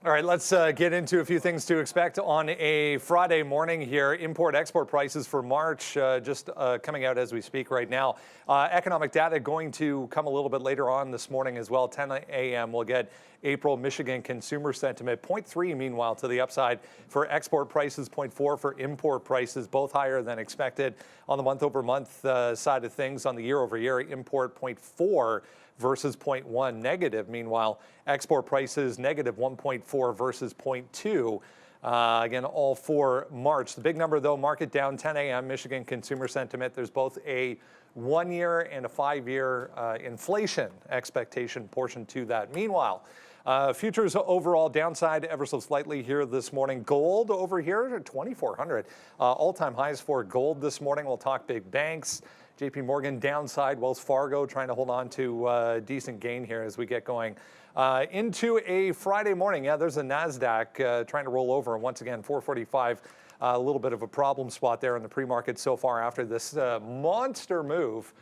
All right, let's get into a few things to expect on a Friday morning here. Import-export prices for March just coming out as we speak right now. Economic data going to come a little bit later on this morning as well. 10 a.m. we'll get April Michigan consumer sentiment. 0.3 meanwhile to the upside for export prices, 0.4 for import prices, both higher than expected on the month-over-month side of things. On the year-over-year, import 0.4 versus 0.1 negative. Meanwhile, export prices negative 1.4 versus 0.2. Again, all for March. The big number, though, market down 10 a.m. Michigan consumer sentiment. There's both a 1-year and a 5-year inflation expectation portion to that. Meanwhile, futures overall downside ever so slightly here this morning. Gold over here at 2,400. All-time highs for gold this morning. We'll talk big banks. JP Morgan downside, Wells Fargo trying to hold on to a decent gain here as we get going into a Friday morning. Yeah, there's a NASDAQ trying to roll over. And once again, 445, a little bit of a problem spot there in the pre-market so far after this monster move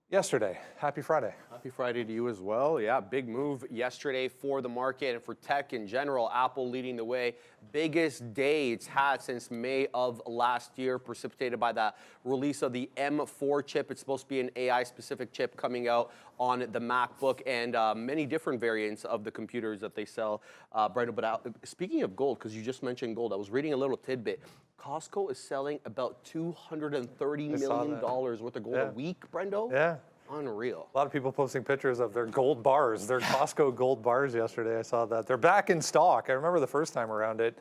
yesterday. Happy Friday. Happy Friday to you as well. Yeah, big move yesterday for the market and for tech in general. Apple leading the way. Biggest day it's had since May of last year, precipitated by the release of the M4 chip. It's supposed to be an AI-specific chip coming out on the MacBook and many different variants of the computers that they sell. But speaking of gold, because you just mentioned gold, I was reading a little tidbit. Costco is selling about $230 million worth of gold a week, Brendo. Yeah. Unreal. A lot of people posting pictures of their gold bars, their Costco gold bars yesterday. I saw that. They're back in stock. I remember the first time around it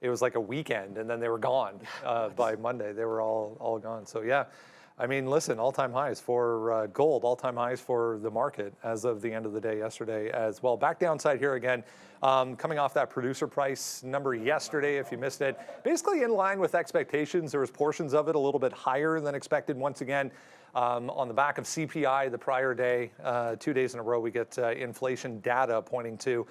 was like a weekend, and then they were gone by Monday. They were all gone. So, yeah, I mean, listen, all-time highs for gold, all-time highs for the market as of the end of the day yesterday as well. Back downside here again, coming off that producer price number yesterday, if you missed it. Basically in line with expectations. There was portions of it a little bit higher than expected once again. On the back of CPI the prior day, 2 days in a row, we get inflation data pointing to,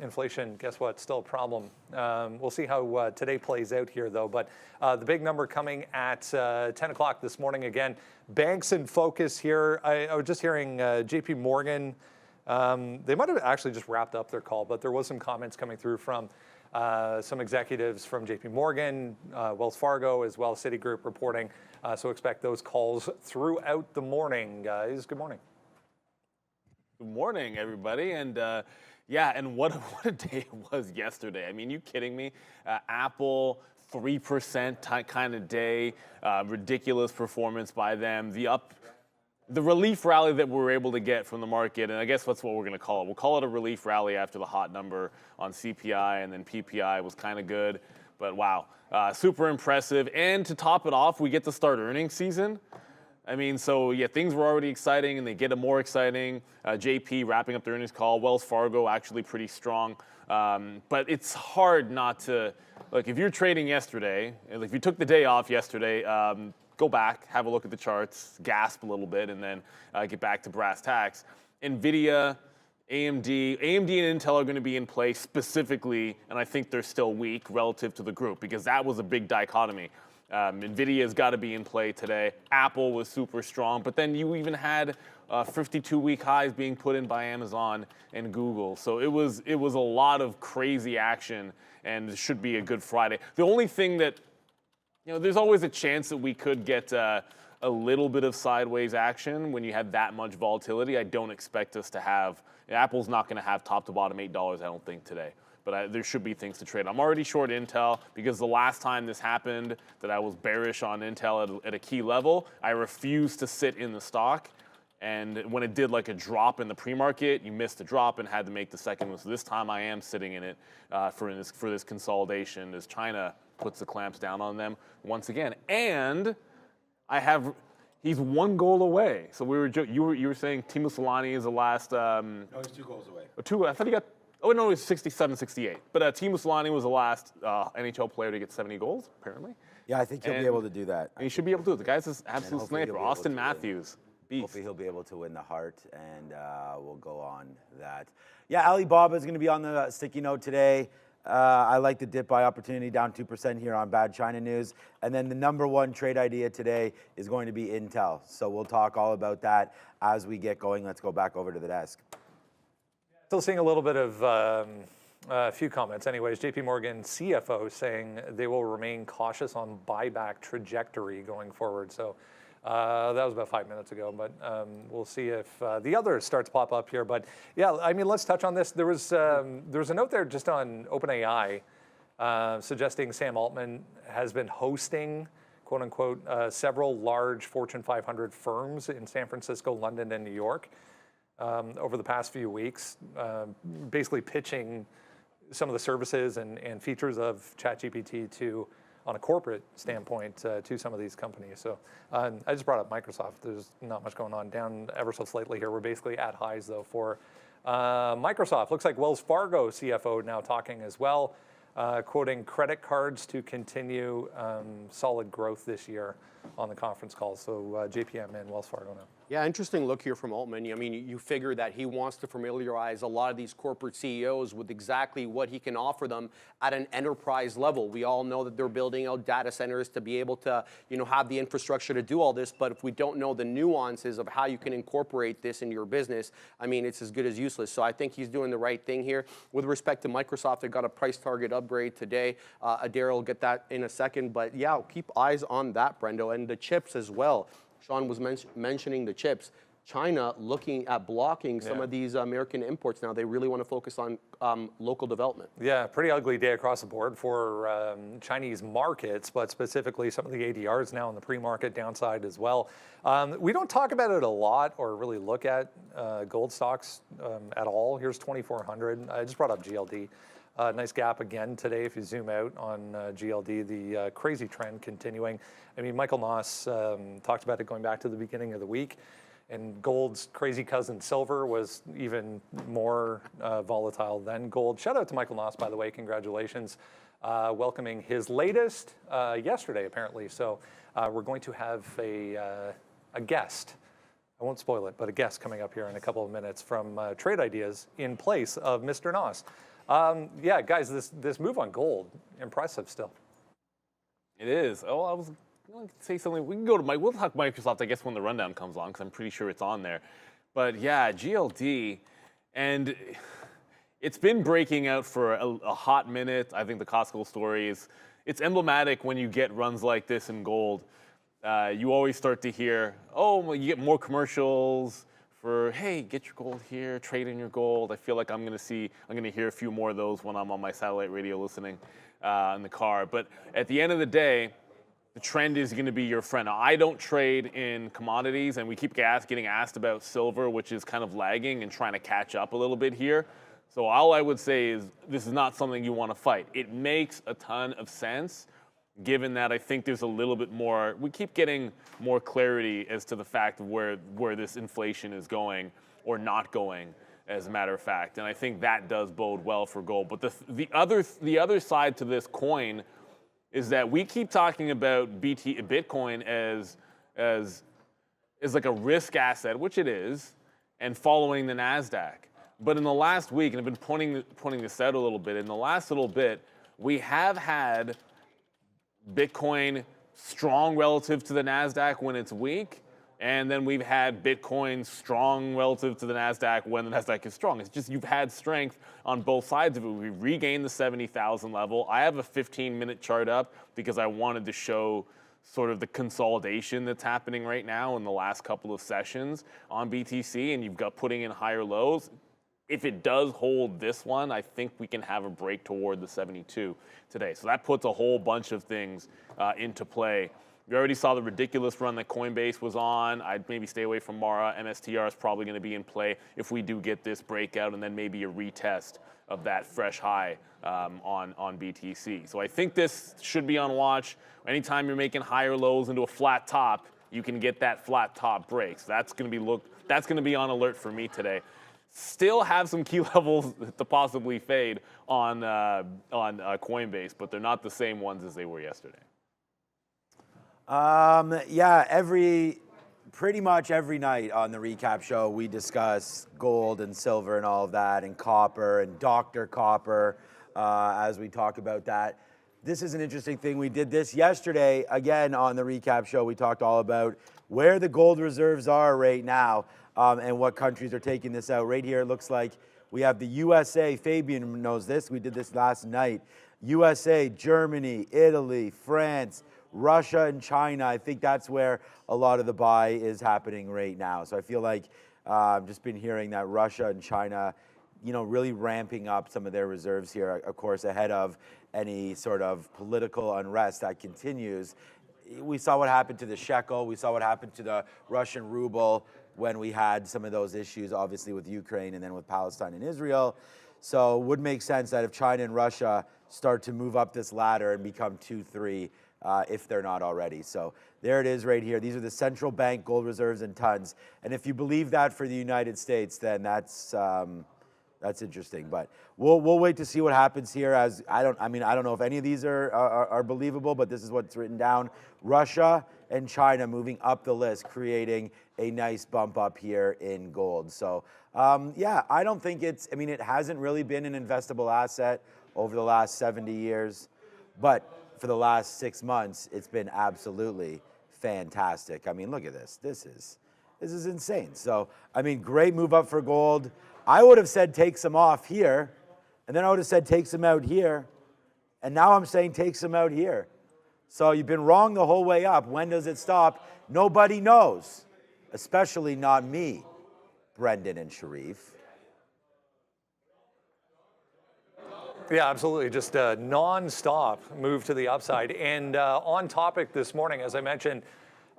inflation, guess what, still a problem. We'll see how today plays out here, though. But the big number coming at 10 o'clock this morning again. Banks in focus here. I was just hearing JP Morgan. They might have actually just wrapped up their call, but there was some comments coming through from some executives from JP Morgan, Wells Fargo, as well as Citigroup reporting. So expect those calls throughout the morning, guys. Good morning. Good morning, everybody. And yeah, and what a day it was yesterday. I mean, you kidding me? Apple, 3% kind of day, ridiculous performance by them. The relief rally that we were able to get from the market, and I guess that's what we're going to call it. We'll call it a relief rally after the hot number on CPI, and then PPI was kind of good. But wow, super impressive. And to top it off, we get to start earnings season. I mean, so yeah, things were already exciting, and they get more exciting. JP wrapping up the earnings call. Wells Fargo actually pretty strong. But it's hard not to, like, if you're trading yesterday, if you took the day off yesterday, go back, have a look at the charts, gasp a little bit, and then get back to brass tacks. NVIDIA, AMD and Intel are going to be in play specifically, and I think they're still weak relative to the group because that was a big dichotomy. NVIDIA's got to be in play today. Apple was super strong, but then you even had 52-week highs being put in by Amazon and Google. So it was a lot of crazy action, and it should be a good Friday. The only thing that, there's always a chance that we could get a little bit of sideways action when you have that much volatility. I don't expect us to have, Apple's not going to have top to bottom $8, I don't think, today. But there should be things to trade. I'm already short Intel because the last time this happened that I was bearish on Intel at a key level, I refused to sit in the stock. And when it did like a drop in the pre-market, you missed the drop and had to make the second one. So this time I am sitting in it for this consolidation as China puts the clamps down on them once again. And he's one goal away. So you were saying Timo Solani is the last. No, he's 2 goals away. I thought he got. Oh no, he's 67, 68. But Timo Solani was the last NHL player to get 70 goals, apparently. Yeah, I think he'll be able to do that. And he should be able to do it. The guy's an absolute sniper. Austin Matthews. Beast. Hopefully he'll be able to win the heart, and we'll go on that. Yeah, Alibaba is going to be on the sticky note today. I like the dip by opportunity, down 2% here on bad China news. And then the number one trade idea today is going to be Intel. So we'll talk all about that as we get going. Let's go back over to the desk. Still seeing a little bit of A few comments. Anyways, JP Morgan CFO saying they will remain cautious on buyback trajectory going forward. So that was about 5 minutes ago, but we'll see if the other starts to pop up here. But yeah, I mean, let's touch on this. There was a note there just on OpenAI suggesting Sam Altman has been hosting, quote unquote, several large Fortune 500 firms in San Francisco, London, and New York over the past few weeks, basically pitching some of the services and features of ChatGPT on a corporate standpoint to some of these companies. So I just brought up Microsoft. There's not much going on, down ever so slightly here. We're basically at highs though for Microsoft. Looks like Wells Fargo CFO now talking as well, quoting credit cards to continue solid growth this year on the conference call. So JPM and Wells Fargo now. Yeah, interesting look here from Altman. I mean, you figure that he wants to familiarize a lot of these corporate CEOs with exactly what he can offer them at an enterprise level. We all know that they're building out data centers to be able to, have the infrastructure to do all this. But if we don't know the nuances of how you can incorporate this into your business, I mean, it's as good as useless. So I think he's doing the right thing here. With respect to Microsoft, they got a price target upgrade today. Adair will get that in a second. But yeah, keep eyes on that, Brendo, and the chips as well. Sean was mentioning the chips. China looking at blocking some of these American imports now. They really want to focus on local development. Yeah, pretty ugly day across the board for Chinese markets, but specifically some of the ADRs now in the pre-market downside as well. We don't talk about it a lot or really look at gold stocks at all. Here's 2,400. I just brought up GLD. Nice gap again today if you zoom out on GLD, the crazy trend continuing. I mean, Michael Noss talked about it going back to the beginning of the week, and gold's crazy cousin silver was even more volatile than gold. Shout out to Michael Noss, by the way, congratulations. Welcoming his latest yesterday, apparently. So we're going to have a guest. I won't spoil it, but a guest coming up here in a couple of minutes from Trade Ideas in place of Mr. Noss. Yeah, guys, this move on gold, impressive still. It is. Oh, I was going to say something. We can go to Mike. We'll talk Microsoft, I guess, when the rundown comes on, because I'm pretty sure it's on there. But yeah, GLD, and it's been breaking out for a hot minute. I think the Costco story it's emblematic when you get runs like this in gold. You always start to hear, well, you get more commercials for, hey, get your gold here, trade in your gold. I feel like I'm going to hear a few more of those when I'm on my satellite radio listening in the car. But at the end of the day, the trend is going to be your friend. Now, I don't trade in commodities, and we keep getting asked about silver, which is kind of lagging and trying to catch up a little bit here. So all I would say is this is not something you want to fight. It makes a ton of sense, given that I think there's a little bit more, we keep getting more clarity as to the fact of where this inflation is going or not going, as a matter of fact. And I think that does bode well for gold. But the other side to this coin is that we keep talking about Bitcoin as like a risk asset, which it is, and following the NASDAQ. But in the last week, and I've been pointing this out a little bit, in the last little bit, we have had Bitcoin strong relative to the NASDAQ when it's weak, and then we've had Bitcoin strong relative to the NASDAQ when the NASDAQ is strong. It's just you've had strength on both sides of it. We regained the 70,000 level. I have a 15-minute chart up because I wanted to show sort of the consolidation that's happening right now in the last couple of sessions on BTC, and you've got putting in higher lows. If it does hold this one, I think we can have a break toward the 72 today. So that puts a whole bunch of things into play. We already saw the ridiculous run that Coinbase was on. I'd maybe stay away from Mara. MSTR is probably going to be in play if we do get this breakout, and then maybe a retest of that fresh high on BTC. So I think this should be on watch. Anytime you're making higher lows into a flat top, you can get that flat top break. So that's going to be on alert for me today. Still have some key levels to possibly fade on Coinbase, but they're not the same ones as they were yesterday. Yeah, pretty much every night on the recap show, we discuss gold and silver and all of that, and copper and Dr. Copper as we talk about that. This is an interesting thing. We did this yesterday again on the recap show. We talked all about where the gold reserves are right now and what countries are taking this out. Right here, it looks like We have the USA, Fabian knows this, we did this last night. USA, Germany, Italy, France, Russia, and China. I think that's where a lot of the buy is happening right now. So I feel like I've just been hearing that Russia and China, really ramping up some of their reserves here, of course, ahead of any sort of political unrest that continues. We saw what happened to the shekel. We saw what happened to the Russian ruble when we had some of those issues, obviously, with Ukraine and then with Palestine and Israel. So it would make sense that if China and Russia start to move up this ladder and become 2-3, if they're not already. So there it is right here. These are the central bank gold reserves in tons. And if you believe that for the United States, then that's interesting. But we'll wait to see what happens here. I don't know if any of these are believable, but this is what's written down. Russia and China moving up the list, creating a nice bump up here in gold. So I don't think it hasn't really been an investable asset over the last 70 years, but for the last 6 months, it's been absolutely fantastic. I mean, look at this. This is insane. So, great move up for gold. I would have said take some off here, and then I would have said take some out here, and now I'm saying take some out here. So you've been wrong the whole way up. When does it stop? Nobody knows, especially not me, Brendan and Sharif. Yeah, absolutely. Just a non-stop move to the upside. And on topic this morning, as I mentioned,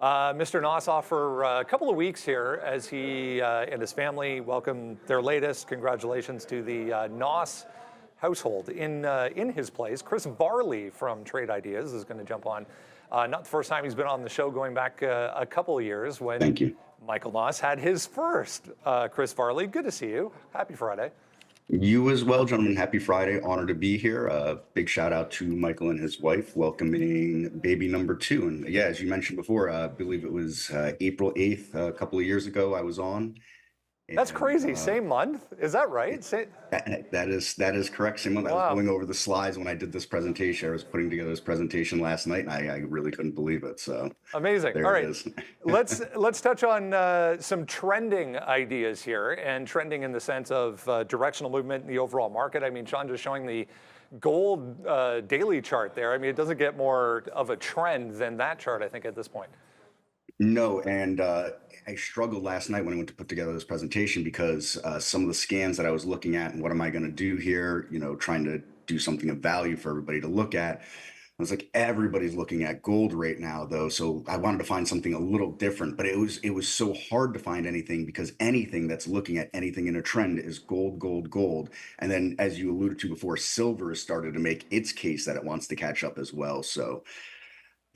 Mr. Noss off for a couple of weeks here as he and his family welcome their latest. Congratulations to the Noss household. In his place, Chris Varley from Trade Ideas is going to jump on. Not the first time he's been on the show, going back a couple of years when Thank you. Michael Noss had his first. Chris Varley, good to see you. Happy Friday. You as well, gentlemen. Happy Friday. Honored to be here. Big shout out to Michael and his wife welcoming baby number 2. And yeah, as you mentioned before, I believe it was April 8th, a couple of years ago, I was on. That's crazy. Same month? Is that right? That is correct. Same month. Wow. I was going over the slides when I did this presentation. I was putting together this presentation last night, and I really couldn't believe it. So amazing. there All right, it is. let's touch on some trending ideas here, and trending in the sense of directional movement in the overall market. I mean, Sean just showing the gold daily chart there. I mean, it doesn't get more of a trend than that chart, I think, at this point. No, and I struggled last night when I went to put together this presentation because some of the scans that I was looking at and what am I going to do here, trying to do something of value for everybody to look at. I was like, everybody's looking at gold right now, though. So I wanted to find something a little different, but it was so hard to find anything because anything that's looking at anything in a trend is gold, gold, gold. And then, as you alluded to before, silver has started to make its case that it wants to catch up as well. So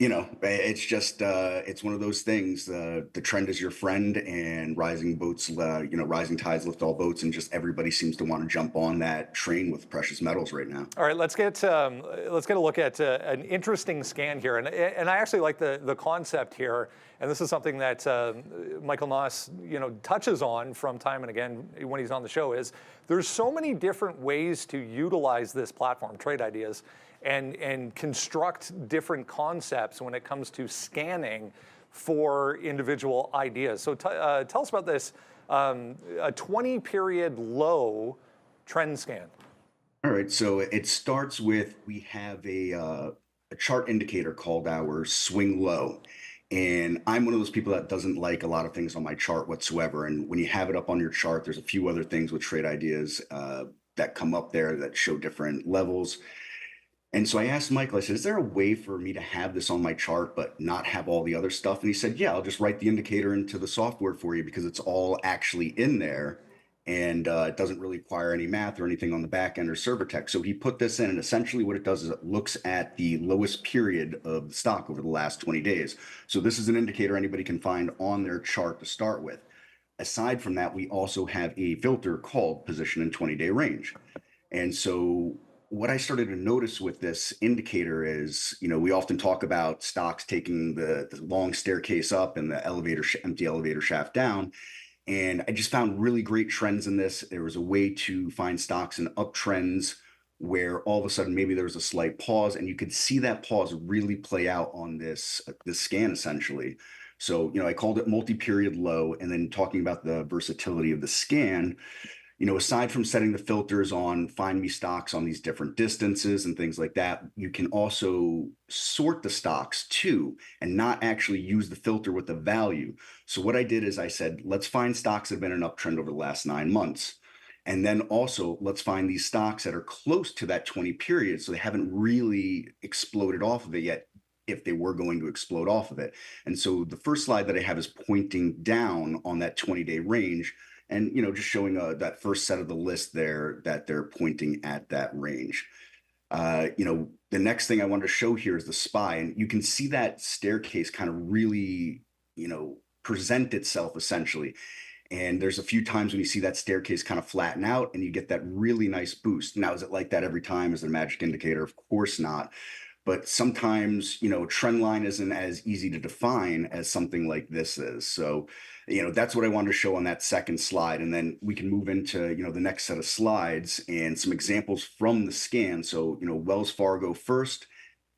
it's just, it's one of those things. The trend is your friend, and rising boats, rising tides lift all boats, and just everybody seems to want to jump on that train with precious metals right now. All right, let's get a look at an interesting scan here, and I actually like the concept here, and this is something that Michael Noss, touches on from time and again when he's on the show. Is there's so many different ways to utilize this platform, Trade Ideas, and construct different concepts when it comes to scanning for individual ideas. So tell us about this, a 20-period low trend scan. All right, so it starts with, we have a chart indicator called our swing low. And I'm one of those people that doesn't like a lot of things on my chart whatsoever. And when you have it up on your chart, there's a few other things with Trade Ideas that come up there that show different levels. And so I asked Michael, I said, is there a way for me to have this on my chart, but not have all the other stuff? And he said, yeah, I'll just write the indicator into the software for you because it's all actually in there. And it doesn't really require any math or anything on the back end or server tech. So he put this in, and essentially what it does is it looks at the lowest period of the stock over the last 20 days. So this is an indicator anybody can find on their chart to start with. Aside from that, we also have a filter called position in 20-day range. And so what I started to notice with this indicator is, we often talk about stocks taking the long staircase up and the empty elevator shaft down. And I just found really great trends in this. There was a way to find stocks in uptrends where all of a sudden maybe there was a slight pause, and you could see that pause really play out on this scan essentially. So, I called it multi-period low, and then talking about the versatility of the scan, aside from setting the filters on find me stocks on these different distances and things like that, you can also sort the stocks too and not actually use the filter with the value. So what I did is I said, let's find stocks that have been an uptrend over the last 9 months. And then also let's find these stocks that are close to that 20 period. So they haven't really exploded off of it yet, if they were going to explode off of it. And so the first slide that I have is pointing down on that 20-day range. And, just showing that first set of the list there that they're pointing at that range. The next thing I wanted to show here is the SPY. And you can see that staircase kind of really, present itself essentially. And there's a few times when you see that staircase kind of flatten out and you get that really nice boost. Now, is it like that every time? Is it a magic indicator? Of course not. But sometimes, a trend line isn't as easy to define as something like this is. So, that's what I wanted to show on that second slide. And then we can move into, the next set of slides and some examples from the scan. So, Wells Fargo first.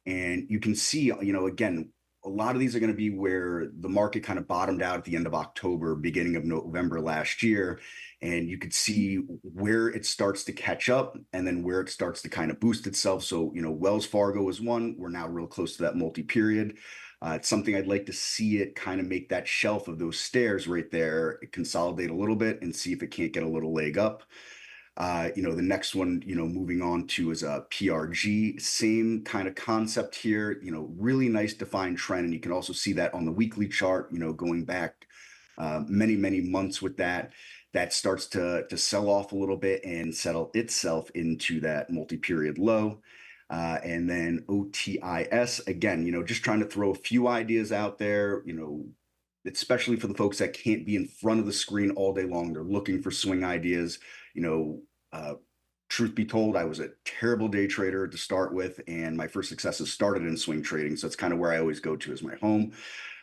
And you can see, again, a lot of these are going to be where the market kind of bottomed out at the end of October, beginning of November last year. And you could see where it starts to catch up and then where it starts to kind of boost itself. So, Wells Fargo is one. We're now real close to that multi-period. It's something I'd like to see it kind of make that shelf of those stairs right there, consolidate a little bit and see if it can't get a little leg up. The next one, moving on to is a PRG, same kind of concept here, really nice defined trend. And you can also see that on the weekly chart, going back many, many months with that starts to sell off a little bit and settle itself into that multi-period low. And then OTIS, again, just trying to throw a few ideas out there, especially for the folks that can't be in front of the screen all day long. They're looking for swing ideas. Truth be told, I was a terrible day trader to start with, and my first successes started in swing trading. So it's kind of where I always go to as my home.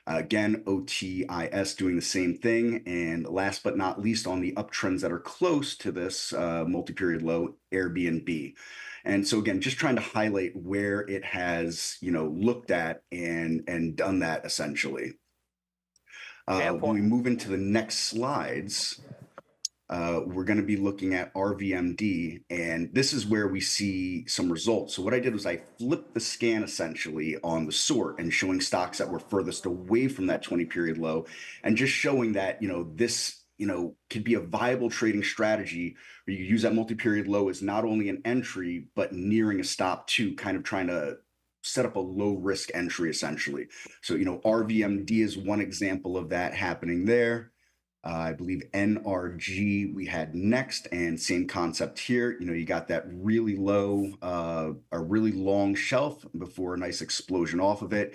Again, OTIS doing the same thing. And last but not least, on the uptrends that are close to this multi-period low, Airbnb. And so again, just trying to highlight where it has, looked at and done that essentially. When we move into the next slides, we're going to be looking at RVMD, and this is where we see some results. So what I did was I flipped the scan essentially on the sort and showing stocks that were furthest away from that 20-period low, and just showing that, this, could be a viable trading strategy where you use that multi-period low as not only an entry, but nearing a stop too, kind of trying to set up a low risk entry essentially. So, RVMD is one example of that happening there. I believe NRG we had next, and same concept here. You got that really low, a really long shelf before a nice explosion off of it.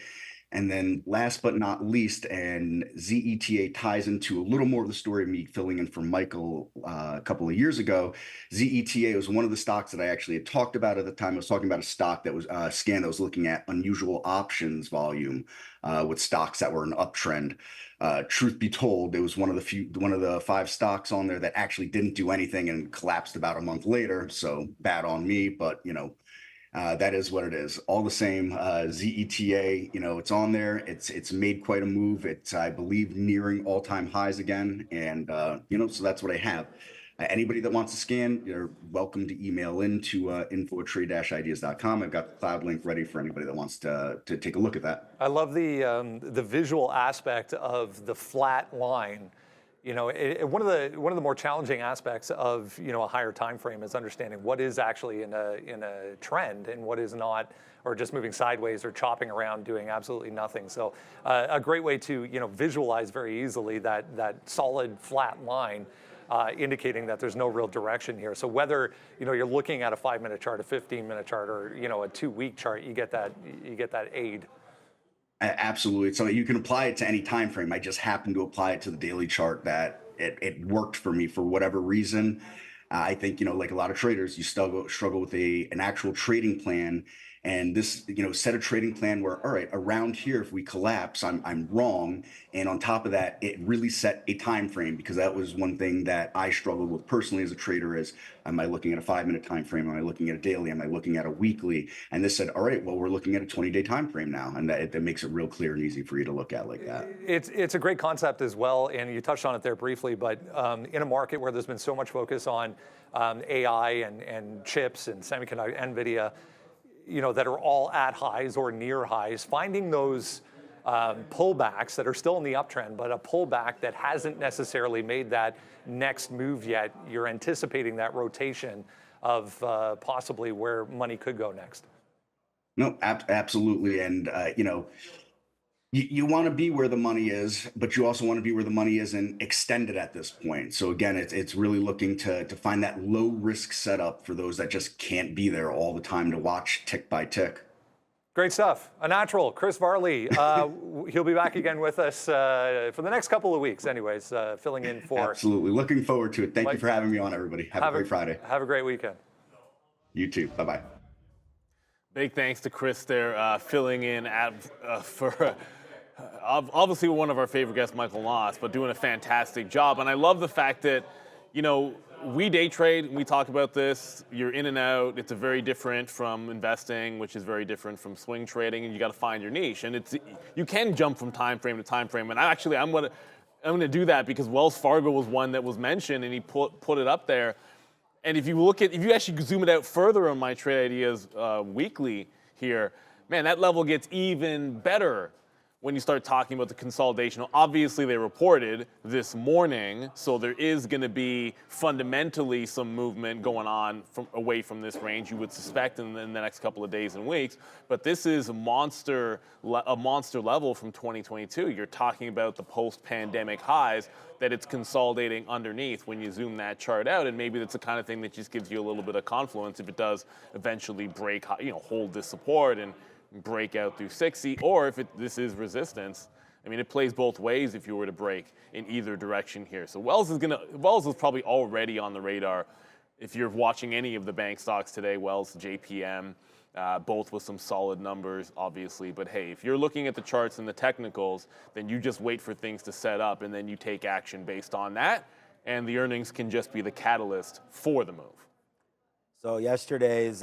And then last but not least, and ZETA ties into a little more of the story of me filling in for Michael a couple of years ago. ZETA was one of the stocks that I actually had talked about at the time. I was talking about a stock that was a scan that was looking at unusual options volume with stocks that were an uptrend. Truth be told, it was one of the 5 stocks on there that actually didn't do anything and collapsed about a month later. So bad on me, but that is what it is. All the same, ZETA, it's on there. It's made quite a move. It's, I believe, nearing all-time highs again. And, so that's what I have. Anybody that wants to scan, you're welcome to email into info@trade-ideas.com. I've got the cloud link ready for anybody that wants to take a look at that. I love the visual aspect of the flat line. One of the more challenging aspects of a higher time frame is understanding what is actually in a trend and what is not, or just moving sideways or chopping around doing absolutely nothing. So a great way to visualize very easily that solid flat line, indicating that there's no real direction here. So whether you're looking at a 5-minute chart, a 15-minute chart, or a 2-week chart, you get that aid. Absolutely. So you can apply it to any time frame. I just happened to apply it to the daily chart that it worked for me for whatever reason. I think, like a lot of traders, you struggle with an actual trading plan. And this, set a trading plan where, all right, around here, if we collapse, I'm wrong. And on top of that, it really set a time frame, because that was one thing that I struggled with personally as a trader is, am I looking at a 5-minute time frame? Am I looking at a daily? Am I looking at a weekly? And this said, all right, well, we're looking at a 20-day time frame now. And that makes it real clear and easy for you to look at like that. It's a great concept as well, and you touched on it there briefly, but in a market where there's been so much focus on AI and chips and semiconductor, NVIDIA, that are all at highs or near highs, finding those pullbacks that are still in the uptrend, but a pullback that hasn't necessarily made that next move yet. You're anticipating that rotation of possibly where money could go next. No, absolutely. And, you want to be where the money is, but you also want to be where the money is and extend it at this point. So again, it's really looking to find that low risk setup for those that just can't be there all the time to watch tick by tick. Great stuff. A natural, Chris Varley. He'll be back again with us for the next couple of weeks anyways, filling in for. Absolutely. Looking forward to it. Thank you for having me on, everybody. Have a great Friday. Have a great weekend. You too. Bye-bye. Big thanks to Chris there, filling in for obviously one of our favorite guests, Michael Noss, but doing a fantastic job. And I love the fact that, we day trade, we talk about this, you're in and out. It's a very different from investing, which is very different from swing trading, and you got to find your niche. And you can jump from time frame to time frame. And I'm going to do that because Wells Fargo was one that was mentioned, and he put it up there. And if you actually zoom it out further on my trade ideas weekly here, man, that level gets even better when you start talking about the consolidation. Obviously, they reported this morning, so there is going to be fundamentally some movement going on away from this range, you would suspect, in the next couple of days and weeks. But this is a monster level from 2022. You're talking about the post-pandemic highs that it's consolidating underneath when you zoom that chart out, and maybe that's the kind of thing that just gives you a little bit of confluence if it does eventually break, hold this support and break out through 60, or if this is resistance. I mean, it plays both ways if you were to break in either direction here. So Wells is probably already on the radar. If you're watching any of the bank stocks today, Wells, JPM, both with some solid numbers, obviously. But hey, if you're looking at the charts and the technicals, then you just wait for things to set up, and then you take action based on that, and the earnings can just be the catalyst for the move. So yesterday's,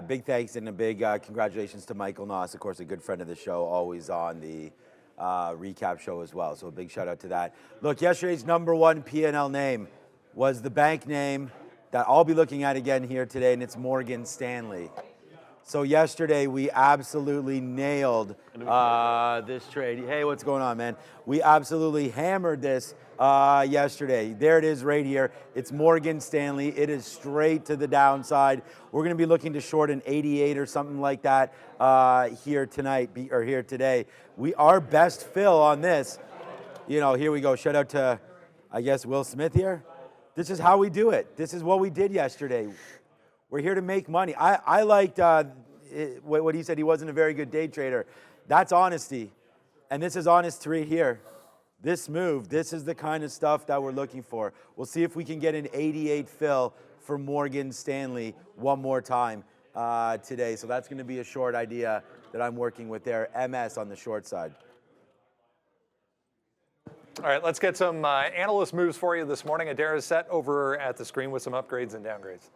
big thanks and a big congratulations to Michael Noss, of course, a good friend of the show, always on the recap show as well. So a big shout out to that. Look, yesterday's number one P&L name was the bank name that I'll be looking at again here today, and it's Morgan Stanley. So yesterday we absolutely nailed this trade. Hey, what's going on, man? We absolutely hammered this yesterday. There it is right here. It's Morgan Stanley. It is straight to the downside. We're going to be looking to short an 88 or something like that here tonight or here today. Our best fill on this. Here we go. Shout out to, I guess, Will Smith here. This is how we do it. This is what we did yesterday. We're here to make money. I liked what he said. He wasn't a very good day trader. That's honesty. And this is honest right here. This move, this is the kind of stuff that we're looking for. We'll see if we can get an 88 fill for Morgan Stanley one more time today. So that's going to be a short idea that I'm working with there. MS on the short side. All right, let's get some analyst moves for you this morning. Adair is set over at the screen with some upgrades and downgrades.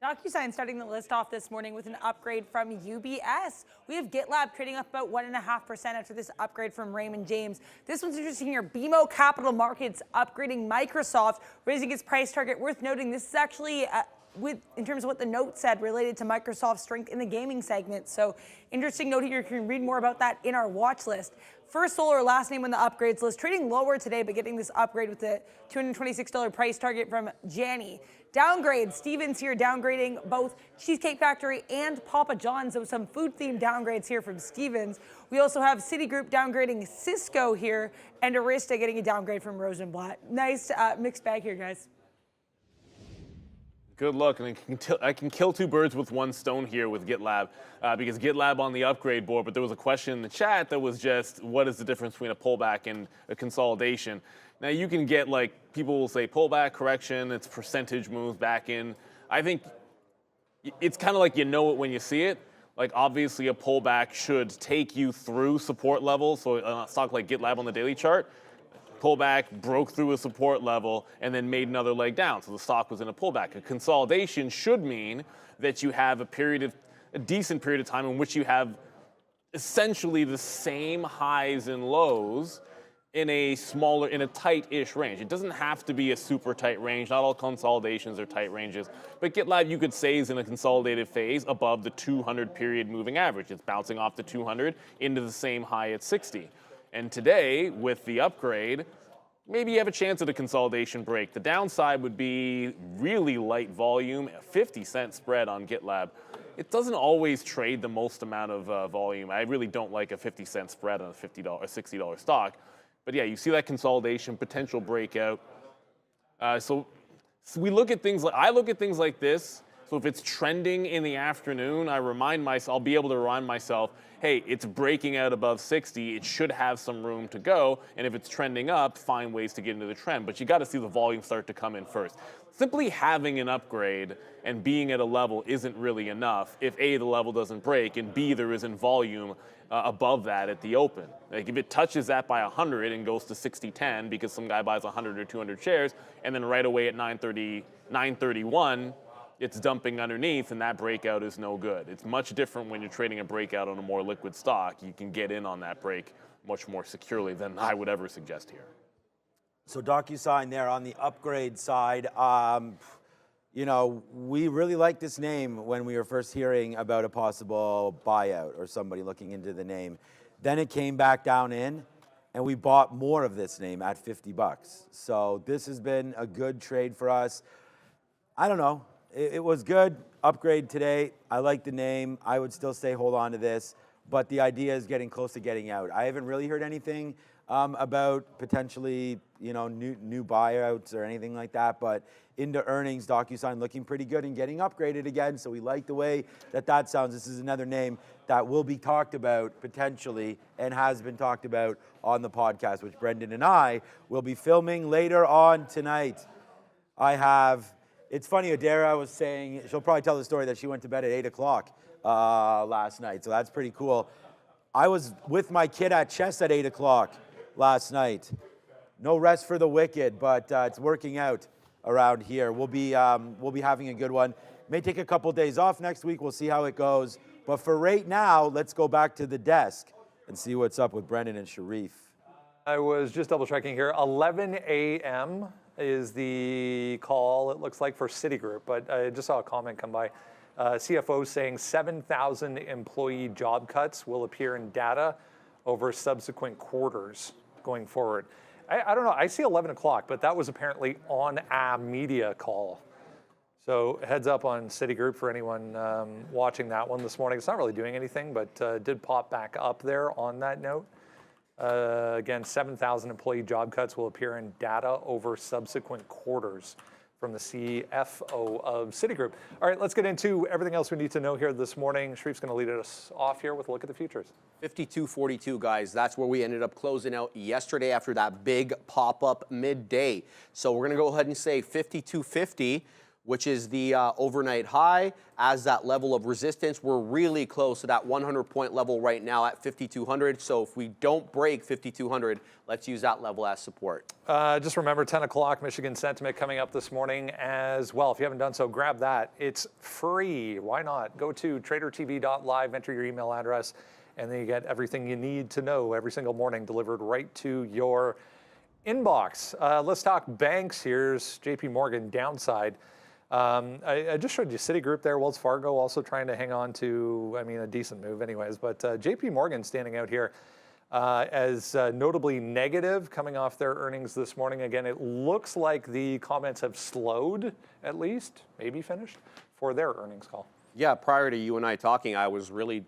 DocuSign starting the list off this morning with an upgrade from UBS. We have GitLab trading up about 1.5% after this upgrade from Raymond James. This one's interesting here. BMO Capital Markets upgrading Microsoft, raising its price target. Worth noting, this is actually in terms of what the note said related to Microsoft's strength in the gaming segment. So interesting note here. You can read more about that in our watch list. First Solar, last name on the upgrades list, trading lower today, but getting this upgrade with the $226 price target from Janney. Downgrades, Stevens here downgrading both Cheesecake Factory and Papa John's. So some food-themed downgrades here from Stevens. We also have Citigroup downgrading Cisco here, and Arista getting a downgrade from Rosenblatt. Nice mixed bag here, guys. Good luck, and I can kill two birds with one stone here with GitLab, because GitLab on the upgrade board, but there was a question in the chat that was just, what is the difference between a pullback and a consolidation? Now you can get, people will say pullback, correction, it's percentage moves back in. I think it's kind of like you know it when you see it. like obviously a pullback should take you through support levels. So a stock like GitLab on the daily chart, pullback, broke through a support level, and then made another leg down. So the stock was in a pullback. A consolidation should mean that you have a decent period of time in which you have essentially the same highs and lows in a tight-ish range. It doesn't have to be a super tight range. Not all consolidations are tight ranges. But GitLab, you could say, is in a consolidated phase above the 200 period moving average. It's bouncing off the 200 into the same high at 60. And today, with the upgrade, maybe you have a chance at a consolidation break. The downside would be really light volume, a 50-cent spread on GitLab. It doesn't always trade the most amount of volume. I really don't like a 50-cent spread on a $50 or $60 stock. But yeah, you see that consolidation, potential breakout. So we look at things like, I look at things like this. So if it's trending in the afternoon, I'll be able to remind myself, hey, it's breaking out above 60. It should have some room to go. And if it's trending up, find ways to get into the trend. But you got to see the volume start to come in first. Simply having an upgrade and being at a level isn't really enough if A, the level doesn't break, and B, there isn't volume above that at the open. Like if it touches that by 100 and goes to 60.10 because some guy buys 100 or 200 shares, and then right away at 9:31, it's dumping underneath, and that breakout is no good. It's much different when you're trading a breakout on a more liquid stock. You can get in on that break much more securely than I would ever suggest here. So DocuSign there on the upgrade side. You know, we really liked this name when we were first hearing about a possible buyout or somebody looking into the name. Then it came back down in, and we bought more of this name at 50 bucks. So this has been a good trade for us. I don't know. It was good. Upgrade today. I like the name. I would still say hold on to this, but the idea is getting close to getting out. I haven't really heard anything about potentially, you know, new buyouts or anything like that, but into earnings, DocuSign looking pretty good and getting upgraded again, so we like the way that sounds. This is another name that will be talked about potentially and has been talked about on the podcast, which Brendan and I will be filming later on tonight. It's funny, Adara was saying, she'll probably tell the story that she went to bed at 8 o'clock last night, so that's pretty cool. I was with my kid at chess at 8 o'clock last night. No rest for the wicked, but it's working out around here. We'll be having a good one. May take a couple days off next week. We'll see how it goes. But for right now, let's go back to the desk and see what's up with Brendan and Sharif. I was just double checking here. 11 a.m. is the call, it looks like, for Citigroup. But I just saw a comment come by. CFO saying 7,000 employee job cuts will appear in data over subsequent quarters going forward. I don't know, I see 11 o'clock, but that was apparently on a media call. So heads up on Citigroup for anyone watching that one this morning. It's not really doing anything, but did pop back up there on that note. Again, 7,000 employee job cuts will appear in data over subsequent quarters from the CFO of Citigroup. All right, let's get into everything else we need to know here this morning. Sharif's going to lead us off here with a look at the futures. 52.42, guys. That's where we ended up closing out yesterday after that big pop-up midday. So we're going to go ahead and say 52.50, which is the overnight high. As that level of resistance, we're really close to that 100-point level right now at 5,200. So if we don't break 5,200, let's use that level as support. Just remember, 10 o'clock, Michigan Sentiment coming up this morning as well. If you haven't done so, grab that. It's free. Why not? Go to tradertv.live, enter your email address, and then you get everything you need to know every single morning delivered right to your inbox. Let's talk banks. Here's JP Morgan downside. I just showed you Citigroup there, Wells Fargo also trying to hang on to, I mean, a decent move anyways, but JP Morgan standing out here as notably negative coming off their earnings this morning. Again, it looks like the comments have slowed, at least, maybe finished, for their earnings call. Yeah, prior to you and I talking, I was really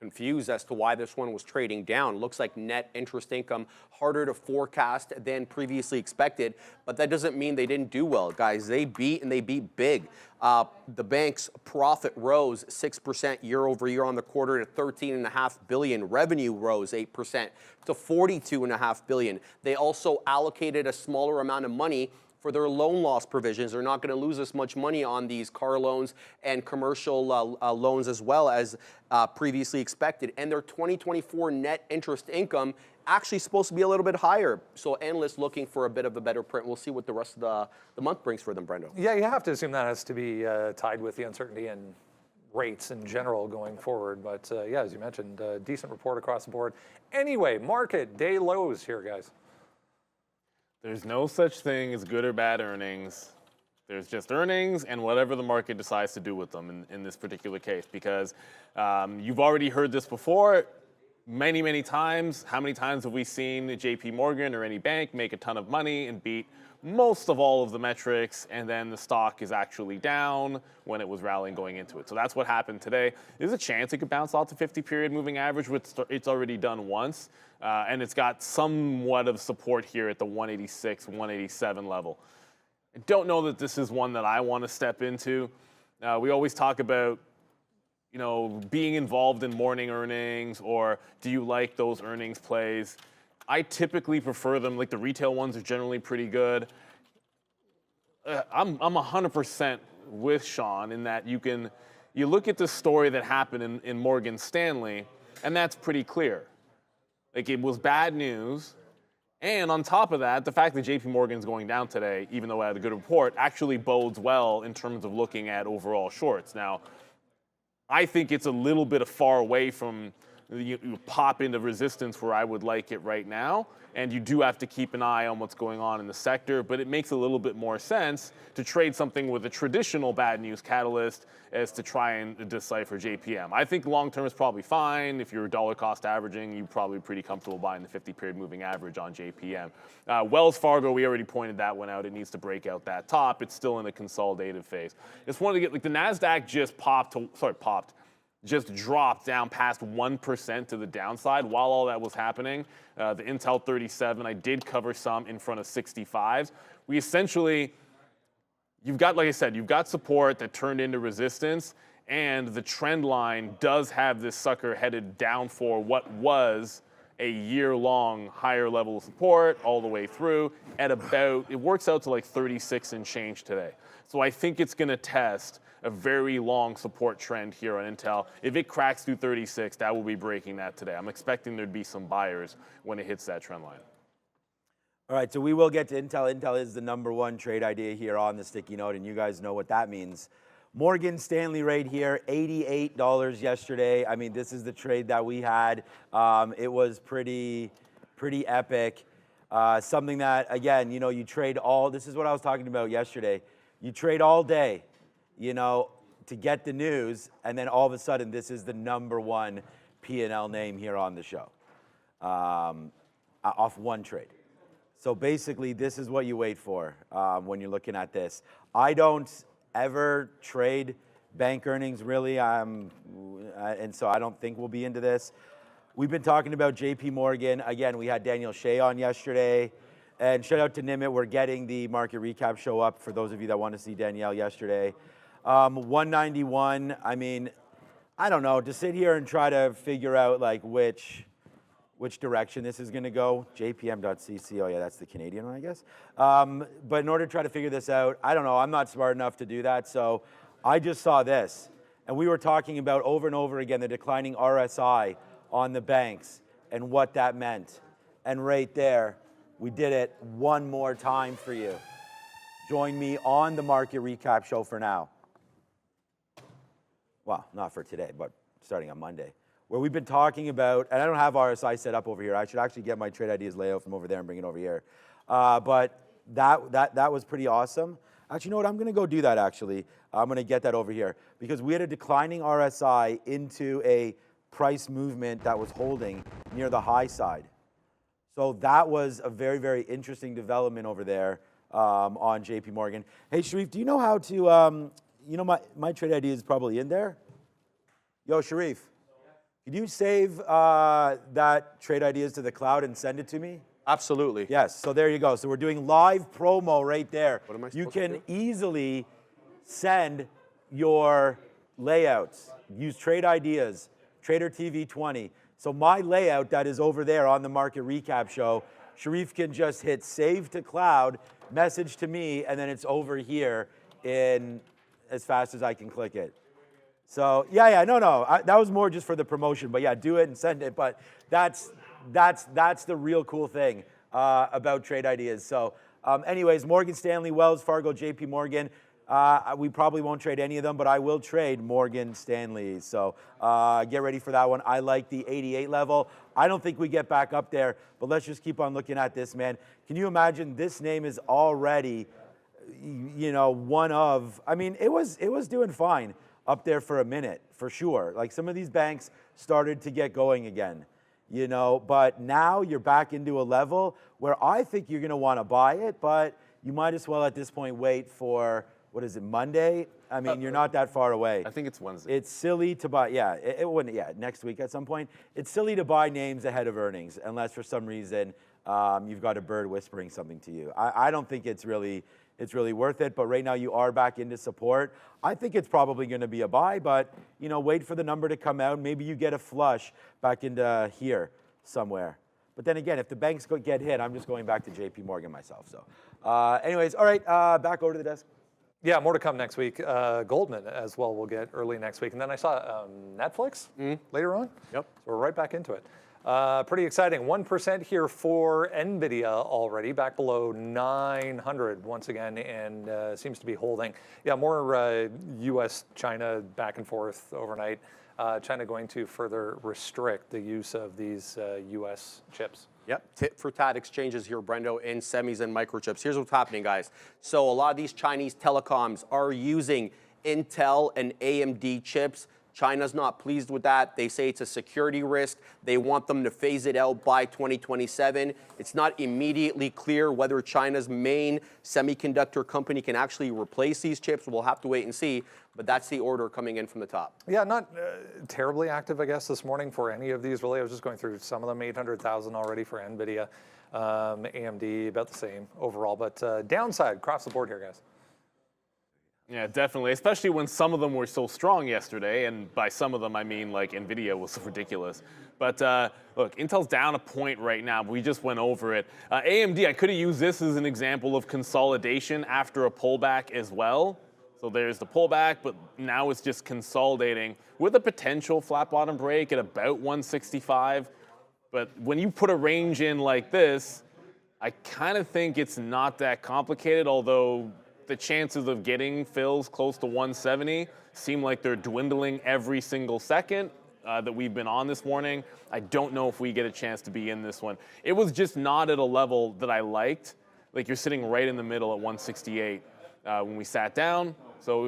confused as to why this one was trading down. Looks like net interest income harder to forecast than previously expected, but that doesn't mean they didn't do well, guys. They beat, and they beat big. The bank's profit rose 6% year over year on the quarter to $13.5 billion. Revenue rose 8% to $42.5 billion. They also allocated a smaller amount of money for their loan loss provisions. They're not going to lose as much money on these car loans and commercial loans as well as previously expected. And their 2024 net interest income actually supposed to be a little bit higher. So analysts looking for a bit of a better print. We'll see what the rest of the month brings for them, Brendo. Yeah, you have to assume that has to be tied with the uncertainty and rates in general going forward. But yeah, as you mentioned, decent report across the board. Anyway, market day lows here, guys. There's no such thing as good or bad earnings. There's just earnings and whatever the market decides to do with them in this particular case, because you've already heard this before many, many times. How many times have we seen JP Morgan or any bank make a ton of money and beat most of all of the metrics, and then the stock is actually down when it was rallying going into it? So that's what happened today. There's a chance it could bounce off the 50-period moving average, which it's already done once, and it's got somewhat of support here at the 186, 187 level. I don't know that this is one that I want to step into. We always talk about, you know, being involved in morning earnings, or do you like those earnings plays? I typically prefer them. Like, the retail ones are generally pretty good. I'm 100% with Sean in that you look at the story that happened in Morgan Stanley, and that's pretty clear. Like, it was bad news. And on top of that, the fact that JP Morgan's going down today, even though it had a good report, actually bodes well in terms of looking at overall shorts. Now, I think it's a little bit far away from you pop into resistance where I would like it right now, and you do have to keep an eye on what's going on in the sector, but it makes a little bit more sense to trade something with a traditional bad news catalyst as to try and decipher JPM. I think long term is probably fine. If you're dollar cost averaging, you're probably pretty comfortable buying the 50-period moving average on JPM. Wells Fargo, we already pointed that one out. It needs to break out that top. It's still in a consolidative phase. Just wanted to get, like, the NASDAQ just dropped down past 1% to the downside while all that was happening. The Intel 37, I did cover some in front of 65s. We essentially, you've got, like I said, you've got support that turned into resistance, and the trend line does have this sucker headed down for what was a year-long higher level of support all the way through at about, it works out to like 36 and change today. So I think it's going to test a very long support trend here on Intel. If it cracks through 36, that will be breaking that today. I'm expecting there'd be some buyers when it hits that trend line. All right, so we will get to Intel. Intel is the #1 trade idea here on the sticky note, and you guys know what that means. Morgan Stanley right here, $88 yesterday. I mean, this is the trade that we had. It was pretty epic. Something that, again, you know, you trade all, this is what I was talking about yesterday. You trade all day, you know, to get the news, and then all of a sudden, this is the #1 P&L name here on the show, off one trade. So basically, this is what you wait for when you're looking at this. I don't ever trade bank earnings, really, and so I don't think we'll be into this. We've been talking about JP Morgan. Again, we had Daniel Shea on yesterday. And shout out to Nimit. We're getting the market recap show up for those of you that want to see Danielle yesterday. 191, I mean, I don't know, to sit here and try to figure out like which direction this is going to go. JPM.cc, oh yeah, that's the Canadian one, I guess. But in order to try to figure this out, I don't know, I'm not smart enough to do that. So I just saw this. And we were talking about over and over again the declining RSI on the banks and what that meant. And right there, we did it one more time for you. Join me on the market recap show for now. Well, not for today, but starting on Monday, where we've been talking about, and I don't have RSI set up over here. I should actually get my trade ideas layout from over there and bring it over here. But that was pretty awesome. Actually, you know what? I'm going to go do that, actually. I'm going to get that over here because we had a declining RSI into a price movement that was holding near the high side. So that was a very, very interesting development over there on JP Morgan. Hey, Sharif, do you know how to, you know, my trade idea is probably in there. Yo, Sharif, could you save that trade ideas to the cloud and send it to me? Absolutely. Yes, so there you go. So we're doing live promo right there. What am I You supposed to can do? easily send your layouts. Use trade ideas, Trader TV 20. So my layout that is over there on the market recap show, Sharif can just hit save to cloud, message to me, and then it's over here in as fast as I can click it. So no, that was more just for the promotion, but yeah, do it and send it. But that's the real cool thing about trade ideas. So anyways, Morgan Stanley, Wells Fargo, JP Morgan. We probably won't trade any of them, but I will trade Morgan Stanley. So get ready for that one. I like the 88 level. I don't think we get back up there, but let's just keep on looking at this, man. Can you imagine this name is already, one of, I mean, it was doing fine up there for a minute, for sure. Like some of these banks started to get going again, but now you're back into a level where I think you're gonna wanna buy it, but you might as well at this point wait for, what is it, Monday? I mean, you're not that far away. I think it's Wednesday. It's silly to buy, it wouldn't, next week at some point. It's silly to buy names ahead of earnings, unless for some reason you've got a bird whispering something to you. I don't think it's really worth it, but right now you are back into support. I think it's probably gonna be a buy, but wait for the number to come out. Maybe you get a flush back into here somewhere. But then again, if the banks get hit, I'm just going back to JP Morgan myself. So anyways, all right, back over to the desk. Yeah, more to come next week. Goldman as well will get early next week. And then I saw Netflix later on. Yep. So we're right back into it. Pretty exciting. 1% here for NVIDIA already, back below 900 once again, and seems to be holding. Yeah, more U.S.-China back and forth overnight. China going to further restrict the use of these U.S. chips. Yep, tit for tat exchanges here, Brendo, in semis and microchips. Here's what's happening, guys. So a lot of these Chinese telecoms are using Intel and AMD chips. China's not pleased with that. They say it's a security risk. They want them to phase it out by 2027. It's not immediately clear whether China's main semiconductor company can actually replace these chips. We'll have to wait and see, but that's the order coming in from the top. Yeah, not terribly active, I guess, this morning for any of these, really. I was just going through some of them, 800,000 already for NVIDIA. AMD, about the same overall, but downside across the board here, guys. Yeah, definitely, especially when some of them were so strong yesterday, and by some of them I mean like NVIDIA was ridiculous. But look, Intel's down a point right now. We just went over it. AMD, I could have used this as an example of consolidation after a pullback as well. So there's the pullback, but now it's just consolidating with a potential flat bottom break at about 165. But when you put a range in like this, I kind of think it's not that complicated, although the chances of getting fills close to 170 seem like they're dwindling every single second that we've been on this morning. I don't know if we get a chance to be in this one. It was just not at a level that I liked. Like you're sitting right in the middle at 168 when we sat down. So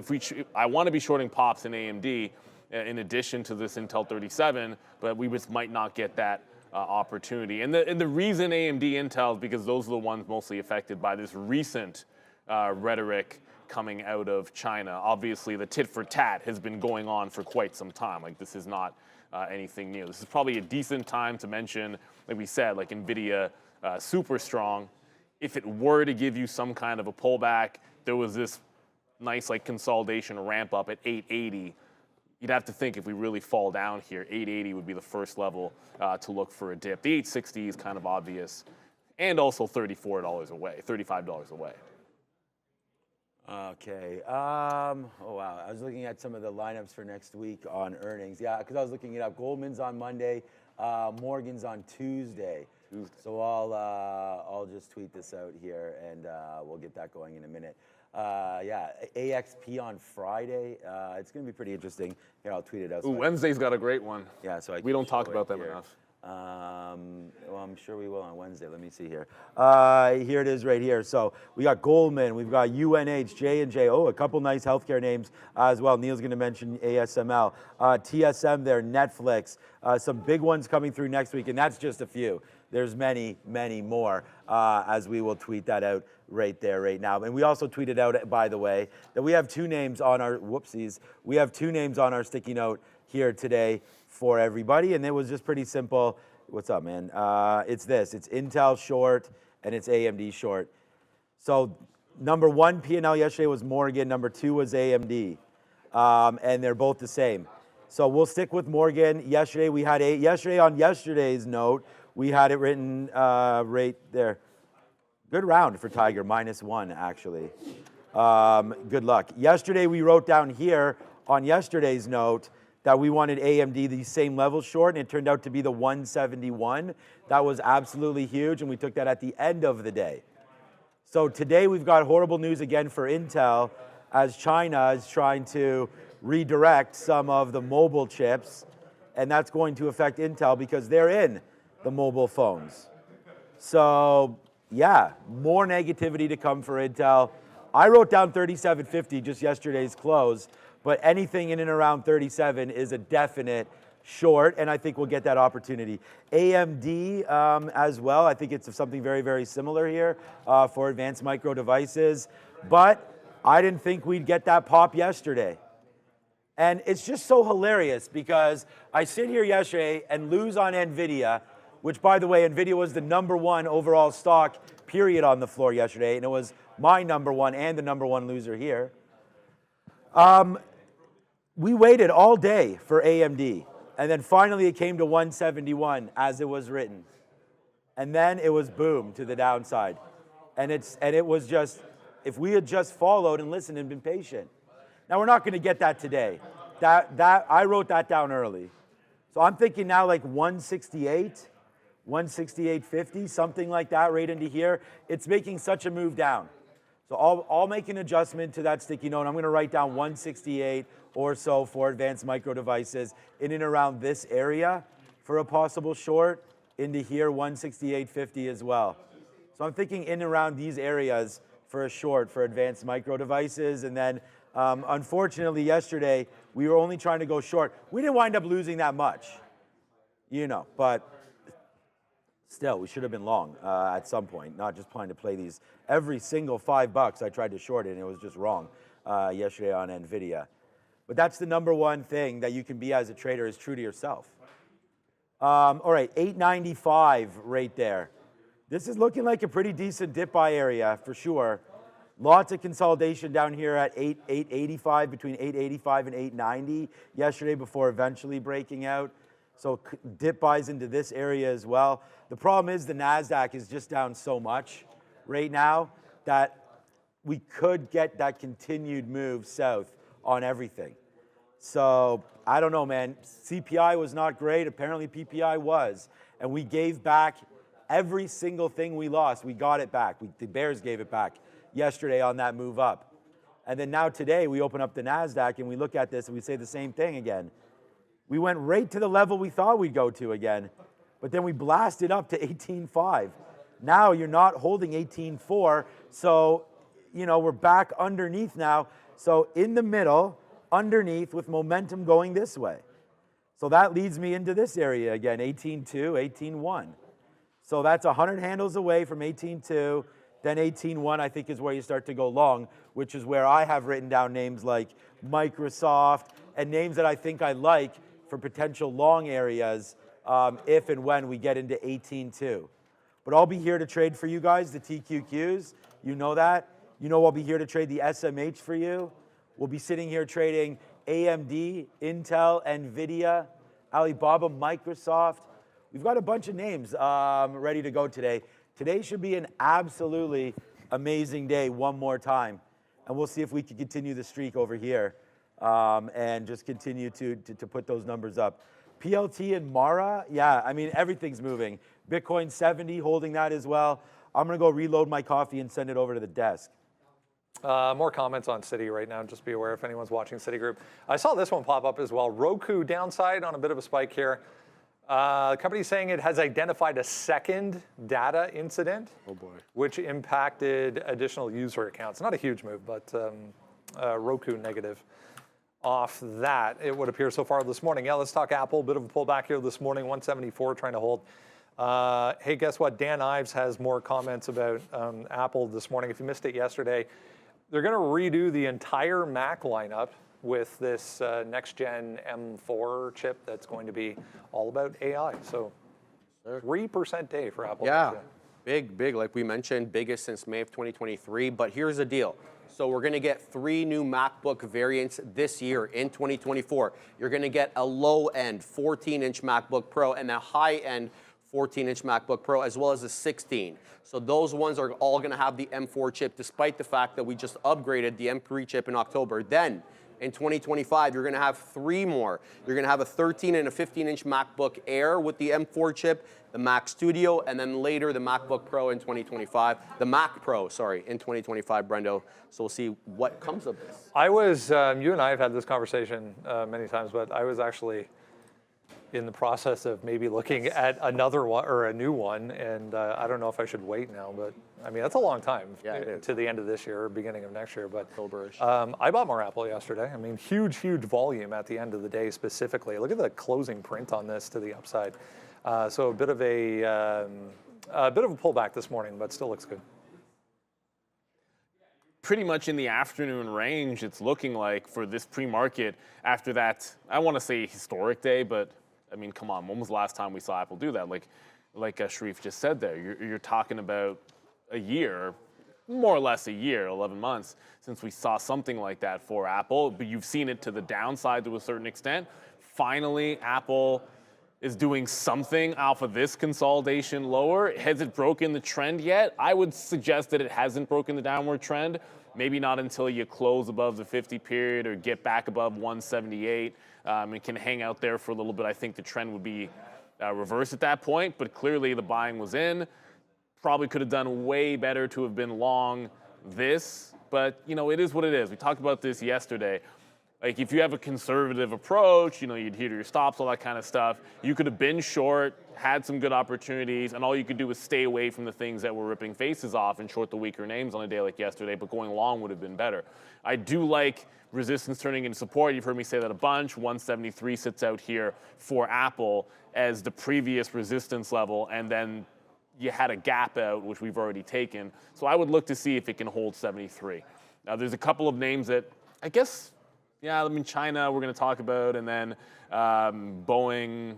I want to be shorting pops in AMD in addition to this Intel 37, but we just might not get that opportunity. And the reason AMD Intel is because those are the ones mostly affected by this recent rhetoric coming out of China. Obviously, the tit for tat has been going on for quite some time. Like this is not anything new. This is probably a decent time to mention, like we said, like NVIDIA, super strong. If it were to give you some kind of a pullback, there was this nice like consolidation ramp up at 880. You'd have to think if we really fall down here, 880 would be the first level to look for a dip. The 860 is kind of obvious, and also $34 away, $35 away. Okay. Oh, wow. I was looking at some of the lineups for next week on earnings. Yeah, because I was looking it up. Goldman's on Monday. Morgan's on Tuesday. So I'll just tweet this out here, and we'll get that going in a minute. Yeah, AXP on Friday. It's going to be pretty interesting. Here, I'll tweet it out. Ooh, Wednesday's got a great one. Yeah, so we don't talk about them enough. Well, I'm sure we will on Wednesday. Let me see here. Here it is right here. So we got Goldman, we've got UNH, J&J. Oh, a couple nice healthcare names as well. Neil's going to mention ASML. TSM there, Netflix. Some big ones coming through next week, and that's just a few. There's many, many more, as we will tweet that out right there, right now. And we also tweeted out, by the way, that we have two names on our, we have two names on our sticky note here today for everybody, and it was just pretty simple. What's up, man? It's this. It's Intel short, and it's AMD short. So number one P&L yesterday was Morgan. Number two was AMD, and they're both the same. So we'll stick with Morgan. Yesterday we had yesterday on yesterday's note, We had it written right there. Good round for Tiger, -1 actually. Good luck. Yesterday we wrote down here on yesterday's note that we wanted AMD these same levels short, and it turned out to be the 171. That was absolutely huge, and we took that at the end of the day. So today we've got horrible news again for Intel, as China is trying to redirect some of the mobile chips, and that's going to affect Intel because they're in the mobile phones. So yeah, more negativity to come for Intel. I wrote down 37.50 just yesterday's close, but anything in and around 37 is a definite short, and I think we'll get that opportunity. AMD as well, I think it's something very, very similar here for advanced micro devices, but I didn't think we'd get that pop yesterday. And it's just so hilarious because I sit here yesterday and lose on NVIDIA, which, by the way, NVIDIA was the #1 overall stock, period, on the floor yesterday, and it was my #1 and the #1 loser here. We waited all day for AMD, and then finally it came to 171 as it was written. And then it was boom to the downside. And it was just, if we had just followed and listened and been patient. Now we're not going to get that today. I wrote that down early. So I'm thinking now like 168, 168.50, something like that right into here. It's making such a move down. So I'll make an adjustment to that sticky note. I'm going to write down 168 or so for advanced micro devices in and around this area for a possible short, into here 168.50 as well. So I'm thinking in and around these areas for a short for advanced micro devices. And then unfortunately yesterday we were only trying to go short. We didn't wind up losing that much, but still, we should have been long at some point, not just planning to play these. Every single $5 I tried to short it, and it was just wrong yesterday on NVIDIA. But that's the #1 thing that you can be as a trader, is true to yourself. All right, 895 right there. This is looking like a pretty decent dip buy area for sure. Lots of consolidation down here at 885, between 885 and 890 yesterday before eventually breaking out. So dip buys into this area as well. The problem is the NASDAQ is just down so much right now that we could get that continued move south on everything. So I don't know, man. CPI was not great. Apparently PPI was. And we gave back every single thing we lost. We got it back. The bears gave it back yesterday on that move up. And then now today we open up the NASDAQ and we look at this and we say the same thing again. We went right to the level we thought we'd go to again, but then we blasted up to 18.5. Now you're not holding 18.4, so we're back underneath now. So in the middle, underneath, with momentum going this way. So that leads me into this area again, 18.2, 18.1. So that's 100 handles away from 18.2, then 18.1 I think is where you start to go long, which is where I have written down names like Microsoft and names that I think I like for potential long areas if and when we get into 18.2. But I'll be here to trade for you guys, the TQQs. You know that. I'll be here to trade the SMH for you. We'll be sitting here trading AMD, Intel, NVIDIA, Alibaba, Microsoft. We've got a bunch of names ready to go today. Today should be an absolutely amazing day one more time. And we'll see if we can continue the streak over here. And just continue to put those numbers up. PLT and Mara, yeah, I mean, everything's moving. Bitcoin 70, holding that as well. I'm going to go reload my coffee and send it over to the desk. More comments on Citi right now. Just be aware if anyone's watching Citigroup. I saw this one pop up as well. Roku downside on a bit of a spike here. The company saying it has identified a second data incident, which impacted additional user accounts. Not a huge move, but Roku negative off that, it would appear so far this morning. Yeah, let's talk Apple. Bit of a pullback here this morning, 174 trying to hold. Hey, guess what? Dan Ives has more comments about Apple this morning. If you missed it yesterday, they're going to redo the entire Mac lineup with this next-gen M4 chip that's going to be all about AI. So 3% day for Apple. Yeah, big, like we mentioned, biggest since May of 2023. But here's the deal. So we're going to get 3 new MacBook variants this year in 2024. You're going to get a low-end 14-inch MacBook Pro and a high-end 14-inch MacBook Pro, as well as the 16. So those ones are all going to have the M4 chip, despite the fact that we just upgraded the M3 chip in October. Then, in 2025, you're going to have 3 more. You're going to have a 13 and a 15-inch MacBook Air with the M4 chip, the Mac Studio, and then later the MacBook Pro in 2025. The Mac Pro, sorry, in 2025, Brendo. So we'll see what comes of this. I was, you and I have had this conversation many times, but I was actually in the process of maybe looking at another one or a new one, and I don't know if I should wait now, but I mean, that's a long time to the end of this year or beginning of next year. But I bought more Apple yesterday. I mean, huge volume at the end of the day specifically. Look at the closing print on this to the upside. So a bit of a pullback this morning, but still looks good. Pretty much in the afternoon range, it's looking like for this pre-market after that, I want to say historic day, but I mean, come on, when was the last time we saw Apple do that? Like Sharif just said there, you're talking about a year, more or less a year, 11 months, since we saw something like that for Apple, but you've seen it to the downside to a certain extent. Finally, Apple is doing something off of this consolidation lower. Has it broken the trend yet? I would suggest that it hasn't broken the downward trend. Maybe not until you close above the 50 period or get back above 178 and can hang out there for a little bit. I think the trend would be reversed at that point, but clearly the buying was in. Probably could have done way better to have been long this, but you know, it is what it is. We talked about this yesterday. Like if you have a conservative approach, you know, you'd adhere to your stops, all that kind of stuff. You could have been short, had some good opportunities, and all you could do was stay away from the things that were ripping faces off and short the weaker names on a day like yesterday, but going long would have been better. I do like resistance turning into support. You've heard me say that a bunch. 173 sits out here for Apple as the previous resistance level, and then you had a gap out, which we've already taken. So I would look to see if it can hold 73. Now, there's a couple of names that I guess, yeah, I mean, China we're going to talk about, and then Boeing,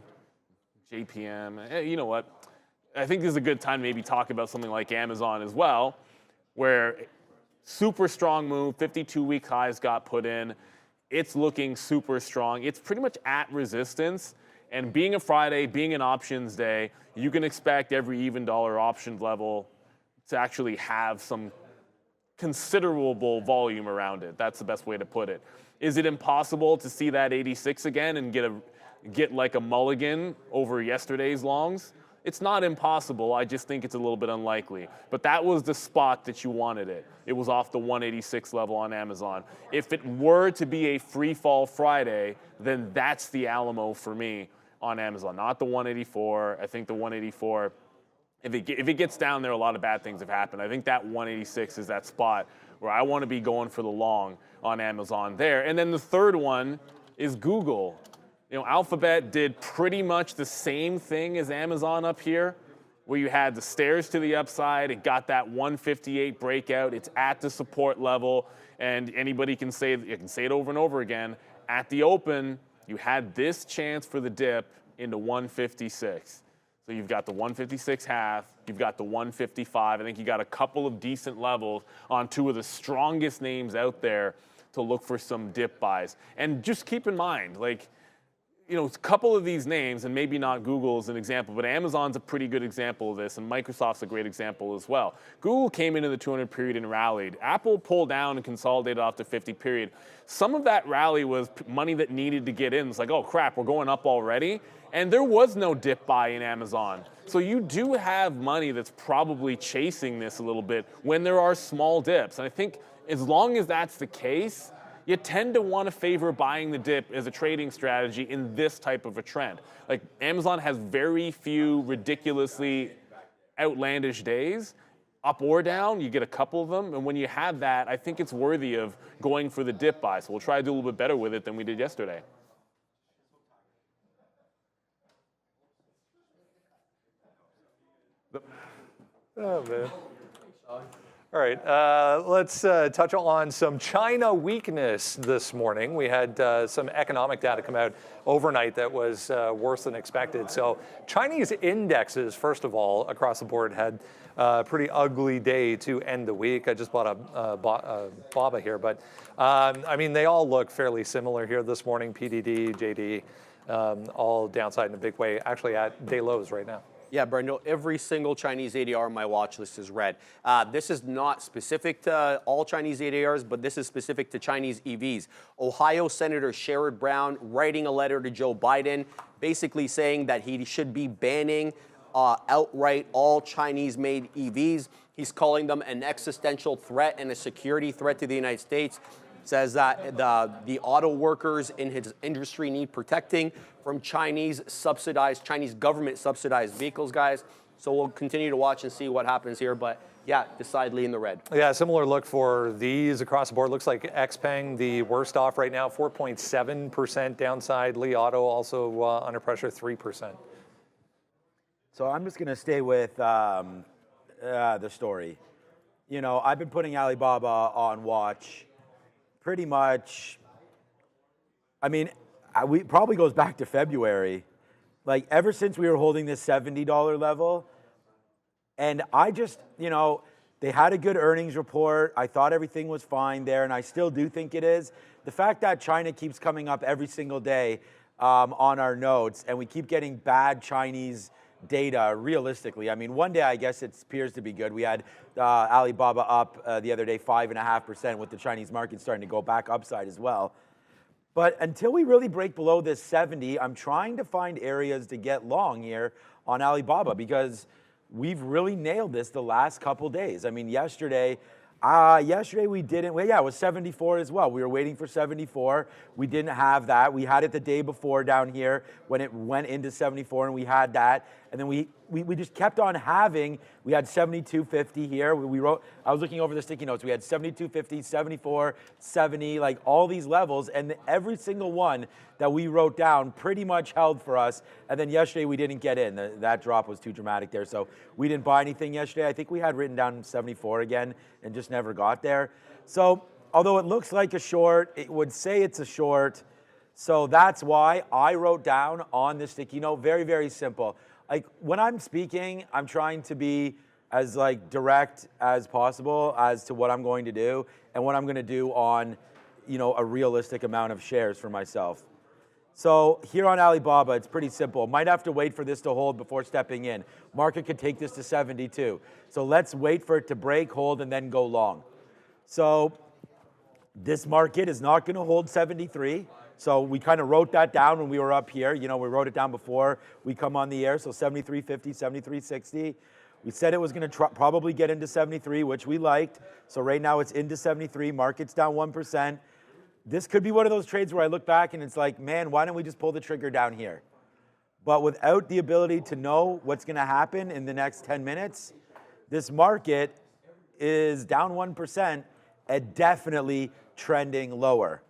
JPM. You know what? I think this is a good time to maybe talk about something like Amazon as well, where super strong move, 52-week highs got put in. It's looking super strong. It's pretty much at resistance. And being a Friday, being an options day, you can expect every even dollar options level to actually have some considerable volume around it. That's the best way to put it. Is it impossible to see that 86 again and get like a mulligan over yesterday's longs? It's not impossible. I just think it's a little bit unlikely. But that was the spot that you wanted it. It was off the 186 level on Amazon. If it were to be a free fall Friday, then that's the Alamo for me on Amazon, not the 184. I think the 184, if it gets down there, a lot of bad things have happened. I think that 186 is that spot where I want to be going for the long on Amazon there. And then the third one is Google. You know, Alphabet did pretty much the same thing as Amazon up here, where you had the stairs to the upside. It got that 158 breakout. It's at the support level, and anybody can say, you can say it over and over again. At the open, you had this chance for the dip into 156. So you've got the 156 half, you've got the 155. I think you got a couple of decent levels on two of the strongest names out there to look for some dip buys. And just keep in mind, like, you know, a couple of these names, and maybe not Google as an example, but Amazon's a pretty good example of this, and Microsoft's a great example as well. Google came into the 200 period and rallied. Apple pulled down and consolidated off the 50 period. Some of that rally was money that needed to get in. It's like, oh crap, we're going up already. And there was no dip buy in Amazon. So you do have money that's probably chasing this a little bit when there are small dips. And I think as long as that's the case, you tend to want to favor buying the dip as a trading strategy in this type of a trend. Like Amazon has very few ridiculously outlandish days, up or down. You get a couple of them, and when you have that, I think it's worthy of going for the dip buy. So we'll try to do a little bit better with it than we did yesterday. Oh, man. All right, let's touch on some China weakness this morning. We had some economic data come out overnight that was worse than expected. So Chinese indexes, first of all, across the board had a pretty ugly day to end the week. I just bought a BABA here, but I mean, they all look fairly similar here this morning. PDD, JD, all downside in a big way, actually at day lows right now. Yeah, Brendo, every single Chinese ADR on my watch list is red. This is not specific to all Chinese ADRs, but this is specific to Chinese EVs. Ohio Senator Sherrod Brown writing a letter to Joe Biden, basically saying that he should be banning outright all Chinese-made EVs. He's calling them an existential threat and a security threat to the United States. Says that the auto workers in his industry need protecting from Chinese government subsidized vehicles, guys. So we'll continue to watch and see what happens here. But yeah, decidedly in the red. Yeah, similar look for these across the board. Looks like XPeng, the worst off right now, 4.7% downside. Li Auto also under pressure, 3%. So I'm just going to stay with the story. You know, I've been putting Alibaba on watch pretty much. I mean, we probably goes back to February. Like, ever since we were holding this $70 level. And I just, you know, they had a good earnings report. I thought everything was fine there, and I still do think it is. The fact that China keeps coming up every single day on our notes, and we keep getting bad Chinese data realistically. I mean, one day I guess it appears to be good. We had Alibaba up the other day 5.5% with the Chinese market starting to go back upside as well. But until we really break below this 70, I'm trying to find areas to get long here on Alibaba because we've really nailed this the last couple days. I mean, yesterday we didn't, well, yeah, it was 74 as well. We were waiting for 74. We didn't have that. We had it the day before down here when it went into 74 and we had that. And then we just kept on having, we had 72.50 here. We wrote, I was looking over the sticky notes. We had 72.50, 74, 70, like all these levels. And every single one that we wrote down pretty much held for us. And then yesterday we didn't get in. That drop was too dramatic there. So we didn't buy anything yesterday. I think we had written down 74 again and just never got there. So although it looks like a short, it would say it's a short. So that's why I wrote down on the sticky note, very, very simple. Like when I'm speaking, I'm trying to be as like direct as possible as to what I'm going to do and what I'm going to do on, you know, a realistic amount of shares for myself. So here on Alibaba, it's pretty simple. Might have to wait for this to hold before stepping in. Market could take this to 72. So let's wait for it to break, hold, and then go long. So this market is not going to hold 73. So we kind of wrote that down when we were up here. You know, we wrote it down before we come on the air. So 73.50, 73.60. We said it was going to probably get into 73, which we liked. So right now it's into 73. Market's down 1%. This could be one of those trades where I look back and it's like, man, why don't we just pull the trigger down here? But without the ability to know what's going to happen in the next 10 minutes, this market is down 1% and definitely trending lower.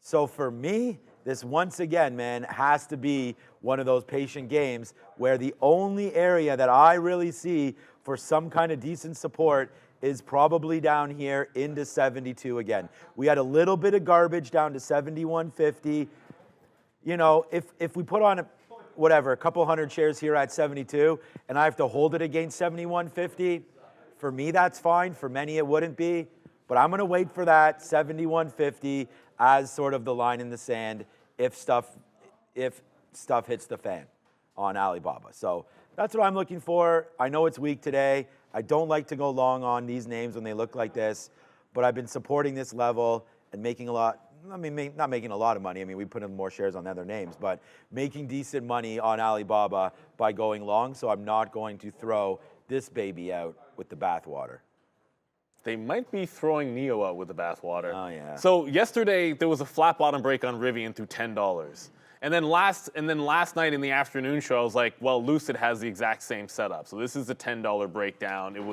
So for me, this once again, man, has to be one of those patient games where the only area that I really see for some kind of decent support is probably down here into 72 again. We had a little bit of garbage down to 71.50. You know, if we put on a couple hundred shares here at 72 and I have to hold it against 71.50, for me that's fine. For many it wouldn't be. But I'm going to wait for that 71.50 as sort of the line in the sand if stuff hits the fan on Alibaba. So that's what I'm looking for. I know it's weak today. I don't like to go long on these names when they look like this, but I've been supporting this level and making a lot, I mean, not making a lot of money. I mean, we put in more shares on other names, but making decent money on Alibaba by going long. So I'm not going to throw this baby out with the bathwater. They might be throwing Neo out with the bathwater. Oh, yeah. So yesterday, there was a flat bottom break on Rivian through $10. And then last night in the afternoon show, I was like, well, Lucid has the exact same setup. So this is a $10 breakdown. It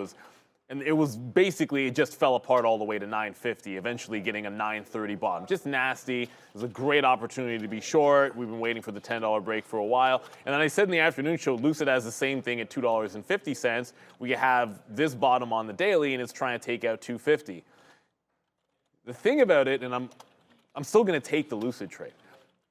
was basically, it just fell apart all the way to 950, eventually getting a 930 bottom. Just nasty. It was a great opportunity to be short. We've been waiting for the $10 break for a while. And then I said in the afternoon show, Lucid has the same thing at $2.50. We have this bottom on the daily, and it's trying to take out 250. The thing about it, and I'm still going to take the Lucid trade.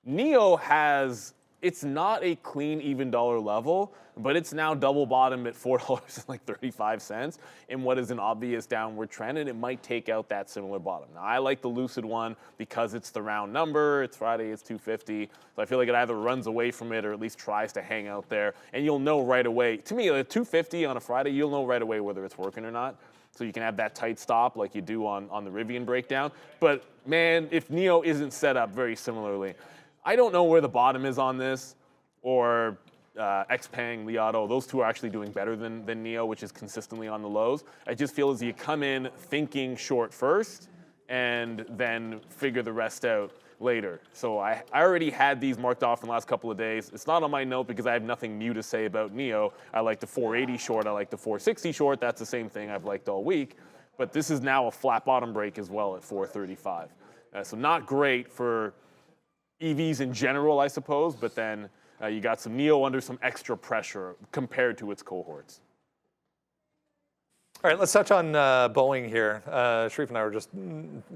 Neo has it's not a clean, even dollar level, but it's now double bottom at $4.35 in what is an obvious downward trend, and it might take out that similar bottom. Now, I like the Lucid one because it's the round number. It's Friday, it's 250. So I feel like it either runs away from it or at least tries to hang out there, and you'll know right away. To me, at 250 on a Friday, you'll know right away whether it's working or not. So you can have that tight stop like you do on the Rivian breakdown. But man, if NIO isn't set up very similarly, I don't know where the bottom is on this, or Xpeng, Li Auto. Those two are actually doing better than NIO, which is consistently on the lows. I just feel as you come in thinking short first and then figure the rest out later. So I already had these marked off in the last couple of days. It's not on my note because I have nothing new to say about NIO. I like the 480 short. I like the 460 short. That's the same thing I've liked all week. But this is now a flat bottom break as well at 435. So not great for EVs in general, I suppose, but then you got some NIO under some extra pressure compared to its cohorts. All right, let's touch on Boeing here. Sharif and I were just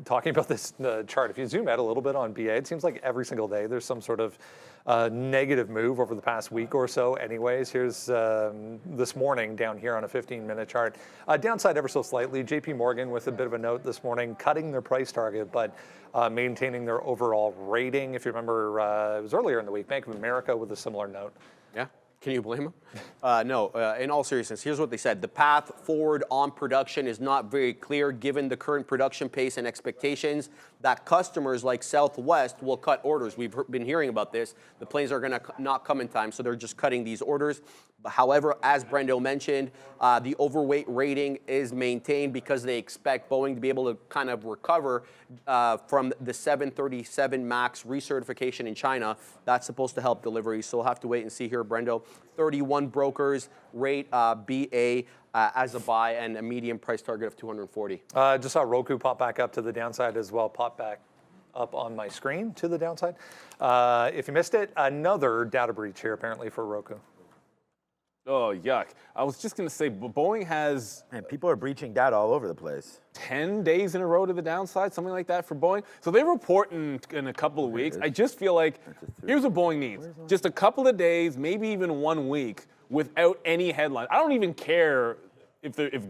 talking about this chart. If you zoom out a little bit on BA, it seems like every single day there's some sort of negative move over the past week or so anyways. Here's this morning down here on a 15-minute chart. Downside ever so slightly. JP Morgan with a bit of a note this morning, cutting their price target, but maintaining their overall rating. If you remember, it was earlier in the week, Bank of America with a similar note. Yeah. Can you blame them? No, in all seriousness, here's what they said. The path forward on production is not very clear given the current production pace and expectations that customers like Southwest will cut orders. We've been hearing about this. The planes are going to not come in time, so they're just cutting these orders. However, as Brendo mentioned, the overweight rating is maintained because they expect Boeing to be able to kind of recover from the 737 MAX recertification in China. That's supposed to help deliveries, so we'll have to wait and see here, Brendo. 31 brokers rate BA as a buy and a medium price target of 240. Just saw Roku pop back up to the downside as well, pop back up on my screen to the downside. If you missed it, another data breach here apparently for Roku. Oh, yuck. I was just going to say, Boeing has... Man, people are breaching data all over the place. 10 days in a row to the downside, something like that for Boeing. So they report in a couple of weeks. I just feel like, here's what Boeing needs. Just a couple of days, maybe even 1 week, without any headlines. I don't even care if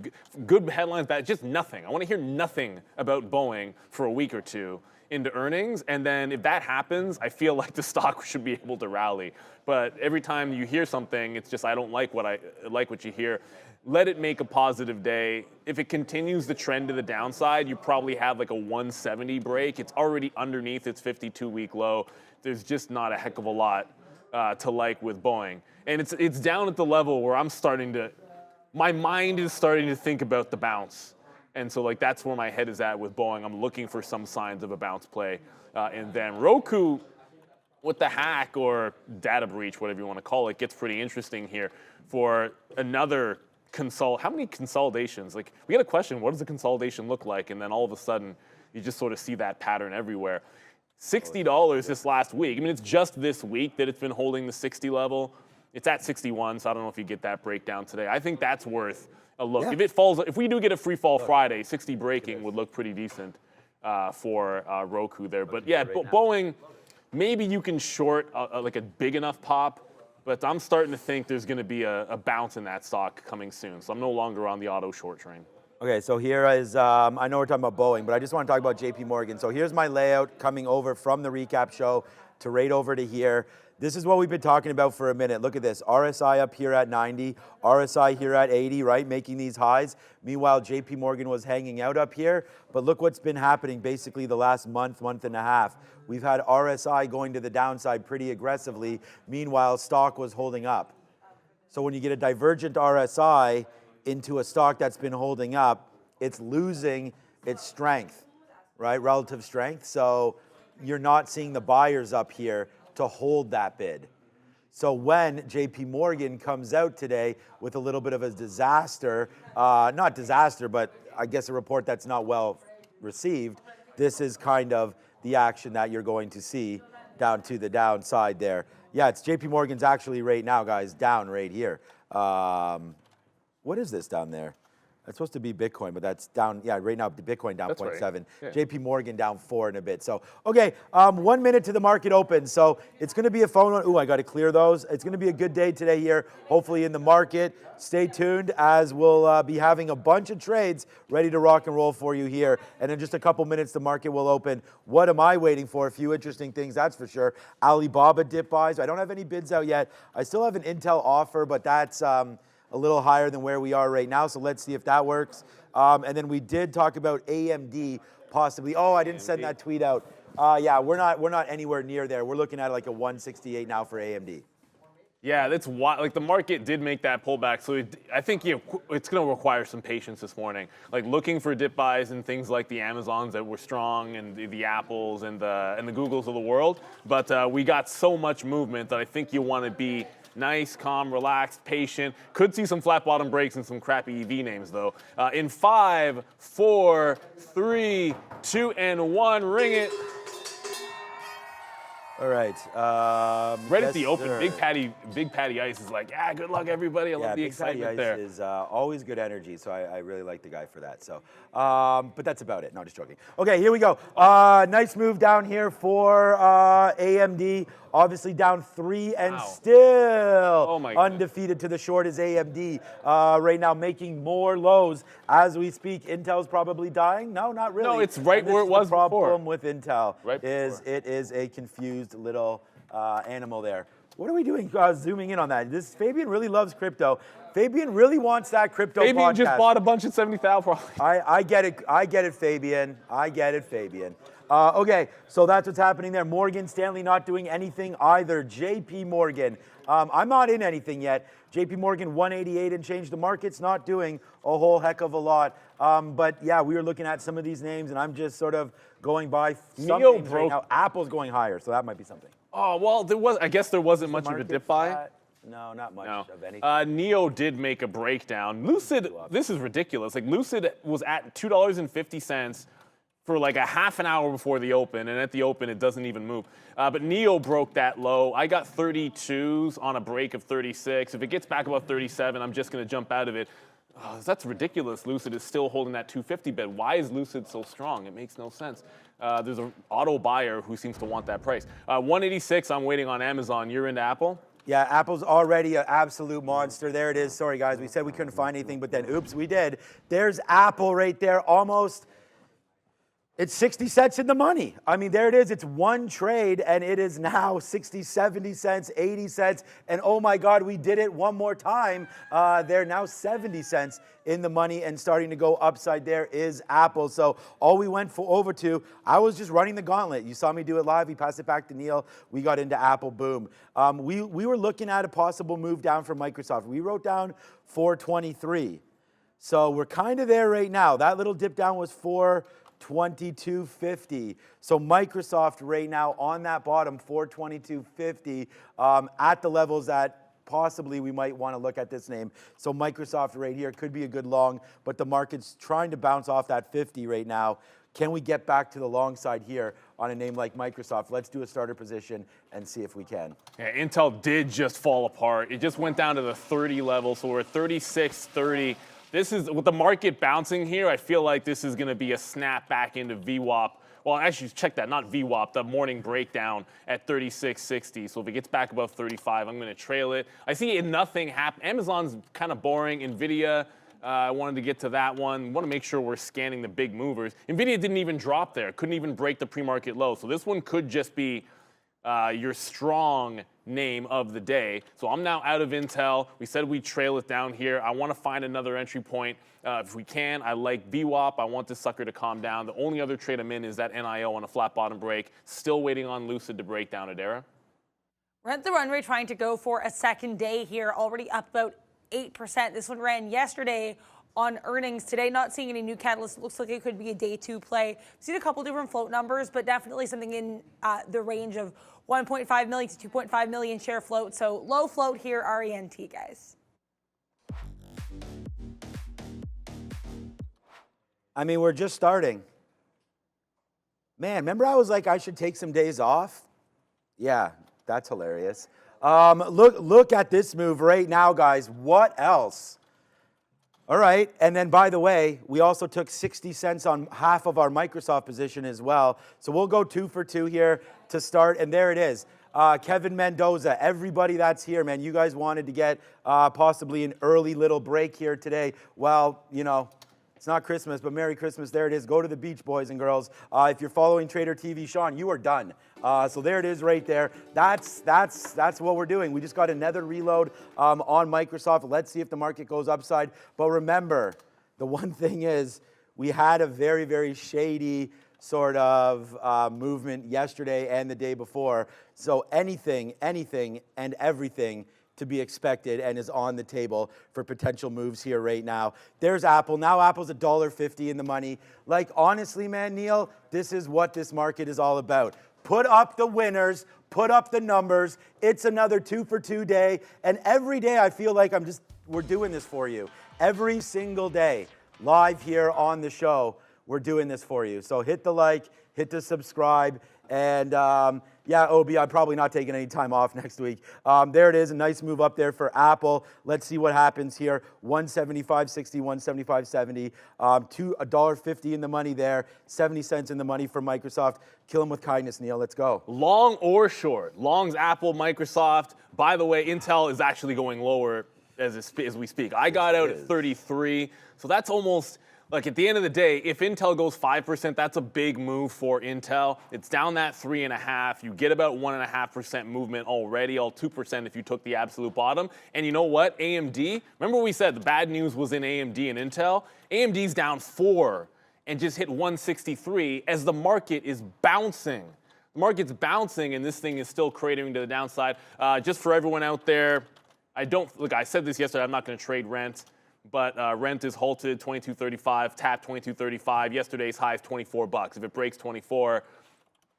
good headlines, bad, just nothing. I want to hear nothing about Boeing for a week or two into earnings, and then if that happens, I feel like the stock should be able to rally. But every time you hear something, it's just I don't like what you hear. Let it make a positive day. If it continues the trend to the downside, you probably have like a 170 break. It's already underneath its 52-week low. There's just not a heck of a lot to like with Boeing. And it's down at the level where my mind is starting to think about the bounce. And so like that's where my head is at with Boeing. I'm looking for some signs of a bounce play. And then Roku, with the hack or data breach, whatever you want to call it, gets pretty interesting here for another how many consolidations? Like we had a question, what does the consolidation look like? And then all of a sudden, you just sort of see that pattern everywhere. $60 this last week. I mean, it's just this week that it's been holding the 60 level. It's at 61, so I don't know if you get that breakdown today. I think that's worth a look. Yeah. If we do get a free fall Friday, 60 breaking would look pretty decent for Roku there. But yeah, Boeing, maybe you can short like a big enough pop, but I'm starting to think there's going to be a bounce in that stock coming soon. So I'm no longer on the auto short train. Okay, so here is, I know we're talking about Boeing, but I just want to talk about JP Morgan. So here's my layout coming over from the recap show to right over to here. This is what we've been talking about for a minute. Look at this, RSI up here at 90, RSI here at 80, right, making these highs. Meanwhile, JP Morgan was hanging out up here, but look what's been happening basically the last month and a half. We've had RSI going to the downside pretty aggressively. Meanwhile, stock was holding up. So when you get a divergent RSI into a stock that's been holding up, it's losing its strength, right, relative strength. So you're not seeing the buyers up here to hold that bid. So when JP Morgan comes out today with a little bit of a disaster, not disaster, but I guess a report that's not well received, this is kind of the action that you're going to see down to the downside there. Yeah, it's JP Morgan's actually right now, guys, down right here. What is this down there? It's supposed to be Bitcoin, but that's down. Yeah, right now the Bitcoin down That's 0.7. right. Yeah. JP Morgan down 4 and a bit. So, okay, 1 minute to the market open. So it's going to be a phone one. Ooh, I got to clear those. It's going to be a good day today here, hopefully in the market. Stay tuned as we'll be having a bunch of trades ready to rock and roll for you here. And in just a couple minutes, the market will open. What am I waiting for? A few interesting things, that's for sure. Alibaba dip buys. I don't have any bids out yet. I still have an Intel offer, but that's a little higher than where we are right now, so let's see if that works. And then we did talk about AMD possibly. Oh, I didn't send that tweet out. Yeah, we're not anywhere near there. We're looking at like a 168 now for AMD. Yeah, that's why. Like the market did make that pullback, so I think it's going to require some patience this morning. Like looking for dip buys and things like the Amazons that were strong and the Apples and the Googles of the world. But we got so much movement that I think you want to be nice, calm, relaxed, patient. Could see some flat bottom breaks and some crappy EV names, though. In 5, 4, 3, 2, and 1, ring it. All right. Right at the yes, open, sir. Big Patty Ice is like, yeah, good luck, everybody. I love the Big Patty excitement Ice there. is always good energy, so I really like the guy for that. So, but that's about it. No, just joking. Okay, here we go. Nice move down here for AMD. Obviously down 3 and Wow. still my goodness. undefeated to the short is AMD. Right now making more lows as we speak. Intel's probably dying. No, not really. No, it's right And this where it is was the problem before. with Intel Right is before. it is a confused little animal there. What are we doing? Zooming in on that. This Fabian really loves crypto. Fabian really wants that crypto Fabian podcast. just bought a bunch at 70,000 probably. I get it. I get it, Fabian. I get it, Fabian. Okay, so that's what's happening there. Morgan Stanley not doing anything either. JP Morgan. I'm not in anything yet. JP Morgan 188 and change. The market's not doing a whole heck of a lot. But yeah, we were looking at some of these names, and I'm just sort of going by some Neo names right broke- now. Apple's going higher, so that might be something. Oh, well, I guess there wasn't much of a Market dip buy. flat? No, not much No. of anything. Neo did make a breakdown. Lucid, this is ridiculous. Like Lucid was at $2.50 for like a half an hour before the open, and at the open it doesn't even move. But Neo broke that low. I got 32s on a break of 36. If it gets back above 37, I'm just going to jump out of it. Oh, that's ridiculous. Lucid is still holding that 250 bid. Why is Lucid so strong? It makes no sense. There's an auto buyer who seems to want that price. 186, I'm waiting on Amazon. You're into Apple? Yeah, Apple's already an absolute monster. There it is. Sorry, guys. We said we couldn't find anything, but then, oops, we did. There's Apple right there, almost. It's 60 cents in the money. I mean, there it is. It's one trade, and it is now 60, 70 cents, 80 cents. And oh my God, we did it one more time. They're now 70 cents in the money and starting to go upside. There is Apple. So all we went over to, I was just running the gauntlet. You saw me do it live. We passed it back to Neil. We got into Apple. Boom. We were looking at a possible move down for Microsoft. We wrote down 423. So we're kind of there right now. That little dip down was 422.50. So Microsoft right now on that bottom, 422.50, at the levels that possibly we might want to look at this name. So Microsoft right here could be a good long, but the market's trying to bounce off that 50 right now. Can we get back to the long side here on a name like Microsoft? Let's do a starter position and see if we can. Yeah, Intel did just fall apart. It just went down to the 30 level, so we're at 36.30. This is, with the market bouncing here, I feel like this is going to be a snap back into VWAP. Well, actually, check that, not VWAP, the morning breakdown at 36.60. So if it gets back above 35, I'm going to trail it. I see nothing happen. Amazon's kind of boring. NVIDIA, I wanted to get to that one. Want to make sure we're scanning the big movers. NVIDIA didn't even drop there. Couldn't even break the pre-market low. So this one could just be your strong name of the day. So I'm now out of Intel. We said we'd trail it down here. I want to find another entry point. If we can, I like VWAP. I want this sucker to calm down. The only other trade I'm in is that NIO on a flat bottom break. Still waiting on Lucid to break down, Adara. We're at the runway trying to go for a second day here, already up about 8%. This one ran yesterday on earnings. Today, not seeing any new catalysts. Looks like it could be a day two play. We've seen a couple different float numbers, but definitely something in the range of 1.5 million to 2.5 million share float. So low float here, RENT, guys. I mean, we're just starting. Man, remember I was like, I should take some days off? Yeah, that's hilarious. Look at this move right now, guys. What else? All right, and then by the way, we also took 60 cents on half of our Microsoft position as well. So we'll go 2 for 2 here to start, and there it is. Kevin Mendoza, everybody that's here, man, you guys wanted to get possibly an early little break here today. Well, you know, it's not Christmas, but Merry Christmas. There it is. Go to the beach, boys and girls. If you're following Trader TV, Sean, you are done. So there it is right there. That's what we're doing. We just got another reload on Microsoft. Let's see if the market goes upside. But remember, the one thing is we had a very, very shady sort of movement yesterday and the day before. So anything and everything to be expected and is on the table for potential moves here right now. There's Apple. Now Apple's $1.50 in the money. Like, honestly, man, Neil, this is what this market is all about. Put up the winners, put up the numbers. It's another 2 for 2 day. And every day I feel like we're doing this for you. Every single day, live here on the show, we're doing this for you. So hit the like, hit the subscribe, and yeah, OB, I'm probably not taking any time off next week. There it is, a nice move up there for Apple. Let's see what happens here. 175.60, 175.70, $1.50 in the money there, 70 cents in the money for Microsoft. Kill them with kindness, Neil. Let's go. Long or short? Long's Apple, Microsoft. By the way, Intel is actually going lower as we speak. I got out at 33, so that's almost... Like, at the end of the day, if Intel goes 5%, that's a big move for Intel. It's down that 3.5. You get about 1.5% movement already, all 2% if you took the absolute bottom. And you know what? AMD, remember we said the bad news was in AMD and Intel? AMD's down 4 and just hit 163 as the market is bouncing. The market's bouncing, and this thing is still cratering to the downside. Just for everyone out there, I said this yesterday, I'm not going to trade rent. But rent is halted, 22.35, tapped 22.35. Yesterday's high is $24. If it breaks 24,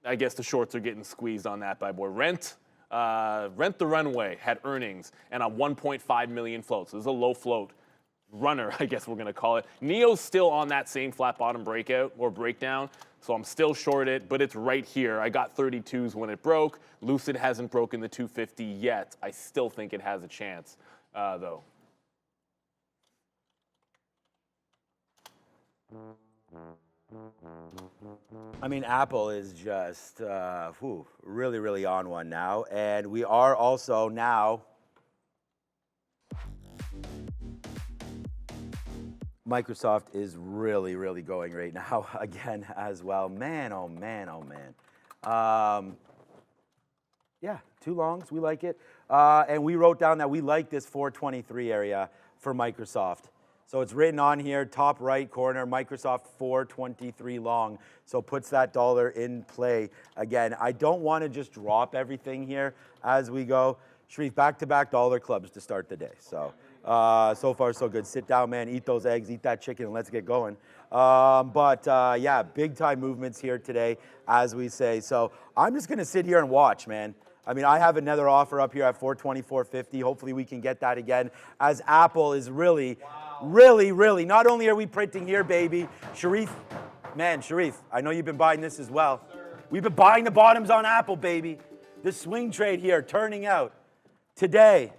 I guess the shorts are getting squeezed on that, by boy. Rent the Runway had earnings and a 1.5 million float. So this is a low float runner, I guess we're going to call it. NIO's still on that same flat bottom breakout or breakdown. So I'm still short it, but it's right here. I got 32s when it broke. Lucid hasn't broken the 250 yet. I still think it has a chance, though. I mean, Apple is just really, really on one now. And we are also now... Microsoft is really, really going right now again as well. Man, oh man, oh man. Yeah, 2 longs, we like it. And we wrote down that we like this 423 area for Microsoft. So it's written on here, top right corner, Microsoft 423 long. So puts that dollar in play again. I don't want to just drop everything here as we go. Sharif, back-to-back dollar clubs to start the day. So so far so good. Sit down, man, eat those eggs, eat that chicken, and let's get going. Yeah, big time movements here today, as we say. So I'm just going to sit here and watch, man. I mean, I have another offer up here at 424.50. Hopefully we can get that again, as Apple is really, really, not only are we printing here, baby. Sharif, I know you've been buying this as well. We've been buying the bottoms on Apple, baby. The swing trade here, turning out today.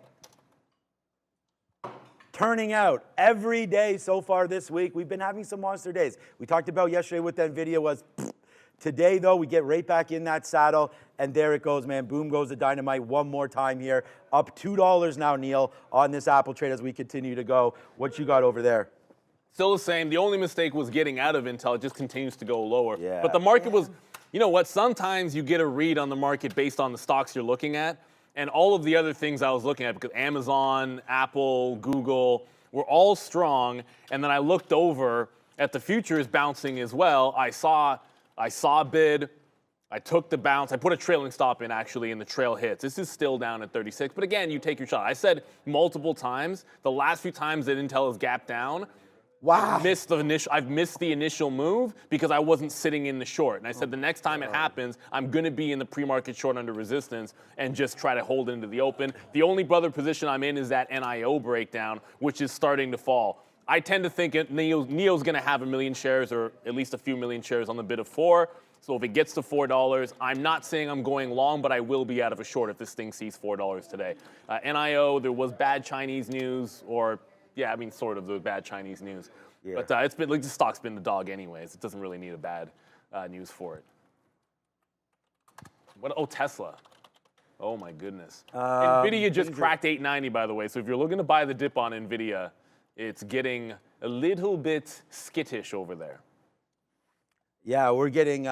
Turning out every day so far this week. We've been having some monster days. We talked about yesterday what that video was. Today, though, we get right back in that saddle, and there it goes, man. Boom goes the dynamite one more time here. Up $2 now, Neil, on this Apple trade as we continue to go. What you got over there? Still the same. The only mistake was getting out of Intel. It just continues to go lower. Yeah. But the market was, you know what? Sometimes you get a read on the market based on the stocks you're looking at. And all of the other things I was looking at, because Amazon, Apple, Google were all strong. And then I looked over at the futures bouncing as well. I saw a bid. I took the bounce. I put a trailing stop in, actually, and the trail hits. This is still down at 36. But again, you take your shot. I said multiple times, the last few times that Intel has gapped down, wow. I've missed the initial move because I wasn't sitting in the short. And I said the next time it happens, I'm going to be in the pre-market short under resistance and just try to hold into the open. The only brother position I'm in is that NIO breakdown, which is starting to fall. I tend to think NIO's going to have 1 million shares, or at least a few million shares on the bid of 4. So if it gets to $4, I'm not saying I'm going long, but I will be out of a short if this thing sees $4 today. NIO, there was bad Chinese news, or Yeah, I mean, sort of the bad Chinese news. Yeah. But it's been like the stock's been the dog anyways. It doesn't really need a bad news for it. What? Oh, Tesla. Oh my goodness. Nvidia just cracked 890, by the way. So if you're looking to buy the dip on Nvidia, it's getting a little bit skittish over there. Yeah, we're getting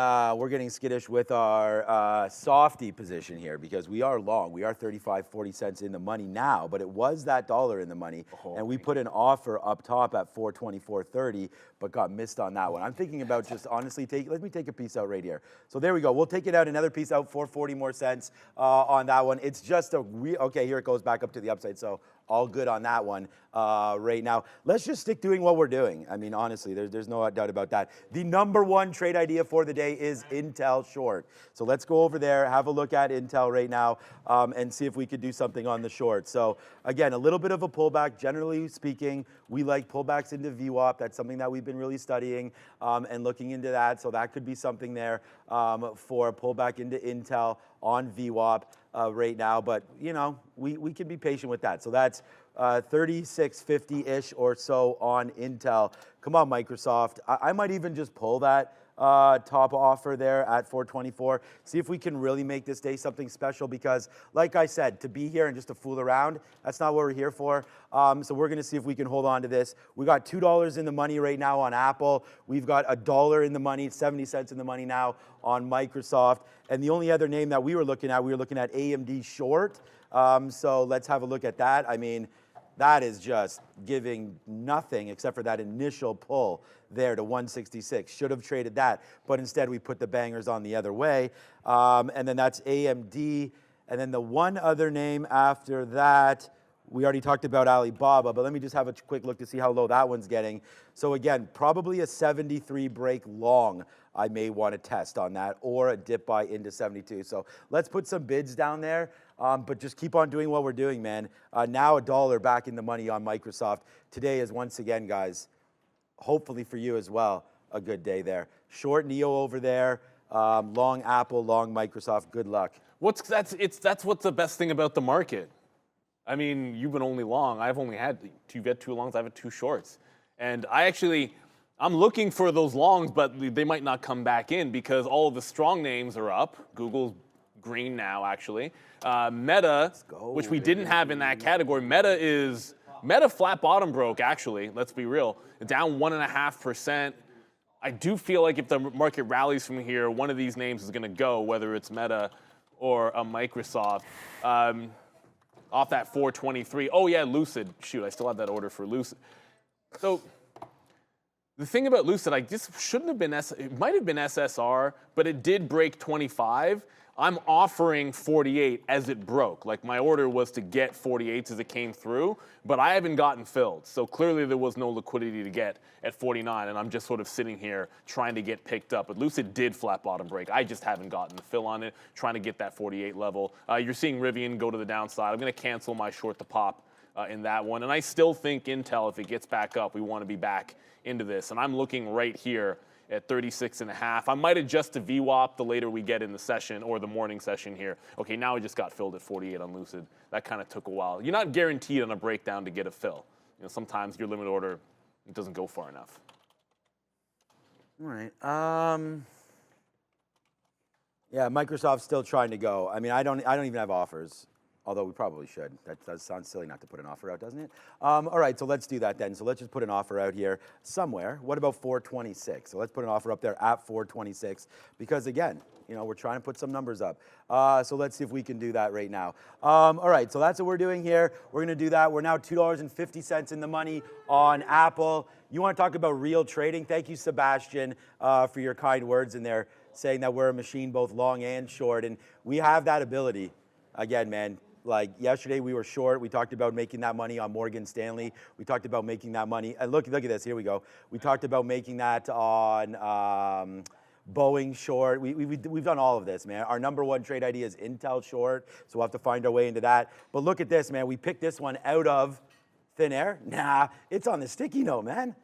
skittish with our softy position here because we are long. We are 35-40 cents in the money now, but it was that dollar in the money, and we put an offer up top at 424.30, but got missed on that one. I'm thinking about just honestly let me take a piece out right here. So there we go. We'll take it out, another piece out, 440 more cents on that one. It's just okay. Here it goes back up to the upside. So all good on that one right now. Let's just stick doing what we're doing. I mean, honestly, there's no doubt about that. The number one trade idea for the day is Intel short. So let's go over there, have a look at Intel right now, and see if we could do something on the short. So again, a little bit of a pullback. Generally speaking, we like pullbacks into VWAP. That's something that we've been really studying and looking into that. So that could be something there for a pullback into Intel on VWAP right now. But, you know, we can be patient with that. So that's 36.50-ish or so on Intel. Come on, Microsoft. I might even just pull that top offer there at 424. See if we can really make this day something special because, like I said, to be here and just to fool around, that's not what we're here for. So we're going to see if we can hold on to this. We got $2 in the money right now on Apple. We've got $1 in the money, 70 cents in the money now on Microsoft. And the only other name that we were looking at AMD short. So let's have a look at that. I mean, that is just giving nothing except for that initial pull there to 166. Should have traded that, but instead we put the bangers on the other way. And then that's AMD. And then the one other name after that, we already talked about Alibaba, but let me just have a quick look to see how low that one's getting. So again, probably a 73 break long I may want to test on that, or a dip buy into 72. So let's put some bids down there, but just keep on doing what we're doing, man. Now $1 back in the money on Microsoft. Today is once again, guys, hopefully for you as well, a good day there. Short Neo over there, long Apple, long Microsoft. Good luck. That's what's the best thing about the market. I mean, you've been only long. You've had two longs. I've had two shorts, and I'm looking for those longs, but they might not come back in because all of the strong names are up. Google's green now, actually. Meta, which we didn't have in that category. Meta flat bottom broke, actually. Let's be real. Down 1.5%. I do feel like if the market rallies from here, one of these names is going to go, whether it's Meta or a Microsoft. Off that 423. Oh, yeah, Lucid. Shoot, I still have that order for Lucid. So the thing about Lucid, shouldn't have been, it might have been SSR, but it did break 25. I'm offering 48 as it broke. Like my order was to get 48s as it came through, but I haven't gotten filled. So clearly there was no liquidity to get at 49, and I'm just sort of sitting here trying to get picked up. But Lucid did flat bottom break. I just haven't gotten the fill on it, trying to get that 48 level. You're seeing Rivian go to the downside. I'm going to cancel my short to pop in that one. And I still think Intel, if it gets back up, we want to be back into this. And I'm looking right here at 36.5. I might adjust to VWAP the later we get in the session or the morning session here. Okay, now we just got filled at 48 on Lucid. That kind of took a while. You're not guaranteed on a breakdown to get a fill. You know, sometimes your limit order, it doesn't go far enough. All right. Yeah, Microsoft's still trying to go. I mean, I don't even have offers. Although we probably should. That does sound silly not to put an offer out, doesn't it? All right, so let's do that then. So let's just put an offer out here somewhere. What about 426? So let's put an offer up there at 426 because, again, you know, we're trying to put some numbers up. So let's see if we can do that right now. All right, so that's what we're doing here. We're going to do that. We're now $2.50 in the money on Apple. You want to talk about real trading? Thank you, Sebastian, for your kind words in there, saying that we're a machine both long and short, and we have that ability. Again, man. Like yesterday, we were short. We talked about making that money on Morgan Stanley. We talked about making that money. And look at this. Here we go. We talked about making that on Boeing short. We've done all of this, man. Our number one trade idea is Intel short, so we'll have to find our way into that. But look at this, man. We picked this one out of thin air. Nah, it's on the sticky note, man.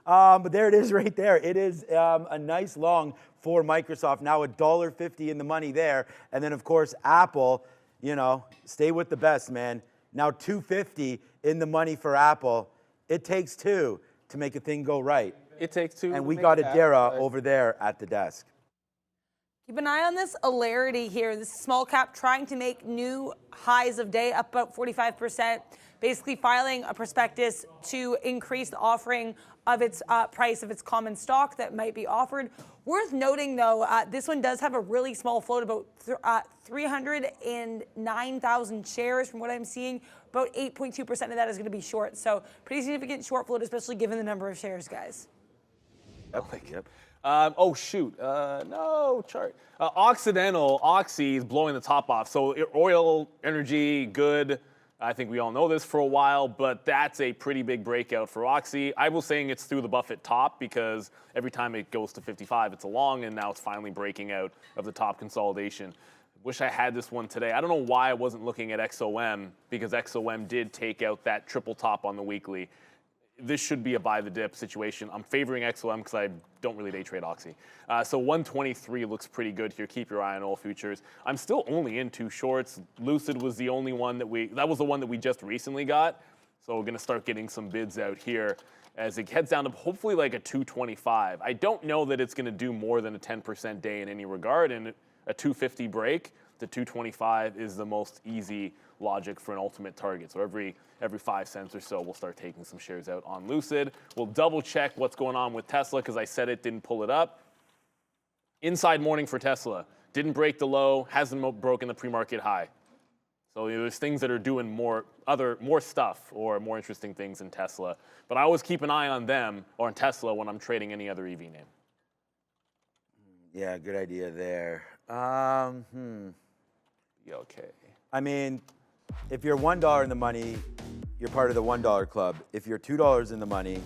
But there it is right there. It is a nice long for Microsoft. Now $1.50 in the money there. And then, of course, Apple. You know, stay with the best, man. Now $2.50 in the money for Apple. It takes two to make a thing go right. It takes two. And to we make got it Adara happen. over there at the desk. Keep an eye on this Alarity here. This small cap trying to make new highs of day, up about 45%, basically filing a prospectus to increase the offering of its price of its common stock that might be offered. Worth noting, though, this one does have a really small float, about 309,000 shares from what I'm seeing. About 8.2% of that is going to be short. So pretty significant short float, especially given the number of shares, guys. Yep. Oh, shoot. No, chart. Occidental, Oxy is blowing the top off. So oil, energy, good. I think we all know this for a while, but that's a pretty big breakout for Oxy. I was saying it's through the Buffett top because every time it goes to 55, it's a long, and now it's finally breaking out of the top consolidation. Wish I had this one today. I don't know why I wasn't looking at XOM, because XOM did take out that triple top on the weekly. This should be a buy the dip situation. I'm favoring XOM because I don't really day trade Oxy. So 123 looks pretty good here. Keep your eye on oil futures. I'm still only in 2 shorts. Lucid was the only one that was the one that we just recently got. So we're gonna start getting some bids out here as it heads down to hopefully like a 225. I don't know that it's gonna do more than a 10% day in any regard, and a 250 break to 225 is the most easy logic for an ultimate target. So every 5 cents or so, we'll start taking some shares out on Lucid. We'll double check what's going on with Tesla because I said it didn't pull it up. Inside morning for Tesla. Didn't break the low, hasn't broken the pre-market high. So there's things that are doing more stuff or more interesting things in Tesla. But I always keep an eye on them or on Tesla when I'm trading any other EV name. Yeah, good idea there. Yeah, okay. I mean, if you're $1 in the money, you're part of the $1 club. If you're $2 in the money,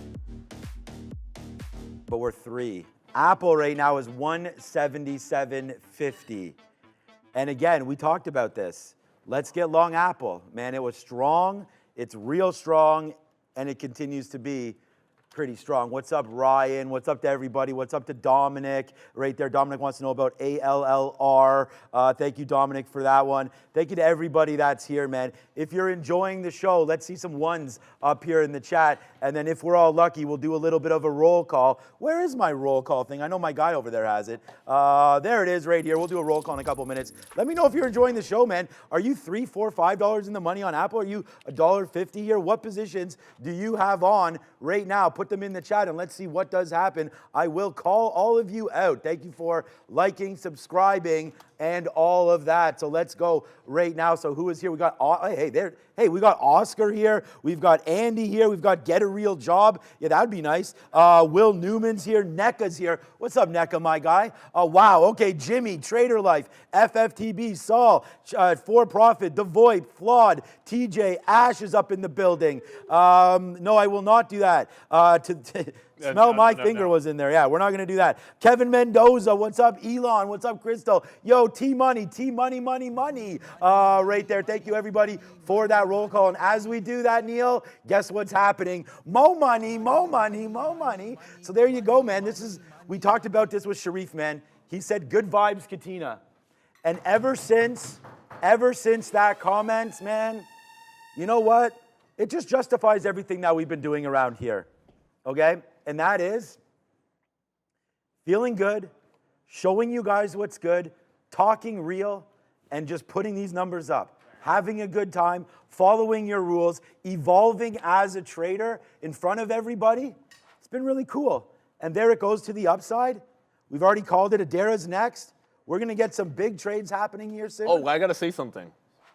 but we're 3. Apple right now is 177.50. And again, we talked about this. Let's get long Apple. Man, it was strong. It's real strong, and it continues to be pretty strong. What's up, Ryan? What's up to everybody? What's up to Dominic? Right there, Dominic wants to know about ALLR. Thank you, Dominic, for that one. Thank you to everybody that's here, man. If you're enjoying the show, let's see some ones up here in the chat. And then if we're all lucky, we'll do a little bit of a roll call. Where is my roll call thing? I know my guy over there has it. There it is right here. We'll do a roll call in a couple minutes. Let me know if you're enjoying the show, man. Are you $3, $4, $5 in the money on Apple? Are you $1.50 here? What positions do you have on right now? Put them in the chat and let's see what does happen. I will call all of you out. Thank you for liking, subscribing, and all of that. So let's go right now. So who is here? We got we got Oscar here. We've got Andy here. We've got Get a Real Job. Yeah, that'd be nice. Will Newman's here. NECA's here. What's up, NECA, my guy? Wow. Okay, Jimmy, Trader Life, FFTB, Saul, For Profit, The Void, Flawed, TJ, Ash is up in the building. No, I will not do that. Smell my finger was in there. Yeah, we're not going to do that. Kevin Mendoza, what's up? Elon, what's up? Crystal. Yo, T-Money, money. Right there. Thank you, everybody, for that roll call. And as we do that, Neil, guess what's happening? Mo money. So there you go, man. We talked about this with Sharif, man. He said, good vibes, Katina. And ever since that comment, man, you know what? It just justifies everything that we've been doing around here. Okay? And that is feeling good, showing you guys what's good, talking real, and just putting these numbers up. Having a good time, following your rules, evolving as a trader in front of everybody. It's been really cool. And there it goes to the upside. We've already called it. Adara's next. We're going to get some big trades happening here soon. Oh, I got to say something.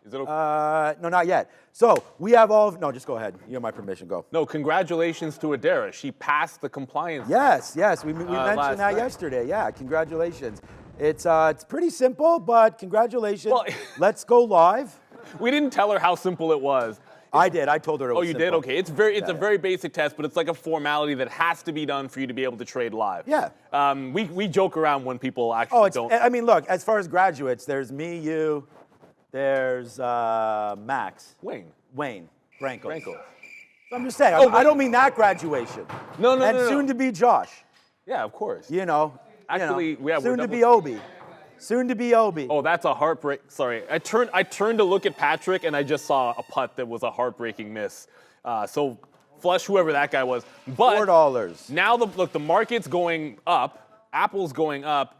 Is it okay? No, not yet. So we have no, just go ahead. You have my permission. Go. No, congratulations to Adara. She passed the compliance. Yes. We mentioned that yesterday. Yeah, congratulations. It's pretty simple, but congratulations. Well, let's go live. We didn't tell her how simple it was. I did. I told her it was simple. simple. Okay. It's a very basic test, but it's like a formality that has to be done for you to be able to trade live. Yeah. We joke around when people actually don't. I mean, look, as far as graduates, there's me, you, there's Max. Wayne. Branko. So I'm just saying, I don't mean that graduation. No. And soon to be Josh. Yeah, of course. Actually, we're soon to be Obi. Oh, that's a heartbreak. Sorry, I turned to look at Patrick and I just saw a putt that was a heartbreaking miss. So Flush whoever that guy was. But $4. now look, the market's going up. Apple's going up.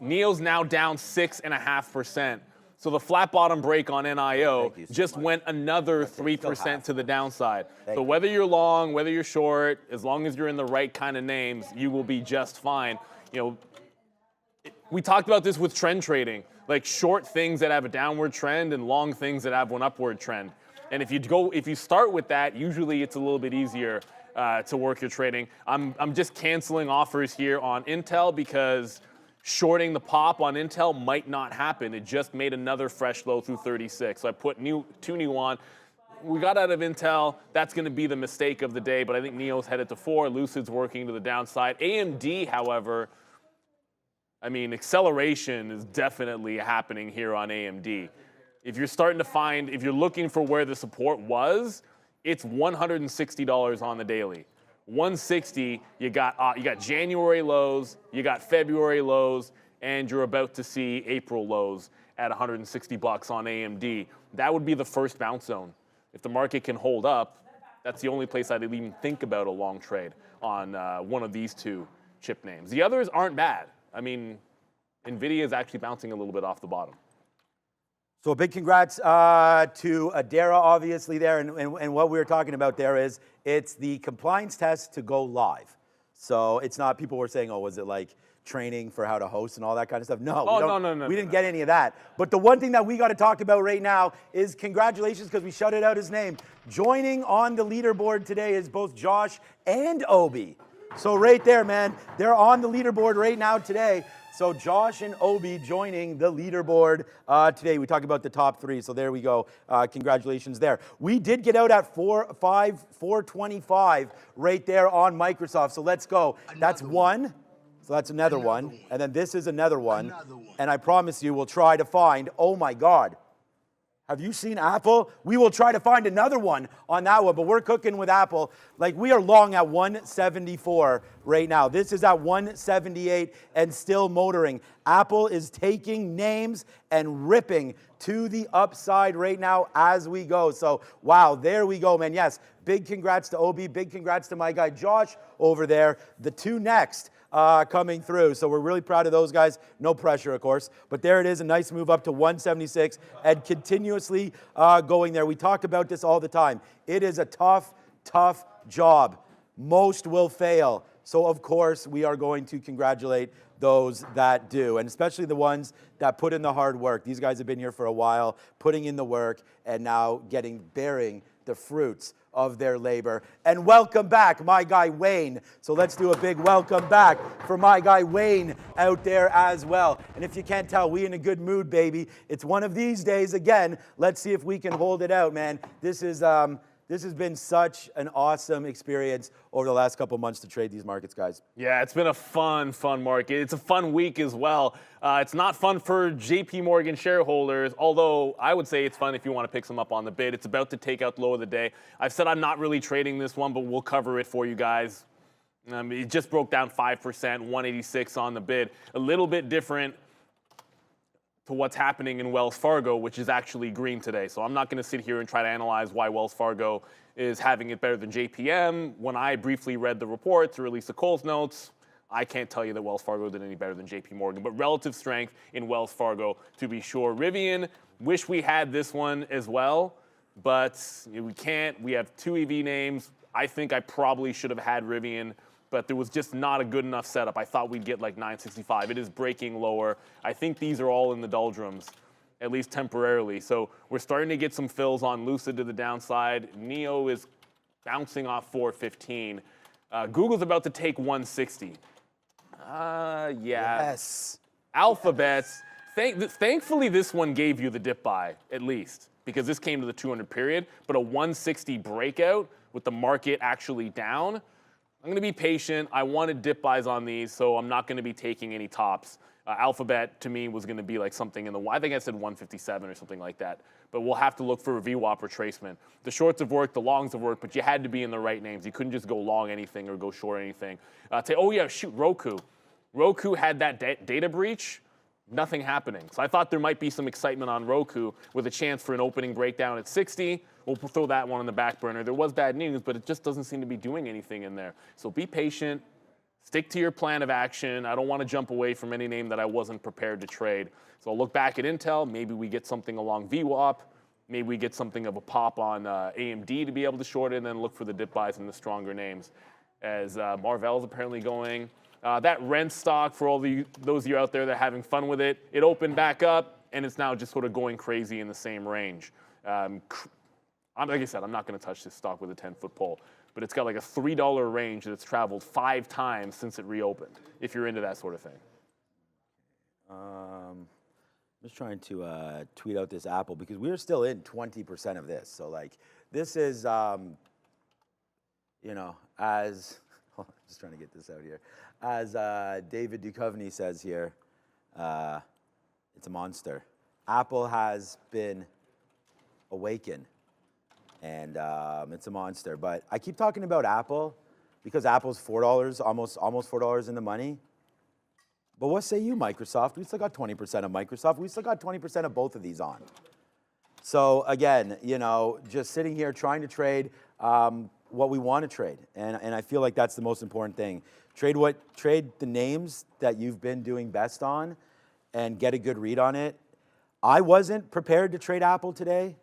NEO's now down 6.5%. So the flat bottom break on NIO just went another 3% to the downside. So whether you're long, whether you're short, as long as you're in the right kind of names, you will be just fine. You know, we talked about this with trend trading, like short things that have a downward trend and long things that have an upward trend. And if you start with that, usually it's a little bit easier to work your trading. I'm just canceling offers here on Intel because shorting the pop on Intel might not happen. It just made another fresh low through 36. So I put two new on. We got out of Intel. That's going to be the mistake of the day, but I think NEO's headed to 4. Lucid's working to the downside. AMD, however, I mean, acceleration is definitely happening here on AMD. If you're starting to find, if you're looking for where the support was, it's $160 on the daily. 160, you got January lows, you got February lows, and you're about to see April lows at $160 on AMD. That would be the first bounce zone. If the market can hold up, that's the only place I'd even think about a long trade on one of these two chip names. The others aren't bad. I mean, NVIDIA is actually bouncing a little bit off the bottom. So a big congrats to Adara, obviously, there. And what we were talking about there is it's the compliance test to go live. So it's not, people were saying, oh, was it like training for how to host and all that kind of stuff? No, we didn't get any of that. But the one thing that we got to talk about right now is congratulations, because we shouted out his name. Joining on the leaderboard today is both Josh and Obi. So right there, man, they're on the leaderboard right now today. So Josh and Obi joining the leaderboard today. We talked about the top 3, so there we go. Congratulations there. We did get out at 425 right there on Microsoft. So let's go. That's one. So that's another one. And then this is another one. And I promise you, we'll try to find, oh my God. Have you seen Apple? We will try to find another one on that one, but we're cooking with Apple. Like, we are long at 174 right now. This is at 178 and still motoring. Apple is taking names and ripping to the upside right now as we go. So, wow, there we go, man. Yes, big congrats to Obi. Big congrats to my guy Josh over there. The two next coming through. So we're really proud of those guys. No pressure, of course. But there it is, a nice move up to 176 and continuously going there. We talk about this all the time. It is a tough, tough job. Most will fail. So, of course, we are going to congratulate those that do, and especially the ones that put in the hard work. These guys have been here for a while, putting in the work, and now bearing the fruits of their labor. And welcome back, my guy Wayne. So let's do a big welcome back for my guy Wayne out there as well. And if you can't tell, we in a good mood, baby. It's one of these days again. Let's see if we can hold it out, man. This has been such an awesome experience over the last couple months to trade these markets, guys. Yeah, it's been a fun market. It's a fun week as well. It's not fun for JP Morgan shareholders, although I would say it's fun if you want to pick some up on the bid. It's about to take out the low of the day. I've said I'm not really trading this one, but we'll cover it for you guys. It just broke down 5%, 186 on the bid. A little bit different to what's happening in Wells Fargo, which is actually green today. So I'm not going to sit here and try to analyze why Wells Fargo is having it better than JPM. When I briefly read the report to release the Coles notes, I can't tell you that Wells Fargo did any better than JP Morgan, but relative strength in Wells Fargo to be sure. Rivian, wish we had this one as well, but we can't. We have two EV names. I think I probably should have had Rivian, but there was just not a good enough setup. I thought we'd get like 965. It is breaking lower. I think these are all in the doldrums, at least temporarily. So we're starting to get some fills on Lucid to the downside. NEO is bouncing off 415. Google's about to take 160. Yeah. Yes. Alphabet's, thankfully this one gave you the dip buy, at least, because this came to the 200 period, but a 160 breakout with the market actually down. I'm going to be patient. I wanted dip buys on these, so I'm not going to be taking any tops. Alphabet, to me, was going to be like something in the, I think I said 157 or something like that. But we'll have to look for a VWAP retracement. The shorts have worked, the longs have worked, but you had to be in the right names. You couldn't just go long anything or go short anything. Oh yeah, shoot, Roku. Roku had that data breach. Nothing happening. So I thought there might be some excitement on Roku with a chance for an opening breakdown at 60. We'll throw that one on the back burner. There was bad news, but it just doesn't seem to be doing anything in there. So be patient. Stick to your plan of action. I don't want to jump away from any name that I wasn't prepared to trade. So I'll look back at Intel. Maybe we get something along VWAP. Maybe we get something of a pop on AMD to be able to short it, and then look for the dip buys in the stronger names. As Marvell's apparently going. That rent stock, for all those of you out there that are having fun with it, it opened back up, and it's now just sort of going crazy in the same range. Like I said, I'm not going to touch this stock with a 10-foot pole, but it's got like a $3 range that's traveled 5 times since it reopened, if you're into that sort of thing. I'm just trying to tweet out this Apple because we're still in 20% of this. So like this is, you know, as, just trying to get this out here. As David Duchovny says here, it's a monster. Apple has been awakened, and it's a monster. But I keep talking about Apple because Apple's $4, almost $4 in the money. But what say you, Microsoft? We still got 20% of Microsoft. We still got 20% of both of these on. So again, you know, just sitting here trying to trade what we want to trade, and I feel like that's the most important thing. Trade the names that you've been doing best on, and get a good read on it. I wasn't prepared to trade Apple today,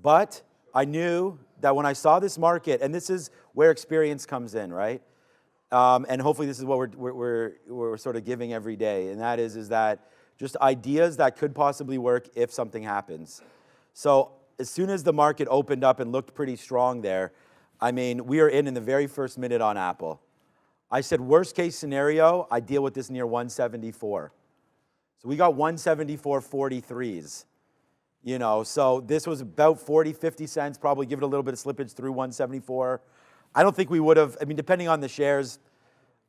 but I knew that when I saw this market, and this is where experience comes in, right? And hopefully this is what we're sort of giving every day, and that is that just ideas that could possibly work if something happens. So as soon as the market opened up and looked pretty strong there, I mean, we are in the very first minute on Apple. I said, worst case scenario, I deal with this near 174. So we got 174.43s. You know, so this was about 40, 50 cents, probably give it a little bit of slippage through 174. I don't think we would have, I mean, depending on the shares,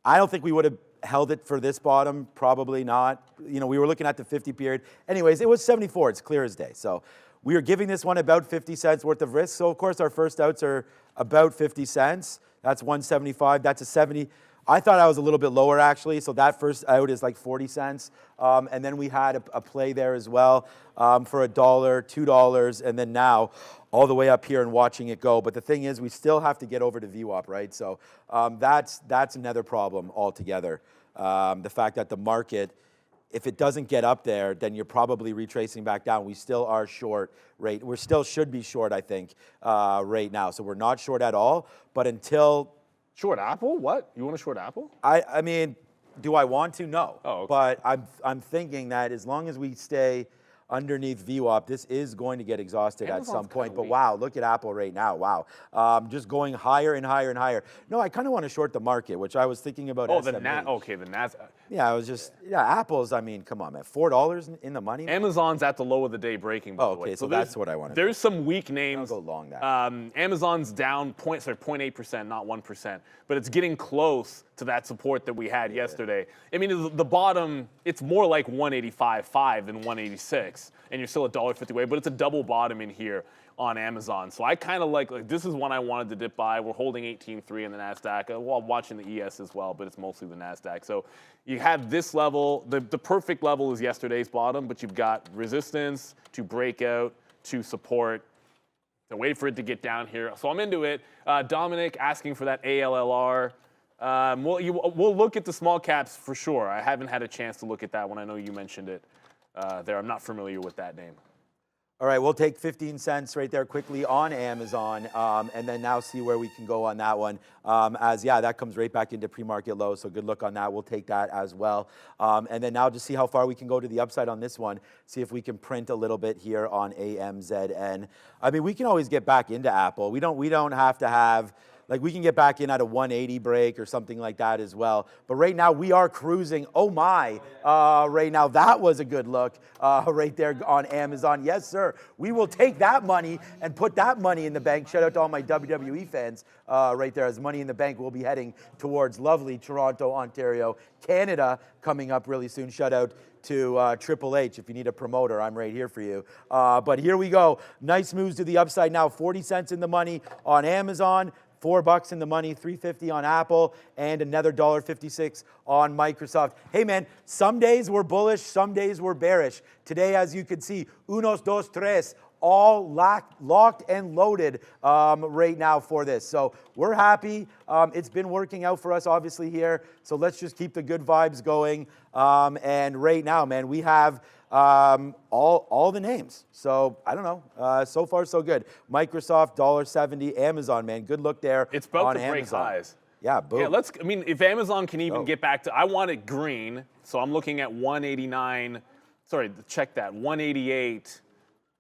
I don't think we would have held it for this bottom, probably not. You know, we were looking at the 50 period. Anyways, it was 74, it's clear as day. So we are giving this one about 50 cents worth of risk. So of course our first outs are about 50 cents. That's 175, that's a 70. I thought I was a little bit lower actually, so that first out is like 40 cents. And then we had a play there as well for $1, $2, and then now all the way up here and watching it go. But the thing is, we still have to get over to VWAP, right? So that's another problem altogether. The fact that the market, if it doesn't get up there, then you're probably retracing back down. We still are short rate. We still should be short, I think, right now. So we're not short at all, but until... Short Apple? What? You want to short Apple? I mean, do I want to? No. Oh, okay. But I'm thinking that as long as we stay underneath VWAP, this is going to get exhausted at some point. But wow, look at Apple right now. Wow. Just going higher and higher and higher. No, I kind of want to short the market, which I was thinking about. Oh, the NASDAQ. Yeah, I was just, Apple's, I mean, come on, man. $4 in the money? Amazon's at the low of the day breaking, by the way. Okay, so that's what I want to do. There's some weak names. I'll go long that. Amazon's down 0.8%, not 1%, but it's getting close to that support that we had yesterday. I mean, the bottom, it's more like 185.5 than 186, and you're still $1.50 away, but it's a double bottom in here on Amazon. So I kind of like this is one I wanted to dip by. We're holding 18.3 in the NASDAQ. Well, watching the ES as well, but it's mostly the NASDAQ. So you have this level. The perfect level is yesterday's bottom, but you've got resistance to breakout to support. So wait for it to get down here. So I'm into it. Dominic asking for that ALLR. We'll look at the small caps for sure. I haven't had a chance to look at that one. I know you mentioned it there. I'm not familiar with that name. All right, we'll take 15 cents right there quickly on Amazon, and then now see where we can go on that one. That comes right back into pre-market low, so good look on that. We'll take that as well. And then now just see how far we can go to the upside on this one, see if we can print a little bit here on AMZN. I mean, we can always get back into Apple. We don't have to have... Like, we can get back in at a 180 break or something like that as well. But right now, we are cruising. Oh, my. Right now, that was a good look right there on Amazon. Yes, sir. We will take that money and put that money in the bank. Shout out to all my WWE fans right there. As Money in the Bank will be heading towards lovely Toronto, Ontario, Canada, coming up really soon. Shout out to Triple H. If you need a promoter, I'm right here for you. But here we go. Nice moves to the upside now. 40 cents in the money on Amazon. $4 in the money, $3.50 on Apple, and another $1.56 on Microsoft. Hey man, some days we're bullish, some days we're bearish. Today, as you can see, unos, dos, tres, all locked and loaded right now for this. So we're happy. It's been working out for us, obviously, here. So let's just keep the good vibes going. And right now, man, we have all the names. So I don't know. So far, so good. Microsoft, $1.70. Amazon, man, good look there. It's about on to break Amazon. highs. Yeah, boom. Yeah, I mean, if Amazon can even get back to, I want it green, so I'm looking at 189, sorry, check that, 188,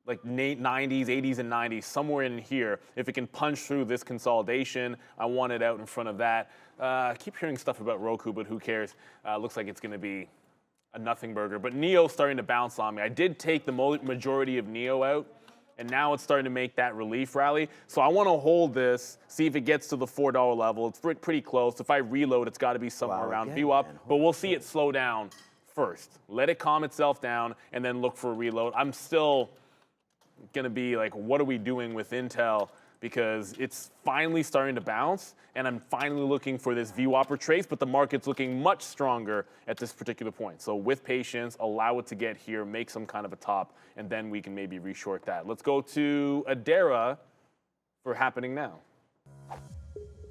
like 90s, 80s, and 90s, somewhere in here. If it can punch through this consolidation, I want it out in front of that. I keep hearing stuff about Roku, but who cares? Looks like it's going to be a nothing burger. But NEO's starting to bounce on me. I did take the majority of NEO out, and now it's starting to make that relief rally. So I want to hold this, see if it gets to the $4 level. It's pretty close. If I reload, it's got to be somewhere around view up. But we'll see it slow down first. Let it calm itself down, and then look for a reload. I'm still going to be like, what are we doing with Intel? Because it's finally starting to bounce, and I'm finally looking for this VWAP trace, but the market's looking much stronger at this particular point. So with patience, allow it to get here, make some kind of a top, and then we can maybe reshort that. Let's go to Adara for happening now.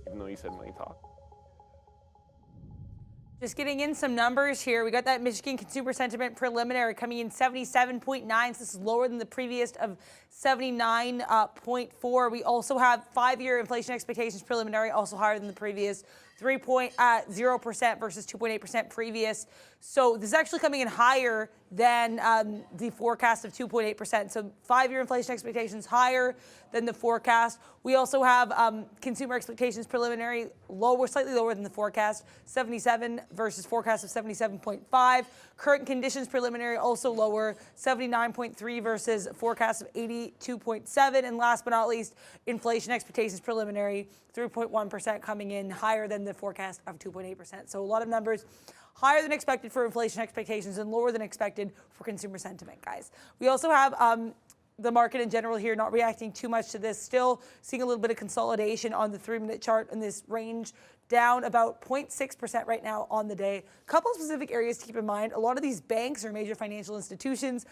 Even though you said money talk. Just getting in some numbers here. We got that Michigan Consumer Sentiment Preliminary coming in 77.9. So this is lower than the previous of 79.4. We also have 5-year inflation expectations preliminary, also higher than the previous, 3.0% versus 2.8% previous. So this is actually coming in higher than the forecast of 2.8%. So 5-year inflation expectations higher than the forecast. We also have consumer expectations preliminary lower, slightly lower than the forecast, 77 versus forecast of 77.5. Current conditions preliminary also lower, 79.3 versus forecast of 82.7. And last but not least, inflation expectations preliminary, 3.1% coming in higher than the forecast of 2.8%. So a lot of numbers higher than expected for inflation expectations and lower than expected for consumer sentiment, guys. We also have the market in general here not reacting too much to this, still seeing a little bit of consolidation on the 3-minute chart in this range, down about 0.6% right now on the day. A couple of specific areas to keep in mind. A lot of these banks or major financial institutions,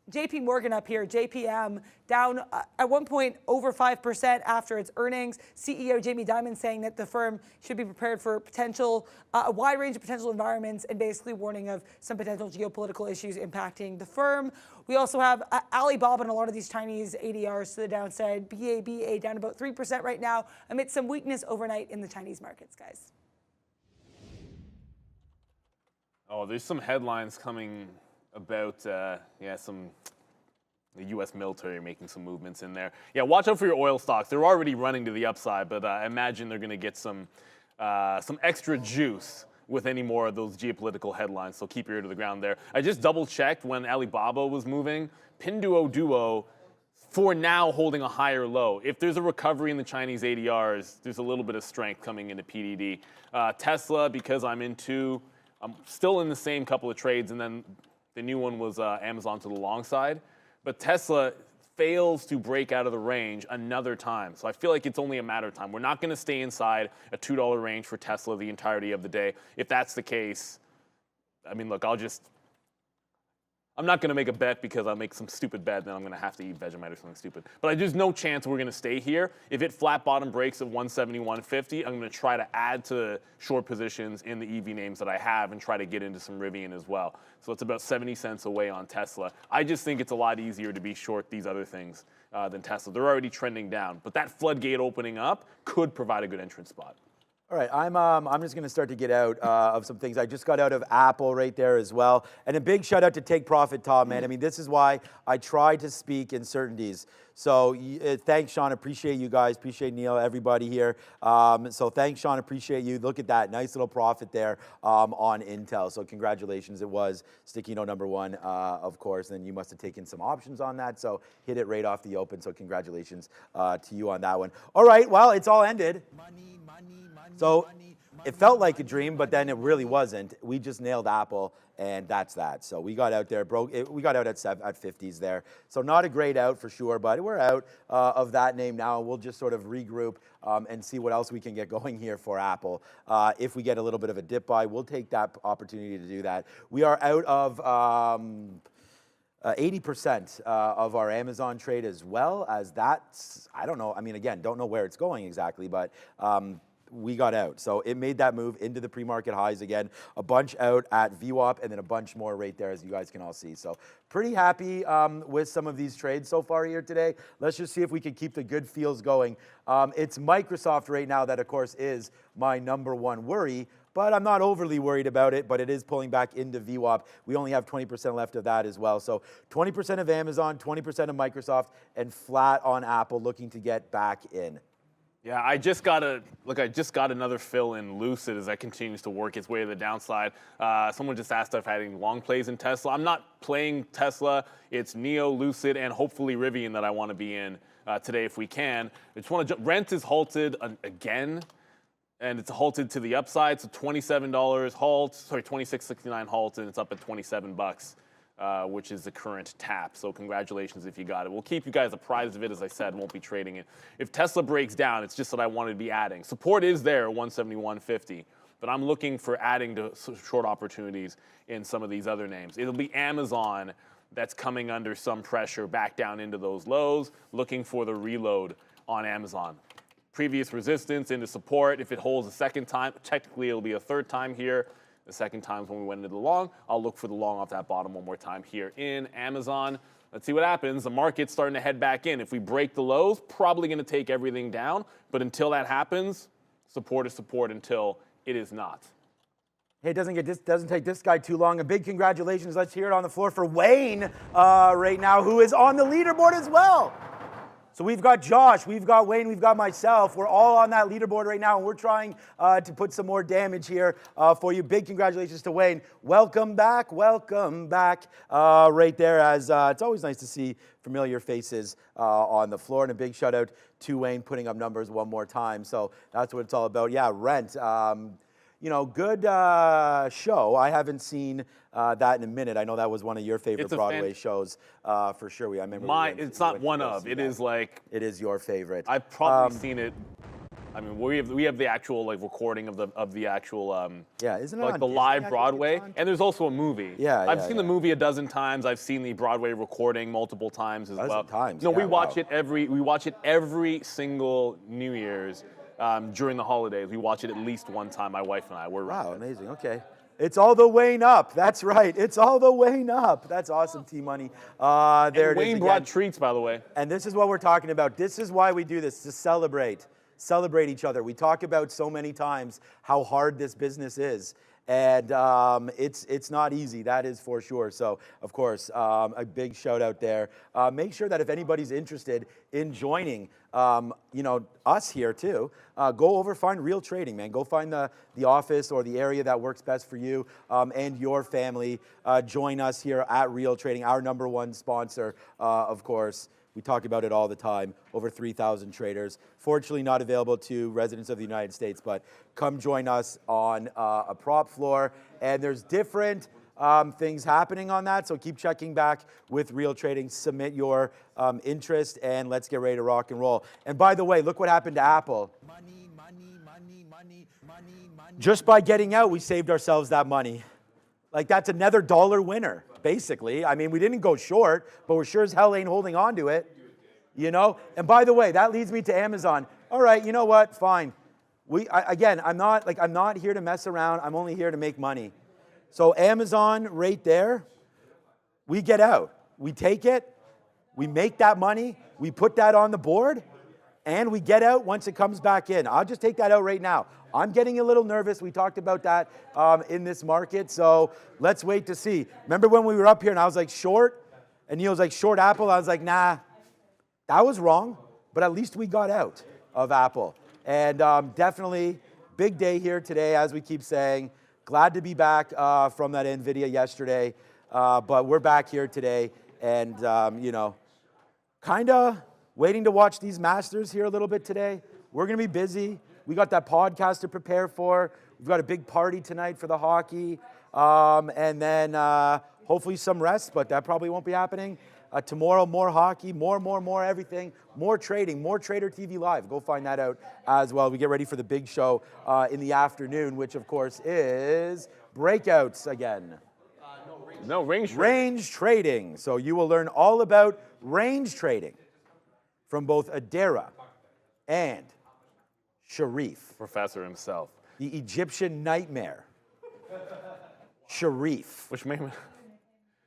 JP Morgan up here, JPM, down at one point over 5% after its earnings. CEO Jamie Dimon saying that the firm should be prepared for potential, a wide range of potential environments, and basically warning of some potential geopolitical issues impacting the firm. We also have Alibaba and a lot of these Chinese ADRs to the downside. BABA down about 3% right now amid some weakness overnight in the Chinese markets, guys. Oh, there's some headlines coming about, the U.S. military making some movements in there. Yeah, watch out for your oil stocks. They're already running to the upside, but I imagine they're going to get some extra juice with any more of those geopolitical headlines, so keep your ear to the ground there. I just double-checked when Alibaba was moving. Pinduoduo, for now, holding a higher low. If there's a recovery in the Chinese ADRs, there's a little bit of strength coming into PDD. Tesla, because I'm still in the same couple of trades, and then the new one was Amazon to the long side. But Tesla fails to break out of the range another time. So I feel like it's only a matter of time. We're not going to stay inside a $2 range for Tesla the entirety of the day. If that's the case, I mean, look, I'm not going to make a bet because I'll make some stupid bet, then I'm going to have to eat Vegemite or something stupid. But there's no chance we're going to stay here. If it flat bottom breaks at 171.50, I'm going to try to add to short positions in the EV names that I have and try to get into some Rivian as well. So it's about 70 cents away on Tesla. I just think it's a lot easier to be short these other things than Tesla. They're already trending down. But that floodgate opening up could provide a good entrance spot. All right, I'm just going to start to get out of some things. I just got out of Apple right there as well. And a big shout out to Take Profit, Tom, man. I mean, this is why I try to speak in certainties. So thanks, Sean. Appreciate you guys. Appreciate Neil, everybody here. So thanks, Sean. Appreciate you. Look at that. Nice little profit there on Intel. So congratulations. It was sticky note number one, of course. And you must have taken some options on that. So hit it right off the open. So congratulations to you on that one. All right, well, it's all ended. So it felt like a dream, but then it really wasn't. We just nailed Apple, and that's that. So we got out there, we got out at 50s there. So not a great out for sure, but we're out of that name now. We'll just sort of regroup and see what else we can get going here for Apple. If we get a little bit of a dip buy, we'll take that opportunity to do that. We are out of 80% of our Amazon trade, as well as that's, I don't know, I mean, again, don't know where it's going exactly, but we got out. So it made that move into the pre-market highs again, a bunch out at VWAP, and then a bunch more right there, as you guys can all see. So pretty happy with some of these trades so far here today. Let's just see if we can keep the good feels going. It's Microsoft right now that, of course, is my number one worry, but I'm not overly worried about it, but it is pulling back into VWAP. We only have 20% left of that as well. So 20% of Amazon, 20% of Microsoft, and flat on Apple, looking to get back in. Yeah, I just got another fill in Lucid as that continues to work its way to the downside. Someone just asked if I had any long plays in Tesla. I'm not playing Tesla. It's Neo, Lucid, and hopefully Rivian that I want to be in today if we can. I just want to rent is halted again, and it's halted to the upside. So $27 halt, sorry, $26.69 halt, and it's up at $27. Which is the current tap. So congratulations if you got it. We'll keep you guys apprised of it, as I said, won't be trading it. If Tesla breaks down, it's just that I wanted to be adding. Support is there, 171.50, but I'm looking for adding to short opportunities in some of these other names. It'll be Amazon that's coming under some pressure back down into those lows, looking for the reload on Amazon. Previous resistance into support. If it holds a second time, technically it'll be a third time here. The second time is when we went into the long. I'll look for the long off that bottom one more time here in Amazon. Let's see what happens. The market's starting to head back in. If we break the lows, probably going to take everything down. But until that happens, support is support until it is not. Hey, it doesn't take this guy too long. A big congratulations. Let's hear it on the floor for Wayne right now, who is on the leaderboard as well. So we've got Josh, we've got Wayne, we've got myself. We're all on that leaderboard right now, and we're trying to put some more damage here for you. Big congratulations to Wayne. Welcome back right there, as it's always nice to see familiar faces on the floor. And a big shout out to Wayne putting up numbers one more time. So that's what it's all about. Yeah, Rent. You know, good show. I haven't seen that in a minute. I know that was one of your favorite Broadway shows for sure. I remember. It's not one of. It is like. It is your favorite. I've probably seen it. I mean, we have the actual like recording of the actual yeah, isn't it like on the Disney? live Broadway? And there's also a movie. Yeah, I've seen the movie a dozen times. I've seen the Broadway recording multiple times as well. Times. No, yeah, we watch it every single New Year's. During the holidays, we watch it at least one time. My wife and I. Wow, amazing. Okay, it's all the Wayne up. That's right. It's all the Wayne up. That's awesome, T-Money. There it is. Wayne brought treats, by the way. And this is what we're talking about. This is why we do this, to celebrate each other. We talk about so many times how hard this business is. And it's not easy, that is for sure. So, of course, a big shout out there. Make sure that if anybody's interested in joining, us here too, go over, find Real Trading, man. Go find the office or the area that works best for you and your family. Join us here at Real Trading, our number one sponsor, of course. We talk about it all the time. Over 3,000 traders. Fortunately, not available to residents of the United States, but come join us on a prop floor. And there's different things happening on that, so keep checking back with Real Trading. Submit your interest, and let's get ready to rock and roll. And by the way, look what happened to Apple. Money. Just by getting out, we saved ourselves that money. Like, that's another dollar winner, basically. I mean, we didn't go short, but we're sure as hell ain't holding on to it, you know? And by the way, that leads me to Amazon. All right, you know what? Fine. I'm not here to mess around. I'm only here to make money. So Amazon right there, we get out. We take it. We make that money. We put that on the board, and we get out once it comes back in. I'll just take that out right now. I'm getting a little nervous. We talked about that in this market, so let's wait to see. Remember when we were up here and I was like, short? And Neil was like, short Apple? I was like, nah, that was wrong, but at least we got out of Apple. And definitely big day here today, as we keep saying. Glad to be back from that NVIDIA yesterday, but we're back here today and, kind of waiting to watch these Masters here a little bit today. We're going to be busy. We got that podcast to prepare for. We've got a big party tonight for the hockey, and then hopefully some rest, but that probably won't be happening. Tomorrow, more hockey, more everything, more trading, more Trader TV Live. Go find that out as well. We get ready for the big show in the afternoon, which of course is breakouts again. No, range. Range trading. So you will learn all about range trading from both Adara and Sharif, Professor himself. the Egyptian nightmare. Sharif. Which made me...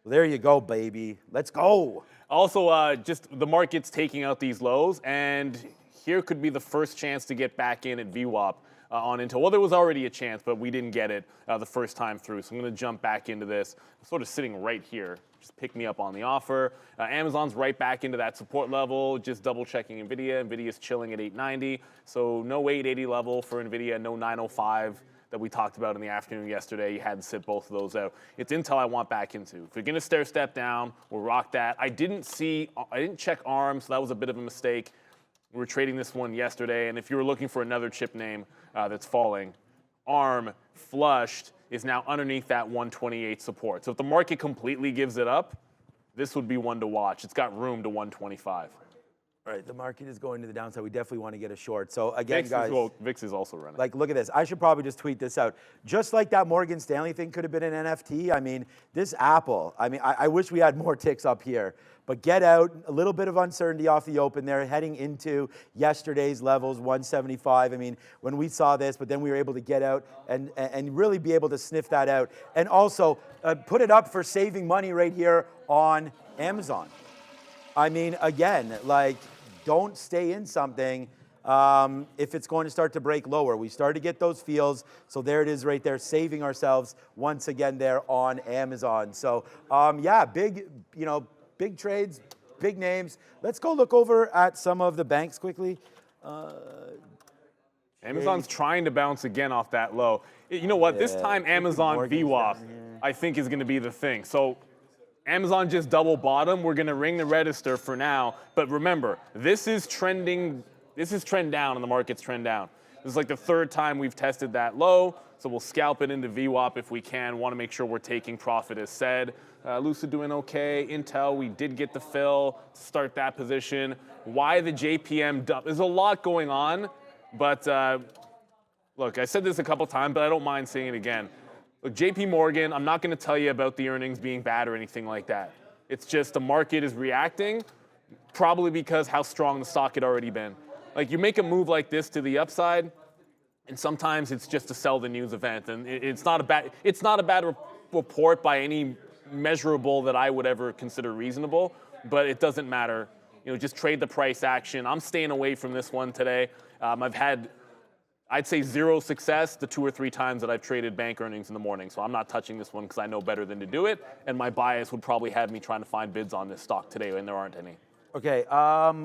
There you go, baby. Let's go. Also, just the market's taking out these lows, and here could be the first chance to get back in at VWAP on Intel. Well, there was already a chance, but we didn't get it the first time through. So I'm going to jump back into this. I'm sort of sitting right here. Just pick me up on the offer. Amazon's right back into that support level. Just double checking NVIDIA. NVIDIA's chilling at 890. So no 880 level for NVIDIA, no 905 that we talked about in the afternoon yesterday. You had to sit both of those out. It's Intel I want back into. If you're going to stair step down, we'll rock that. I didn't check ARM, so that was a bit of a mistake. We were trading this one yesterday, and if you were looking for another chip name that's falling, ARM flushed is now underneath that 128 support. So if the market completely gives it up, this would be one to watch. It's got room to 125. All right, the market is going to the downside. We definitely want to get a short. So again, guys, VIX is also running. like, look at this. I should probably just tweet this out. Just like that Morgan Stanley thing could have been an NFT. I mean, this Apple, I wish we had more ticks up here. But get out, a little bit of uncertainty off the open there, heading into yesterday's levels, 175. I mean, when we saw this, but then we were able to get out and really be able to sniff that out. And also, put it up for saving money right here on Amazon. I mean, again, like, don't stay in something if it's going to start to break lower. We start to get those feels, so there it is right there, saving ourselves once again there on Amazon. So yeah, big trades, big names. Let's go look over at some of the banks quickly. Amazon's trying to bounce again off that low. You know what? This time Amazon VWAP, I think, is going to be the thing. So Amazon just double bottom. We're going to ring the register for now. But remember, this is trending. This is trend down, and the market's trend down. This is like the third time we've tested that low. So we'll scalp it into VWAP if we can. Want to make sure we're taking profit as said. Lucid doing okay. Intel, we did get the fill to start that position. Why the JPM dump? There's a lot going on. But look, I said this a couple times, but I don't mind saying it again. Look, JP Morgan, I'm not going to tell you about the earnings being bad or anything like that. It's just the market is reacting, probably because how strong the stock had already been. Like, you make a move like this to the upside, and sometimes it's just to sell the news event. And it's not a bad report by any measurable that I would ever consider reasonable, but it doesn't matter. Just trade the price action. I'm staying away from this one today. I've had, I'd say, zero success the 2 or 3 times that I've traded bank earnings in the morning. So I'm not touching this one because I know better than to do it. And my bias would probably have me trying to find bids on this stock today, and there aren't any. Okay,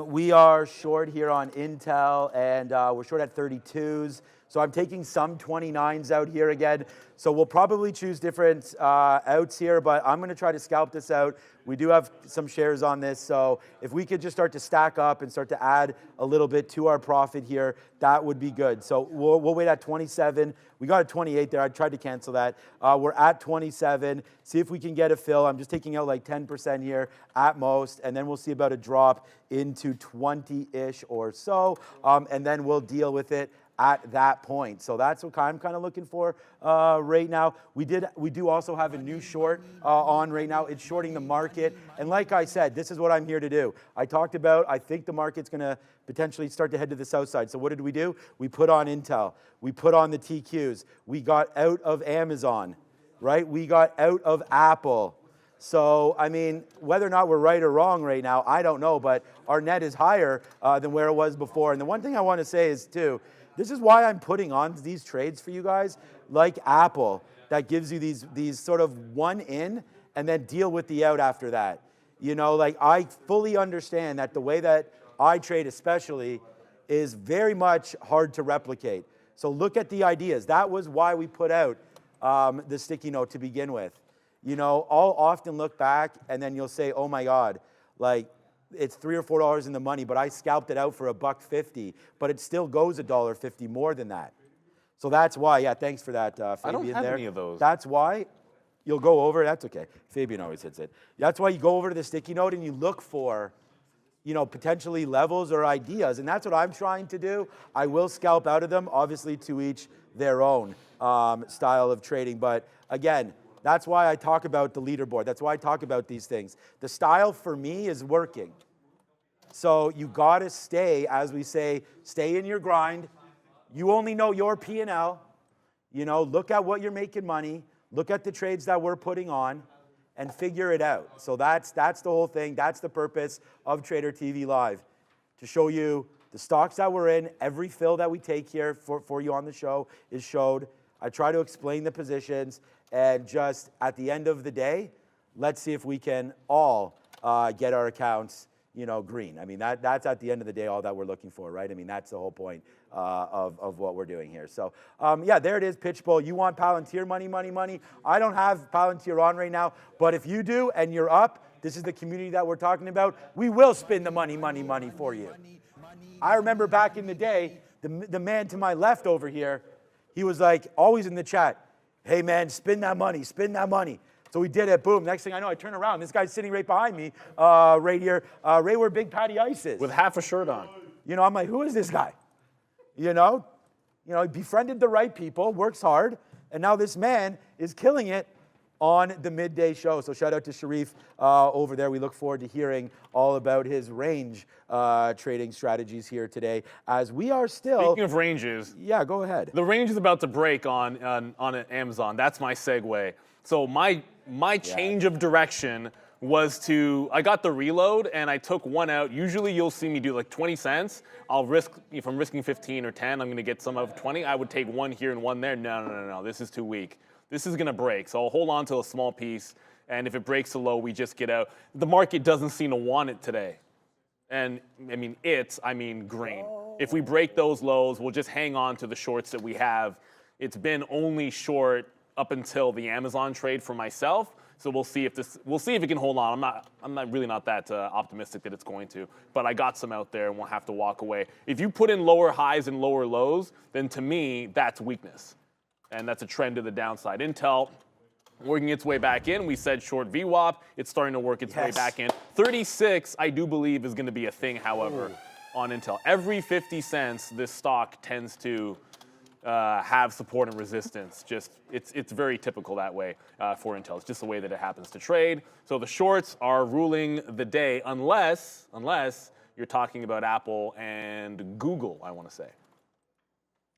we are short here on Intel, and we're short at 32s. So I'm taking some 29s out here again. So we'll probably choose different outs here, but I'm going to try to scalp this out. We do have some shares on this, so if we could just start to stack up and start to add a little bit to our profit here, that would be good. So we'll wait at 27. We got a 28 there. I tried to cancel that. We're at 27. See if we can get a fill. I'm just taking out like 10% here at most, and then we'll see about a drop into 20-ish or so, and then we'll deal with it at that point. So that's what I'm kind of looking for right now. We do also have a new short on right now. It's shorting the market. And like I said, this is what I'm here to do. I talked about, I think the market's going to potentially start to head to the south side. So what did we do? We put on Intel. We put on the TQs. We got out of Amazon, right? We got out of Apple. So, I mean, whether or not we're right or wrong right now, I don't know, but our net is higher than where it was before. And the one thing I want to say is, too, this is why I'm putting on these trades for you guys, like Apple, that gives you these sort of one in and then deal with the out after that. Like, I fully understand that the way that I trade especially is very much hard to replicate. So look at the ideas. That was why we put out the sticky note to begin with. I'll often look back and then you'll say, oh my God, like, it's $3 or $4 in the money, but I scalped it out for $1.50, but it still goes $1.50 more than that. So that's why, yeah, thanks for that, Fabian. I don't have there. any of those. That's why you'll go over, that's okay. Fabian always hits it. That's why you go over to the sticky note and you look for, you know, potentially levels or ideas. And that's what I'm trying to do. I will scalp out of them, obviously to each their own style of trading. But again, that's why I talk about the leaderboard. That's why I talk about these things. The style for me is working. So you got to stay, as we say, stay in your grind. You only know your P&L. You know, look at what you're making money. Look at the trades that we're putting on and figure it out. So that's the whole thing. That's the purpose of Trader TV Live, to show you the stocks that we're in. Every fill that we take here for you on the show is showed. I try to explain the positions, and just at the end of the day, let's see if we can all get our accounts, you know, green. I mean, that's at the end of the day all that we're looking for, right? I mean, that's the whole point of what we're doing here. So, yeah, there it is, Pitch Bowl. You want Palantir money, money, money. I don't have Palantir on right now, but if you do and you're up, this is the community that we're talking about. We will spin the money, money, money for you. I remember back in the day, the man to my left over here, he was like always in the chat, hey man, spin that money, spin that money. So we did it, boom. Next thing I know, I turn around. This guy's sitting right behind me, right here, right where Big Patty Ice is. With half a shirt on. You know, I'm like, who is this guy? You know, he befriended the right people, works hard, and now this man is killing it on the Midday show. So shout out to Sharif over there. We look forward to hearing all about his range trading strategies here today, as we are still... Speaking of ranges. Yeah, go ahead. The range is about to break on Amazon. That's my segue. So my change of direction was I got the reload and I took one out. Usually you'll see me do like 20 cents. I'll risk, if I'm risking 15 or 10, I'm going to get some of 20. I would take one here and one there. No. This is too weak. This is going to break. So I'll hold on to a small piece. And if it breaks a low, we just get out. The market doesn't seem to want it today. And I mean green. If we break those lows, we'll just hang on to the shorts that we have. It's been only short up until the Amazon trade for myself. So we'll see if it can hold on. I'm really not that optimistic that it's going to, but I got some out there and we'll have to walk away. If you put in lower highs and lower lows, then to me, that's weakness. And that's a trend to the downside. Intel working its way back in. We said short VWAP. It's starting to work its way back in. 36, I do believe, is going to be a thing, however, on Intel. Every 50 cents, this stock tends to have support and resistance. Just it's very typical that way for Intel. It's just the way that it happens to trade. So the shorts are ruling the day, unless you're talking about Apple and Google, I want to say.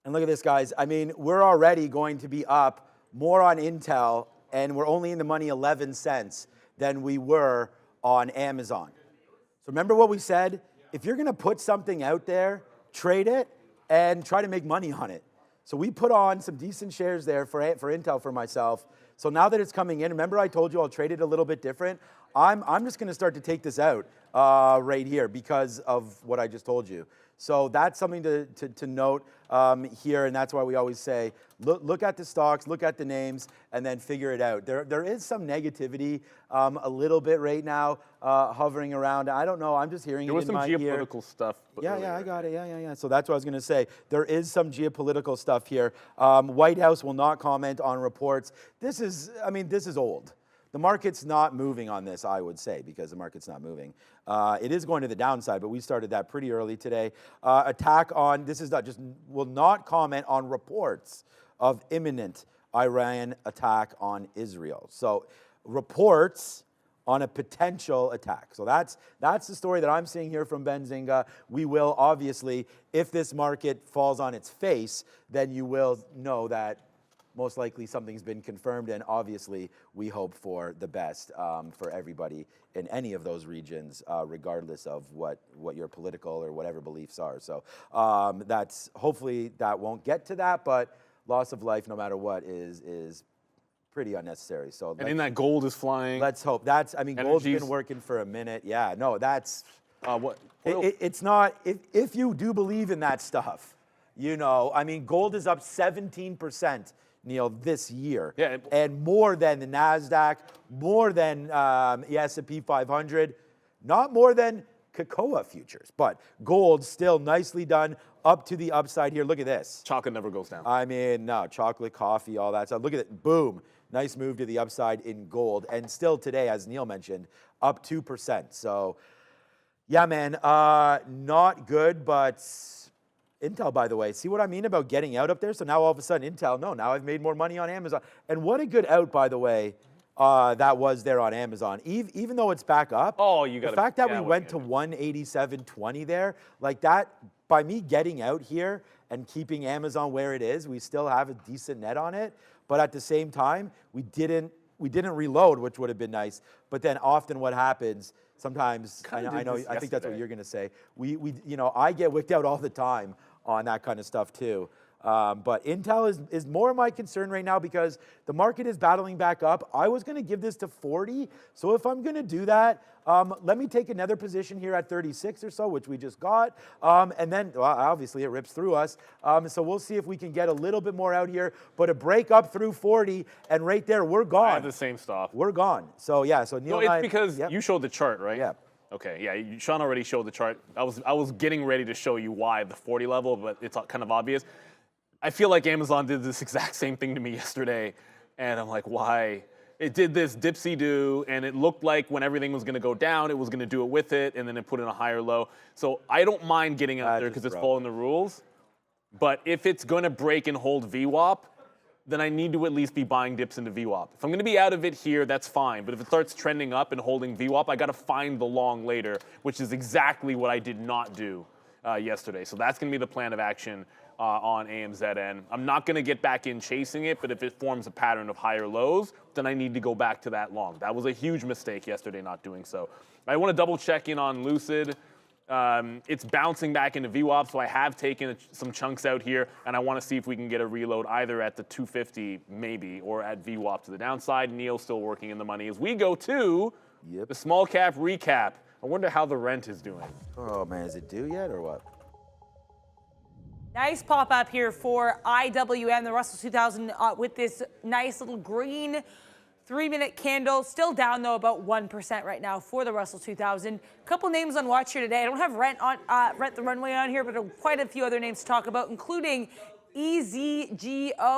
And look at this, guys. I mean, we're already going to be up more on Intel, and we're only in the money 11 cents than we were on Amazon. So remember what we said? If you're going to put something out there, trade it and try to make money on it. So we put on some decent shares there for Intel for myself. So now that it's coming in, remember I told you I'll trade it a little bit different? I'm just going to start to take this out right here because of what I just told you. So that's something to note here, and that's why we always say, look at the stocks, look at the names, and then figure it out. There is some negativity a little bit right now hovering around. I don't know. I'm just hearing it in my ear. There was some geopolitical stuff. Yeah, I got it. Yeah. So that's what I was going to say. There is some geopolitical stuff here. White House will not comment on reports. This is old. The market's not moving on this, I would say, because the market's not moving. It is going to the downside, but we started that pretty early today. Attack on, this is not just, will not comment on reports of imminent Iran attack on Israel. So reports on a potential attack. So that's the story that I'm seeing here from Benzinga. We will obviously, if this market falls on its face, then you will know that most likely something's been confirmed, and obviously we hope for the best for everybody in any of those regions, regardless of what your political or whatever beliefs are. So that's hopefully that won't get to that, but loss of life, no matter what, is pretty unnecessary. So and in that gold is flying. Let's hope. Gold's been working for a minute. Yeah, no, that's what? It's not. If you do believe in that stuff, gold is up 17%. Neil, this year, and more than the NASDAQ, more than the S&P 500, not more than cocoa futures. But gold still nicely done up to the upside here. Look at this. Chocolate never goes down. I mean, no, chocolate, coffee, all that stuff. Look at it. Boom. Nice move to the upside in gold. And still today, as Neil mentioned, up 2%. So, yeah, man, not good, but Intel, by the way, see what I mean about getting out up there? So now all of a sudden, Intel, no, now I've made more money on Amazon. And what a good out, by the way, that was there on Amazon. Even though it's back up, Oh, you got the fact that we went to 187.20 there, like that, by me getting out here and keeping Amazon where it is, we still have a decent net on it. But at the same time, we didn't reload, which would have been nice. But then often what happens, sometimes, I think that's what you're going to say. I get wicked out all the time on that kind of stuff too. But Intel is more of my concern right now because the market is battling back up. I was going to give this to 40. So if I'm going to do that, let me take another position here at 36 or so, which we just got. And then, well, obviously, it rips through us. So we'll see if we can get a little bit more out here. But a break up through 40, and right there, we're gone. I have the same stop. We're gone. So, yeah, so Neil No, it's because you showed the chart, right? Yeah. Okay, yeah, Sean already showed the chart. I was getting ready to show you why the 40 level, but it's kind of obvious. I feel like Amazon did this exact same thing to me yesterday, and I'm like, why? It did this dipsy-do, and it looked like when everything was going to go down, it was going to do it with it, and then it put in a higher low. So I don't mind getting out there because it's following the rules, but if it's going to break and hold VWAP, then I need to at least be buying dips into VWAP. If I'm going to be out of it here, that's fine. But if it starts trending up and holding VWAP, I got to find the long later, which is exactly what I did not do yesterday. So that's going to be the plan of action on AMZN. I'm not going to get back in chasing it, but if it forms a pattern of higher lows, then I need to go back to that long. That was a huge mistake yesterday not doing so. I want to double check in on Lucid. It's bouncing back into VWAP, so I have taken some chunks out here, and I want to see if we can get a reload either at the 250 maybe or at VWAP to the downside. Neil's still working in the money as we go to the small cap recap. I wonder how the rent is doing. Oh, man, is it due yet or what? Nice pop up here for IWM, the Russell 2000, with this nice little green 3-minute candle. Still down, though, about 1% right now for the Russell 2000. A couple names on watch here today. I don't have Rent the Runway on here, but quite a few other names to talk about, including EasyGo,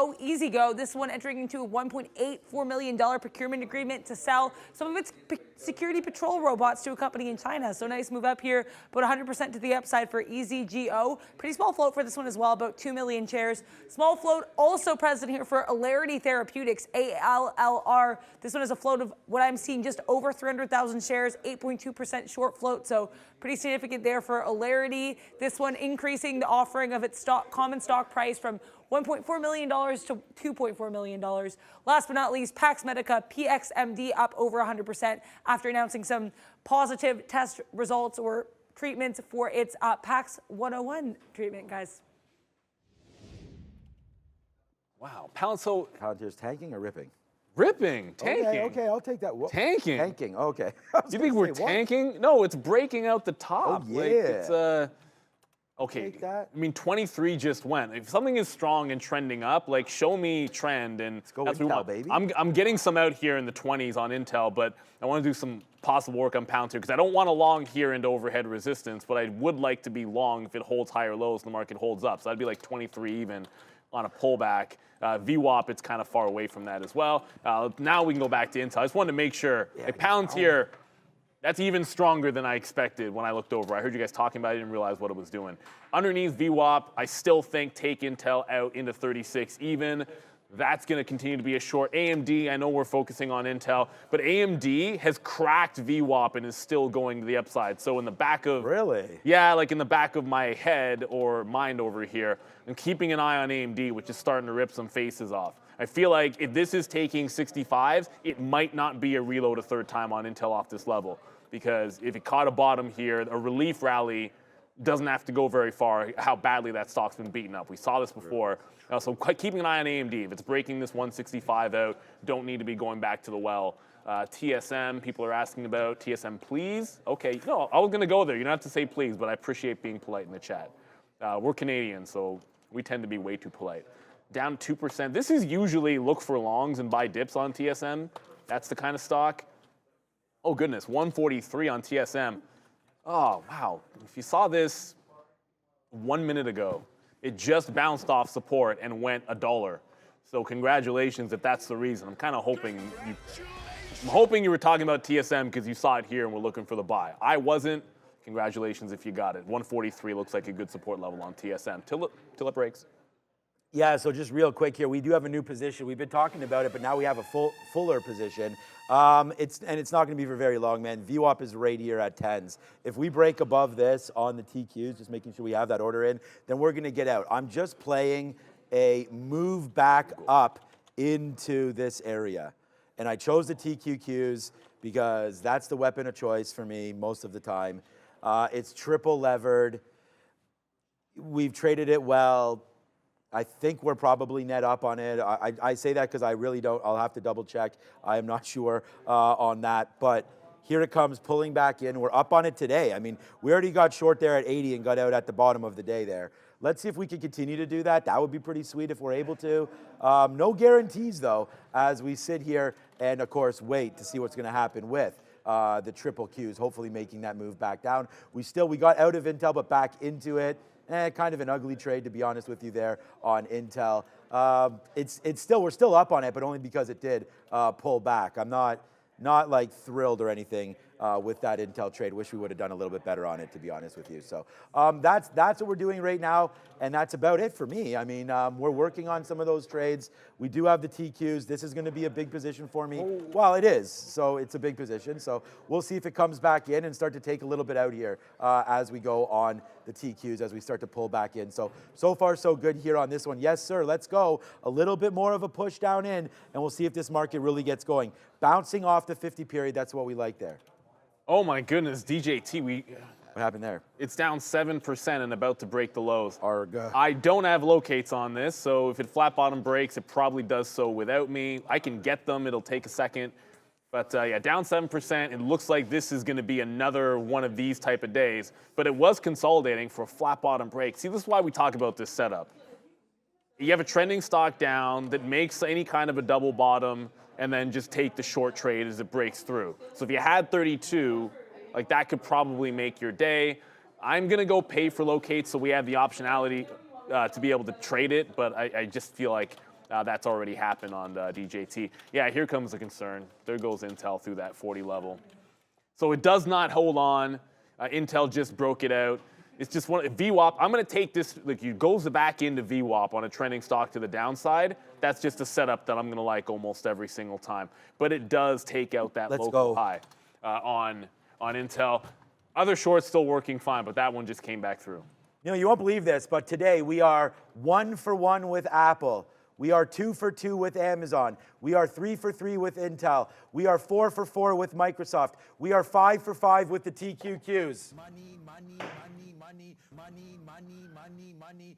this one entering into a $1.84 million procurement agreement to sell some of its security patrol robots to a company in China. So nice move up here, about 100% to the upside for EasyGo. Pretty small float for this one as well, about 2 million shares. Small float also present here for Alarity Therapeutics, ALLR. This one is a float of what I'm seeing just over 300,000 shares, 8.2% short float. So pretty significant there for Alarity. This one increasing the offering of its common stock price from $1.4 million to $2.4 million. Last but not least, Pax Medica, PXMD up over 100% after announcing some positive test results or treatments for its Pax 101 treatment, guys. Wow, so Palantir's tanking or ripping? ripping, tanking. Okay, I'll take that. Tanking. Tanking, okay. You think we're tanking? No, it's breaking out the top. Oh, yeah. Like, it's, okay, Take that. I mean, 23 just went. If something is strong and trending up, like show me trend, and Let's go that's what we Intel, want. baby. I'm getting some out here in the 20s on Intel, but I want to do some possible work on Palantir because I don't want to long here into overhead resistance, but I would like to be long if it holds higher lows and the market holds up. So that'd be like 23 even on a pullback. VWAP, it's kind of far away from that as well. Now we can go back to Intel. I just wanted to make sure. Like Palantir, that's even stronger than I expected when I looked over. I heard you guys talking about it, I didn't realize what it was doing. Underneath VWAP, I still think take Intel out into 36 even. That's going to continue to be a short. AMD, I know we're focusing on Intel, but AMD has cracked VWAP and is still going to the upside. So in the back of... Really? Yeah, like in the back of my head or mind over here, I'm keeping an eye on AMD, which is starting to rip some faces off. I feel like if this is taking 65s, it might not be a reload a third time on Intel off this level. Because if it caught a bottom here, a relief rally doesn't have to go very far, how badly that stock's been beaten up. We saw this before. So keeping an eye on AMD. If it's breaking this 165 out, don't need to be going back to the well. TSM, people are asking about TSM, please. Okay, no, I was going to go there. You don't have to say please, but I appreciate being polite in the chat. We're Canadian, so we tend to be way too polite. Down 2%. This is usually look for longs and buy dips on TSM. That's the kind of stock. Oh, goodness, 143 on TSM. Oh, wow. If you saw this 1 minute ago, it just bounced off support and went $1. So congratulations if that's the reason. I'm kind of hoping you were talking about TSM because you saw it here and were looking for the buy. I wasn't. Congratulations if you got it. 143 looks like a good support level on TSM till it breaks. Yeah, so just real quick here, we do have a new position. We've been talking about it, but now we have a fuller position. It's not going to be for very long, man. VWAP is right here at 10s. If we break above this on the TQs, just making sure we have that order in, then we're going to get out. I'm just playing a move back up into this area. And I chose the TQQs because that's the weapon of choice for me most of the time. It's triple levered. We've traded it well. I think we're probably net up on it. I say that because I really don't. I'll have to double check. I am not sure on that. But here it comes pulling back in. We're up on it today. I mean, we already got short there at 80 and got out at the bottom of the day there. Let's see if we can continue to do that. That would be pretty sweet if we're able to. No guarantees, though, as we sit here and, of course, wait to see what's going to happen with the triple Qs, hopefully making that move back down. We got out of Intel, but back into it. Kind of an ugly trade, to be honest with you, there on Intel. We're still up on it, but only because it did pull back. I'm not like thrilled or anything with that Intel trade. Wish we would have done a little bit better on it, to be honest with you. So that's what we're doing right now, and that's about it for me. I mean, we're working on some of those trades. We do have the TQs. This is going to be a big position for me. Well, it is. So it's a big position. So we'll see if it comes back in and start to take a little bit out here as we go on the TQs, as we start to pull back in. So far, so good here on this one. Yes, sir, let's go. A little bit more of a push down in, and we'll see if this market really gets going. Bouncing off the 50 period, that's what we like there. Oh my goodness, DJT, What happened there? it's down 7% and about to break the lows. Arga. I don't have locates on this, so if it flat bottom breaks, it probably does so without me. I can get them, it'll take a second. But yeah, down 7%. It looks like this is going to be another one of these type of days. But it was consolidating for a flat bottom break. See, this is why we talk about this setup. You have a trending stock down that makes any kind of a double bottom and then just take the short trade as it breaks through. So if you had 32, like that could probably make your day. I'm going to go pay for locates so we have the optionality to be able to trade it. But I just feel like that's already happened on DJT. Yeah, here comes the concern. There goes Intel through that 40 level. So it does not hold on. Intel just broke it out. It's just one VWAP. I'm going to take this, like it goes back into VWAP on a trending stock to the downside. That's just a setup that I'm going to like almost every single time. But it does take out that local high on Intel. Other shorts still working fine, but that one just came back through. You know, you won't believe this, but today we are 1 for 1 with Apple. We are 2 for 2 with Amazon. We are 3 for 3 with Intel. We are 4 for 4 with Microsoft. We are 5 for 5 with the TQQs. Money, money, money, money, money, money, money, money.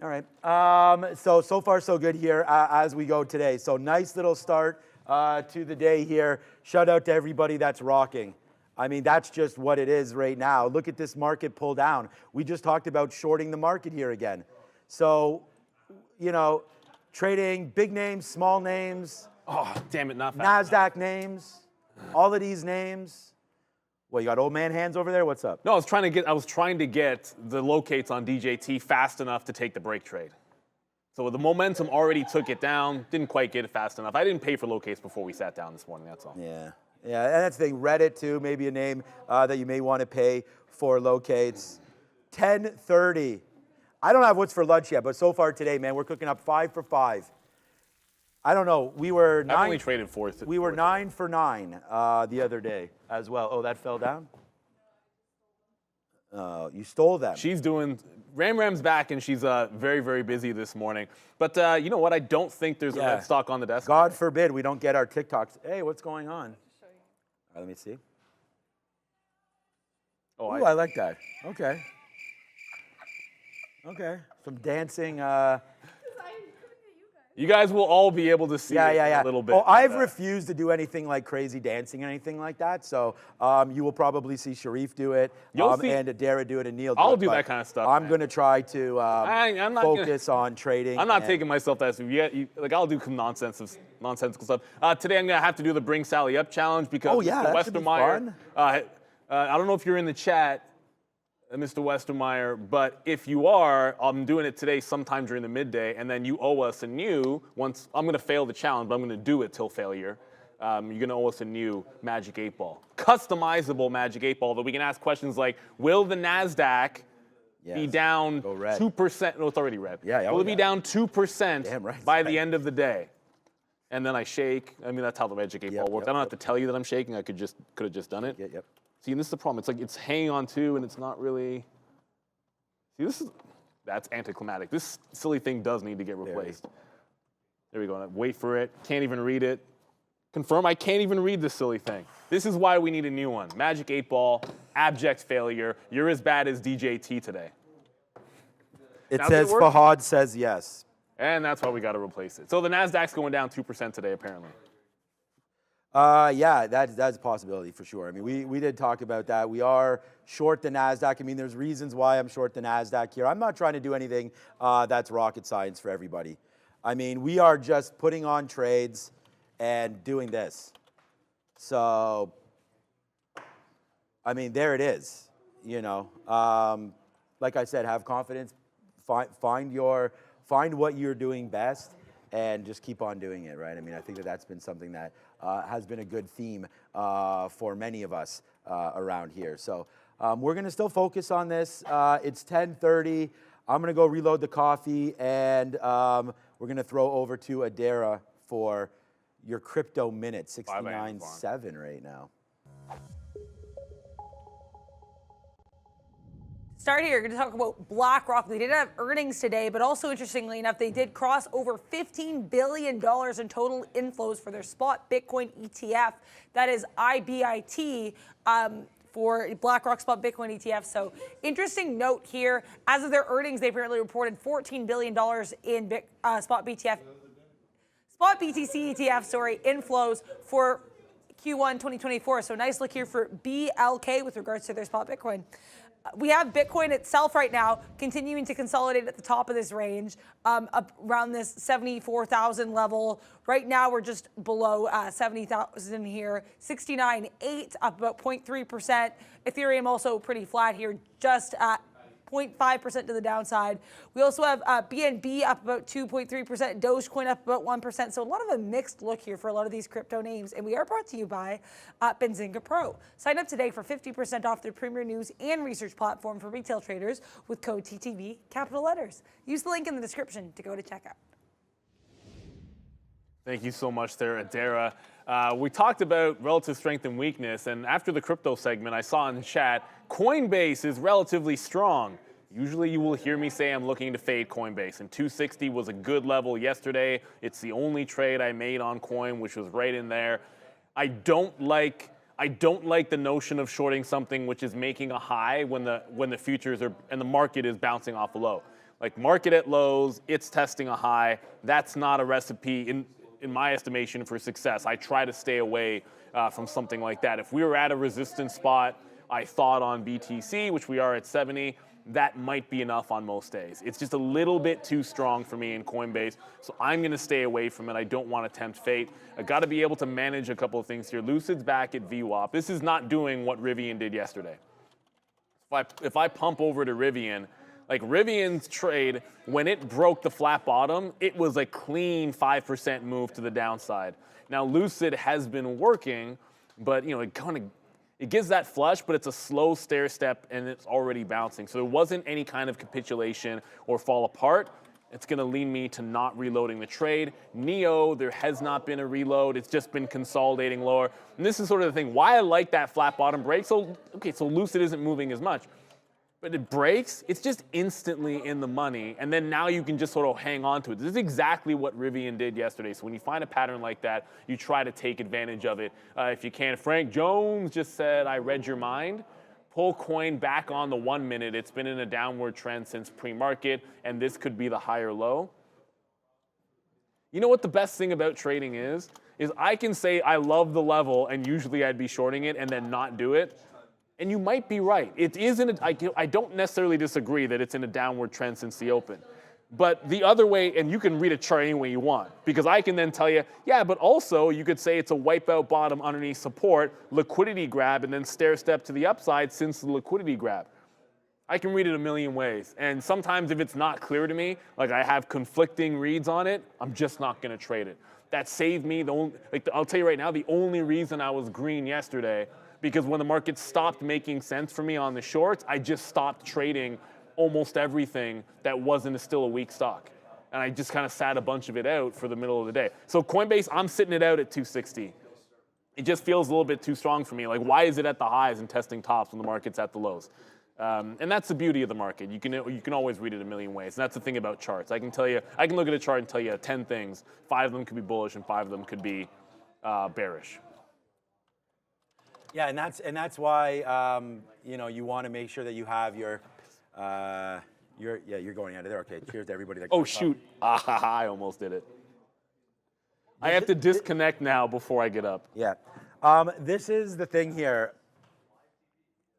All right. So far, so good here as we go today. So nice little start to the day here. Shout out to everybody that's rocking. I mean, that's just what it is right now. Look at this market pull down. We just talked about shorting the market here again. So, you know, trading big names, small names. Oh, damn it, not fast. NASDAQ names, all of these names. Well, you got old man hands over there? What's up? No, I was trying to get the locates on DJT fast enough to take the break trade. So the momentum already took it down. Didn't quite get it fast enough. I didn't pay for locates before we sat down this morning, that's all. Yeah, and that's the thing. Reddit, too, maybe a name that you may want to pay for locates. 10:30. I don't have what's for lunch yet, but so far today, man, we're cooking up 5 for 5. I don't know. We were I've only traded fourth. We were 9 for 9 the other day as well. Oh, that fell down? You stole them. She's doing, Ram's back and she's very, very busy this morning. But you know what? I don't think there's a red stock on the desk. God forbid we don't get our TikToks. Hey, what's going on? All right, let me see. Oh, I like that. Okay. Okay. Some dancing. You guys will all be able to see it in a little bit. Oh, I've refused to do anything like crazy dancing or anything like that. So you will probably see Sharif do it, and Adara do it, and Neil do it. I'll do that kind of stuff. I'm going to try to focus on trading. I'm not taking myself that seriously. Like, I'll do some nonsensical stuff. Today I'm going to have to do the Bring Sally Up challenge because Mr. Westermeyer, I don't know if you're in the chat, Mr. Westermeyer, but if you are, I'm doing it today sometime during the midday, and then you owe us a new, once I'm going to fail the challenge, but I'm going to do it till failure. You're going to owe us a new Magic 8 Ball. Customizable Magic 8 Ball that we can ask questions like, will the NASDAQ be down 2%? No, it's already red. Will it be down 2% by the end of the day? And then I shake. I mean, that's how the Magic 8 Ball works. I don't have to tell you that I'm shaking. I could have just done it. See, and this is the problem. It's like it's hanging on to, and it's not really. See, that's anticlimactic. This silly thing does need to get replaced. There we go. Wait for it. Can't even read it. Confirm. I can't even read this silly thing. This is why we need a new one. Magic 8 Ball. Abject failure. You're as bad as DJT today. It says Fahad says yes. And that's why we got to replace it. So the NASDAQ's going down 2% today, apparently. Yeah, that's a possibility for sure. I mean, we did talk about that. We are short the NASDAQ. I mean, there's reasons why I'm short the NASDAQ here. I'm not trying to do anything that's rocket science for everybody. I mean, we are just putting on trades and doing this. So, I mean, there it is. You know, like I said, have confidence. Find what you're doing best, and just keep on doing it, right? I mean, I think that's been something that has been a good theme for many of us around here. So we're going to still focus on this. It's 10:30. I'm going to go reload the coffee, and we're going to throw over to Adara for your crypto minute, 69.7 right now. Start here, we're going to talk about BlackRock. They did have earnings today, but also interestingly enough, they did cross over $15 billion in total inflows for their spot Bitcoin ETF. That is IBIT for BlackRock spot Bitcoin ETF. So interesting note here, as of their earnings, they apparently reported $14 billion in spot BTC ETF, inflows for Q1 2024. So nice look here for BLK with regards to their spot Bitcoin. We have Bitcoin itself right now continuing to consolidate at the top of this range, up around this 74,000 level. Right now, we're just below 70,000 here, 69.8, up about 0.3%. Ethereum also pretty flat here, just at 0.5% to the downside. We also have BNB up about 2.3%, Dogecoin up about 1%. So a lot of a mixed look here for a lot of these crypto names. And we are brought to you by Benzinga Pro. Sign up today for 50% off their premier news and research platform for retail traders with code TTV, capital letters. Use the link in the description to go to checkout. Thank you so much there, Adara. We talked about relative strength and weakness, and after the crypto segment, I saw in the chat, Coinbase is relatively strong. Usually you will hear me say I'm looking to fade Coinbase, and 260 was a good level yesterday. It's the only trade I made on Coin, which was right in there. I don't like the notion of shorting something which is making a high when the futures are and the market is bouncing off a low. Like market at lows, it's testing a high. That's not a recipe in my estimation for success. I try to stay away from something like that. If we were at a resistance spot, I thought on BTC, which we are at 70, that might be enough on most days. It's just a little bit too strong for me in Coinbase, so I'm going to stay away from it. I don't want to tempt fate. I got to be able to manage a couple of things here. Lucid's back at VWAP. This is not doing what Rivian did yesterday. If I pump over to Rivian, like Rivian's trade, when it broke the flat bottom, it was a clean 5% move to the downside. Now Lucid has been working, but it gives that flush, but it's a slow stair step and it's already bouncing. So there wasn't any kind of capitulation or fall apart. It's going to lead me to not reloading the trade. NEO, there has not been a reload. It's just been consolidating lower. And this is sort of the thing, why I like that flat bottom break. So Lucid isn't moving as much. But it breaks, it's just instantly in the money, and then now you can just sort of hang on to it. This is exactly what Rivian did yesterday. So when you find a pattern like that, you try to take advantage of it if you can. Frank Jones just said, I read your mind. Pull Coin back on the 1 minute. It's been in a downward trend since pre-market, and this could be the higher low. You know what the best thing about trading is I can say I love the level and usually I'd be shorting it and then not do it. And you might be right. It isn't. I don't necessarily disagree that it's in a downward trend since the open. But the other way, and you can read a chart any way you want, because I can then tell you, yeah, but also you could say it's a wipeout bottom underneath support, liquidity grab, and then stair step to the upside since the liquidity grab. I can read it a million ways. And sometimes if it's not clear to me, like I have conflicting reads on it, I'm just not going to trade it. That saved me, I'll tell you right now, the only reason I was green yesterday, because when the market stopped making sense for me on the shorts, I just stopped trading almost everything that wasn't still a weak stock. And I just kind of sat a bunch of it out for the middle of the day. So Coinbase, I'm sitting it out at 260. It just feels a little bit too strong for me. Like, why is it at the highs and testing tops when the market's at the lows? And that's the beauty of the market. You can always read it a million ways. And that's the thing about charts. I can look at a chart and tell you 10 things. 5 of them could be bullish and 5 of them could be bearish. Yeah, and that's why you want to make sure that you have your you're going out of there. Okay, cheers to everybody that. Oh shoot! I almost did it. I have to disconnect now before I get up. Yeah, this is the thing here.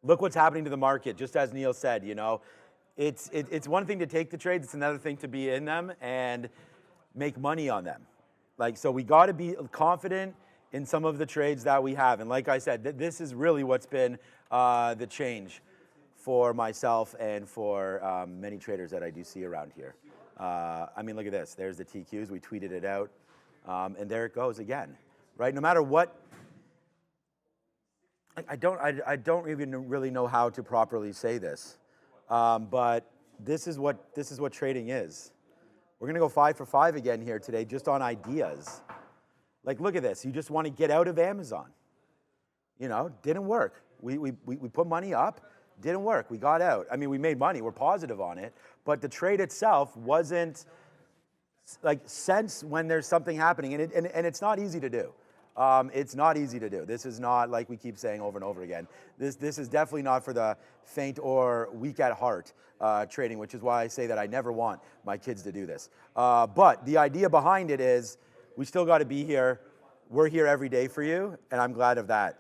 Look what's happening to the market. Just as Neil said, it's one thing to take the trades. It's another thing to be in them and make money on them. So we got to be confident in some of the trades that we have. And like I said, this is really what's been the change for myself and for many traders that I do see around here. I mean, look at this. There's the TQs. We tweeted it out. And there it goes again, right? No matter what, I don't even really know how to properly say this, but this is what trading is. We're gonna go 5 for 5 again here today, just on ideas. Look at this. You just want to get out of Amazon. Didn't work. We put money up, didn't work. We got out. I mean, we made money. We're positive on it, but the trade itself wasn't sense when there's something happening, and it's not easy to do. It's not easy to do. This is not, like we keep saying over and over again, this is definitely not for the faint or weak at heart trading, which is why I say that I never want my kids to do this. But the idea behind it is we still got to be here. We're here every day for you, and I'm glad of that.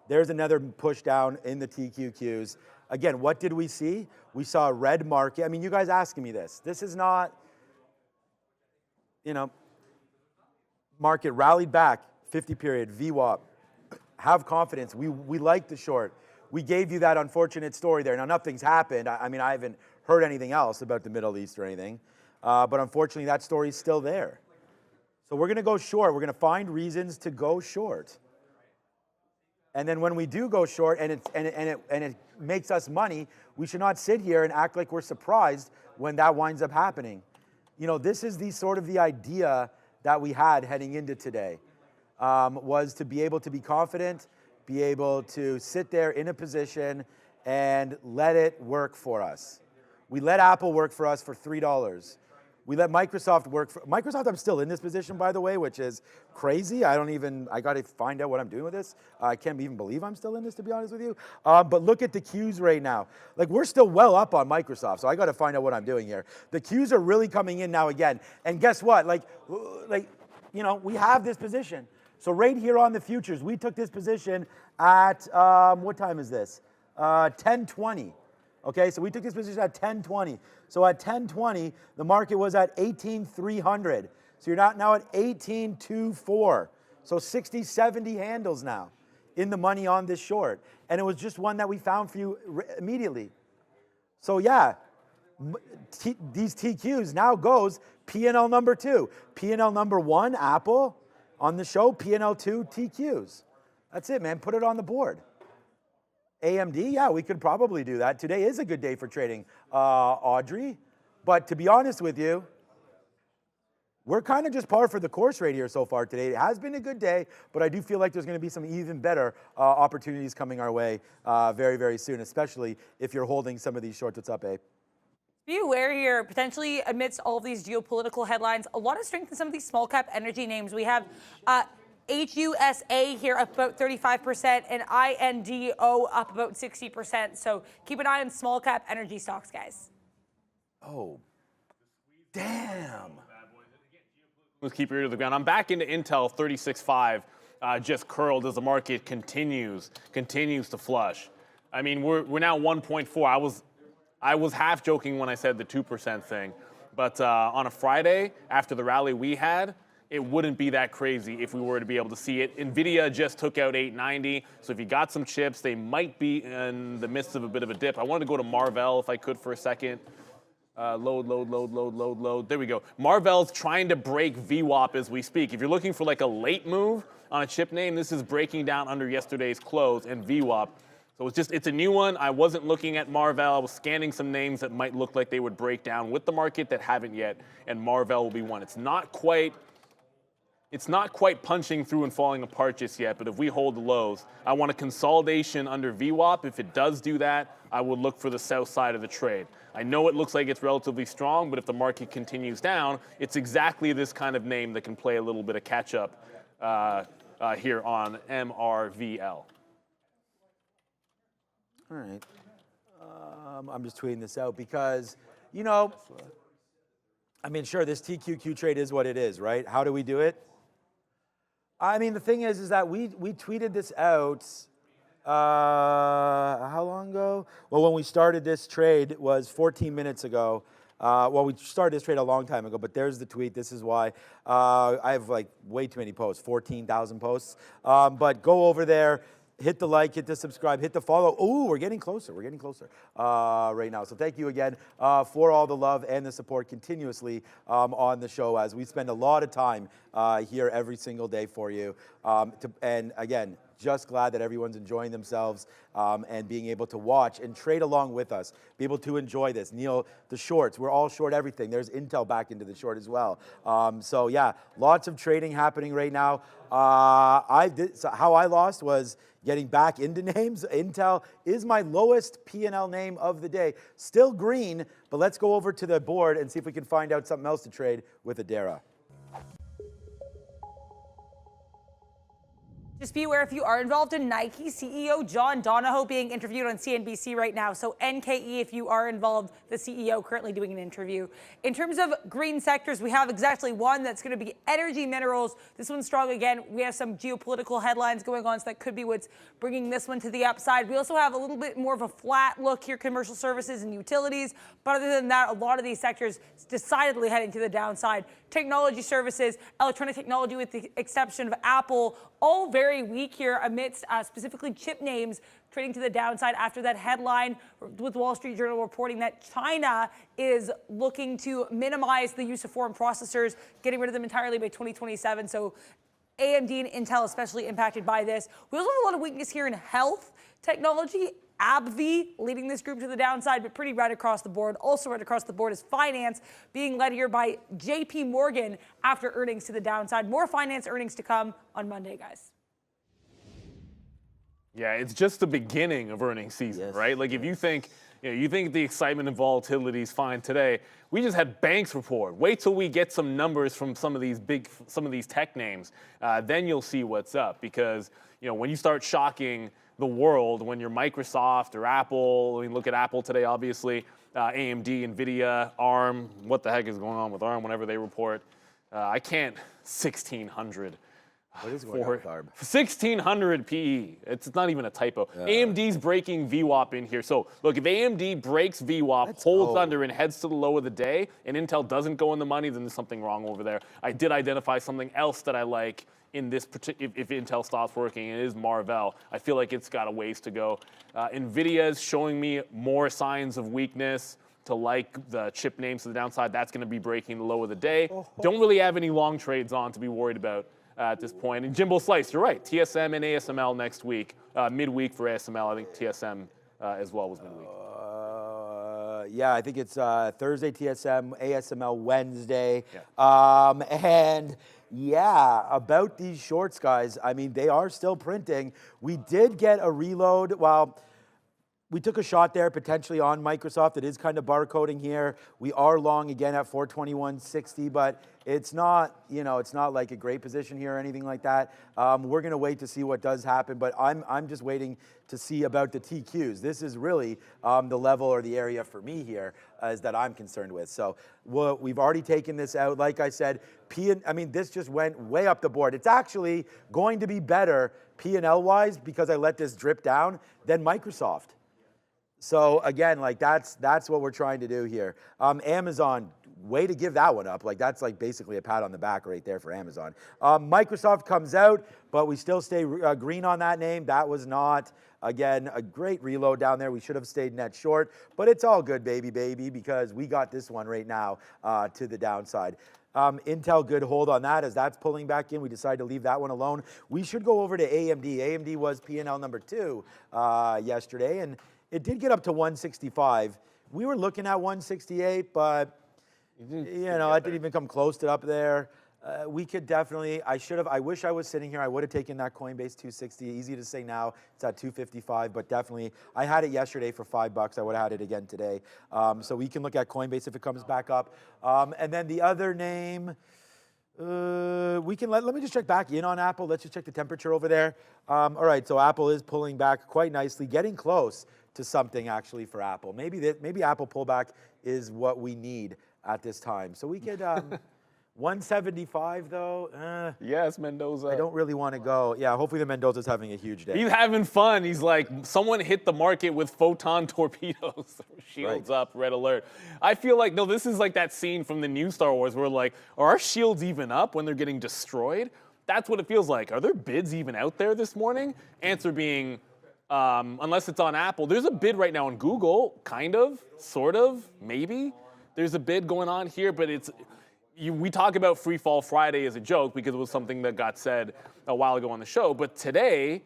There's another push down in the TQQs. Again, what did we see? We saw a red market. I mean, you guys asking me this. This is not, market rallied back, 50 period, VWAP. Have confidence. We like the short. We gave you that unfortunate story there. Now, nothing's happened. I mean, I haven't heard anything else about the Middle East or anything. But unfortunately, that story's still there. So we're going to go short. We're going to find reasons to go short. And then when we do go short and it makes us money, we should not sit here and act like we're surprised when that winds up happening. This is the idea that we had heading into today, was to be able to be confident, be able to sit there in a position and let it work for us. We let Apple work for us for $3. We let Microsoft work for Microsoft. I'm still in this position, by the way, which is crazy. I got to find out what I'm doing with this. I can't even believe I'm still in this, to be honest with you. But look at the Qs right now. We're still well up on Microsoft, so I got to find out what I'm doing here. The Qs are really coming in now again. And guess what? We have this position. So right here on the futures, we took this position at, what time is this? 10:20. Okay, so we took this position at 10:20. So at 10:20, the market was at 18,300. So you're now at 18,240. So 60, 70 handles now in the money on this short. And it was just one that we found for you immediately. So yeah, these TQs now goes P&L number 2. P&L number 1, Apple on the show, P&L 2, TQs. That's it, man. Put it on the board. AMD, yeah, we could probably do that. Today is a good day for trading, Audrey. But to be honest with you, we're kind of just par for the course right here so far today. It has been a good day, but I do feel like there's going to be some even better opportunities coming our way very, very soon, especially if you're holding some of these shorts. What's up, Abe? Be aware here, potentially amidst all of these geopolitical headlines, a lot of strength in some of these small cap energy names. We have HUSA here up about 35% and INDO up about 60%. So keep an eye on small cap energy stocks, guys. Oh, damn. Let's keep your ear to the ground. I'm back into Intel 36.5, just curled as the market continues to flush. I mean, we're now 1.4. I was half joking when I said the 2% thing, but on a Friday after the rally we had, it wouldn't be that crazy if we were to be able to see it. NVIDIA just took out 890, so if you got some chips, they might be in the midst of a bit of a dip. I wanted to go to Marvell if I could for a second. Load. There we go. Marvell's trying to break VWAP as we speak. If you're looking for like a late move on a chip name, this is breaking down under yesterday's close and VWAP. So it's a new one. I wasn't looking at Marvell. I was scanning some names that might look like they would break down with the market that haven't yet, and Marvell will be one. It's not quite punching through and falling apart just yet, but if we hold the lows, I want a consolidation under VWAP. If it does do that, I would look for the south side of the trade. I know it looks like it's relatively strong, but if the market continues down, it's exactly this kind of name that can play a little bit of catch-up here on MRVL. All right. I'm just tweeting this out because, you know, I mean, sure, this TQQ trade is what it is, right? How do we do it? I mean, the thing is that we tweeted this out, how long ago? Well, when we started this trade, it was 14 minutes ago. Well, we started this trade a long time ago, but there's the tweet. This is why. I have like way too many posts, 14,000 posts. But go over there. Hit the like, hit the subscribe, hit the follow. Ooh, we're getting closer. We're getting closer right now. So thank you again for all the love and the support continuously on the show, as we spend a lot of time here every single day for you. And again, just glad that everyone's enjoying themselves and being able to watch and trade along with us, be able to enjoy this. Neil, the shorts, we're all short everything. There's Intel back into the short as well. So yeah, lots of trading happening right now. So how I lost was getting back into names. Intel is my lowest P&L name of the day. Still green, but let's go over to the board and see if we can find out something else to trade with Adara. Just be aware if you are involved in Nike, CEO John Donahoe being interviewed on CNBC right now. So NKE, if you are involved, the CEO currently doing an interview. In terms of green sectors, we have exactly one that's going to be energy minerals. This one's strong again. We have some geopolitical headlines going on, so that could be what's bringing this one to the upside. We also have a little bit more of a flat look here, commercial services and utilities. But other than that, a lot of these sectors decidedly heading to the downside. Technology services, electronic technology with the exception of Apple, all very weak here amidst specifically chip names trading to the downside after that headline with Wall Street Journal reporting that China is looking to minimize the use of foreign processors, getting rid of them entirely by 2027. So AMD and Intel especially impacted by this. We also have a lot of weakness here in health technology. AbbVie leading this group to the downside, but pretty right across the board. Also right across the board is finance, being led here by JP Morgan after earnings to the downside. More finance earnings to come on Monday, guys. Yeah, it's just the beginning of earnings season, right? Like if you think the excitement and volatility is fine today, we just had banks report. Wait till we get some numbers from some of these tech names, then you'll see what's up. Because when you start shocking the world, when you're Microsoft or Apple, I mean, look at Apple today, obviously, AMD, NVIDIA, ARM. What the heck is going on with ARM whenever they report? I can't 1,600. What is going on with ARM? 1,600 PE. It's not even a typo. AMD's breaking VWAP in here. So look, if AMD breaks VWAP, holds under and heads to the low of the day, and Intel doesn't go in the money, then there's something wrong over there. I did identify something else that I like in this particular, if Intel stops working, it is Marvell. I feel like it's got a ways to go. NVIDIA is showing me more signs of weakness to like the chip names to the downside. That's going to be breaking the low of the day. Don't really have any long trades on to be worried about at this point. And Jimbo Slice, you're right. TSM and ASML next week. Midweek for ASML. I think TSM as well was midweek. Yeah, I think it's Thursday TSM, ASML Wednesday. Yeah. And yeah, about these shorts, guys, I mean, they are still printing. We did get a reload. Well, we took a shot there potentially on Microsoft. It is kind of barcoding here. We are long again at 421.60, but it's not, it's not like a great position here or anything like that. We're going to wait to see what does happen, but I'm just waiting to see about the TQs. This is really the level or the area for me here is that I'm concerned with. So we've already taken this out. Like I said, this just went way up the board. It's actually going to be better P&L wise because I let this drip down than Microsoft. So again, like that's what we're trying to do here. Amazon, way to give that one up. Like that's like basically a pat on the back right there for Amazon. Microsoft comes out, but we still stay green on that name. That was not, again, a great reload down there. We should have stayed net short, but it's all good, baby, because we got this one right now to the downside. Intel, good hold on that as that's pulling back in. We decided to leave that one alone. We should go over to AMD. AMD was P&L number 2 yesterday, and it did get up to 165. We were looking at 168, but it didn't even come close to up there. We could definitely, I wish I was sitting here. I would have taken that Coinbase 260. Easy to say now, it's at 255, but definitely, I had it yesterday for $5. I would have had it again today. So we can look at Coinbase if it comes back up. And then the other name, we can let me just check back in on Apple. Let's just check the temperature over there. All right, so Apple is pulling back quite nicely, getting close to something actually for Apple. Maybe Apple pullback is what we need at this time. So we could 175 though. Yes, Mendoza. I don't really want to go. Yeah, hopefully the Mendoza's having a huge day. He's having fun. He's like, someone hit the market with photon torpedoes. Shields Right. up, red alert. I feel like, no, this is like that scene from the new Star Wars where like, are our shields even up when they're getting destroyed? That's what it feels like. Are there bids even out there this morning? Answer being, unless it's on Apple. There's a bid right now on Google, kind of, sort of, maybe. There's a bid going on here, but we talk about Free Fall Friday as a joke because it was something that got said a while ago on the show, but today,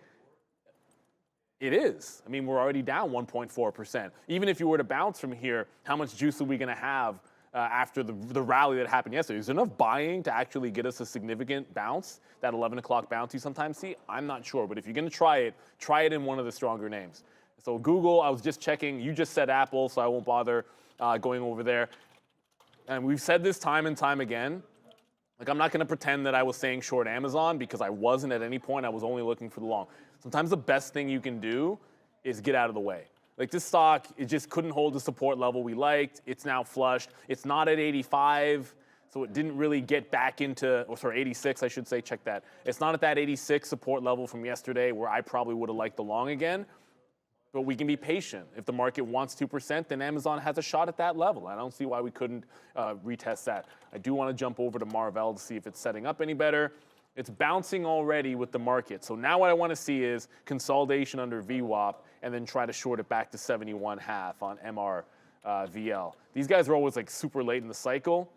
it is. I mean, we're already down 1.4%. Even if you were to bounce from here, how much juice are we going to have after the rally that happened yesterday? Is there enough buying to actually get us a significant bounce, that 11 o'clock bounce you sometimes see? I'm not sure, but if you're going to try it in one of the stronger names. So Google, I was just checking. You just said Apple, so I won't bother going over there. And we've said this time and time again. Like, I'm not going to pretend that I was saying short Amazon because I wasn't at any point. I was only looking for the long. Sometimes the best thing you can do is get out of the way. Like, this stock, it just couldn't hold the support level we liked. It's now flushed. It's not at 85, so it didn't really get back into, or sorry, 86, I should say. Check that. It's not at that 86 support level from yesterday where I probably would have liked the long again. But we can be patient. If the market wants 2%, then Amazon has a shot at that level. I don't see why we couldn't retest that. I do want to jump over to Marvell to see if it's setting up any better. It's bouncing already with the market. So now what I want to see is consolidation under VWAP and then try to short it back to 71.5 on MRVL. These guys are always like super late in the cycle.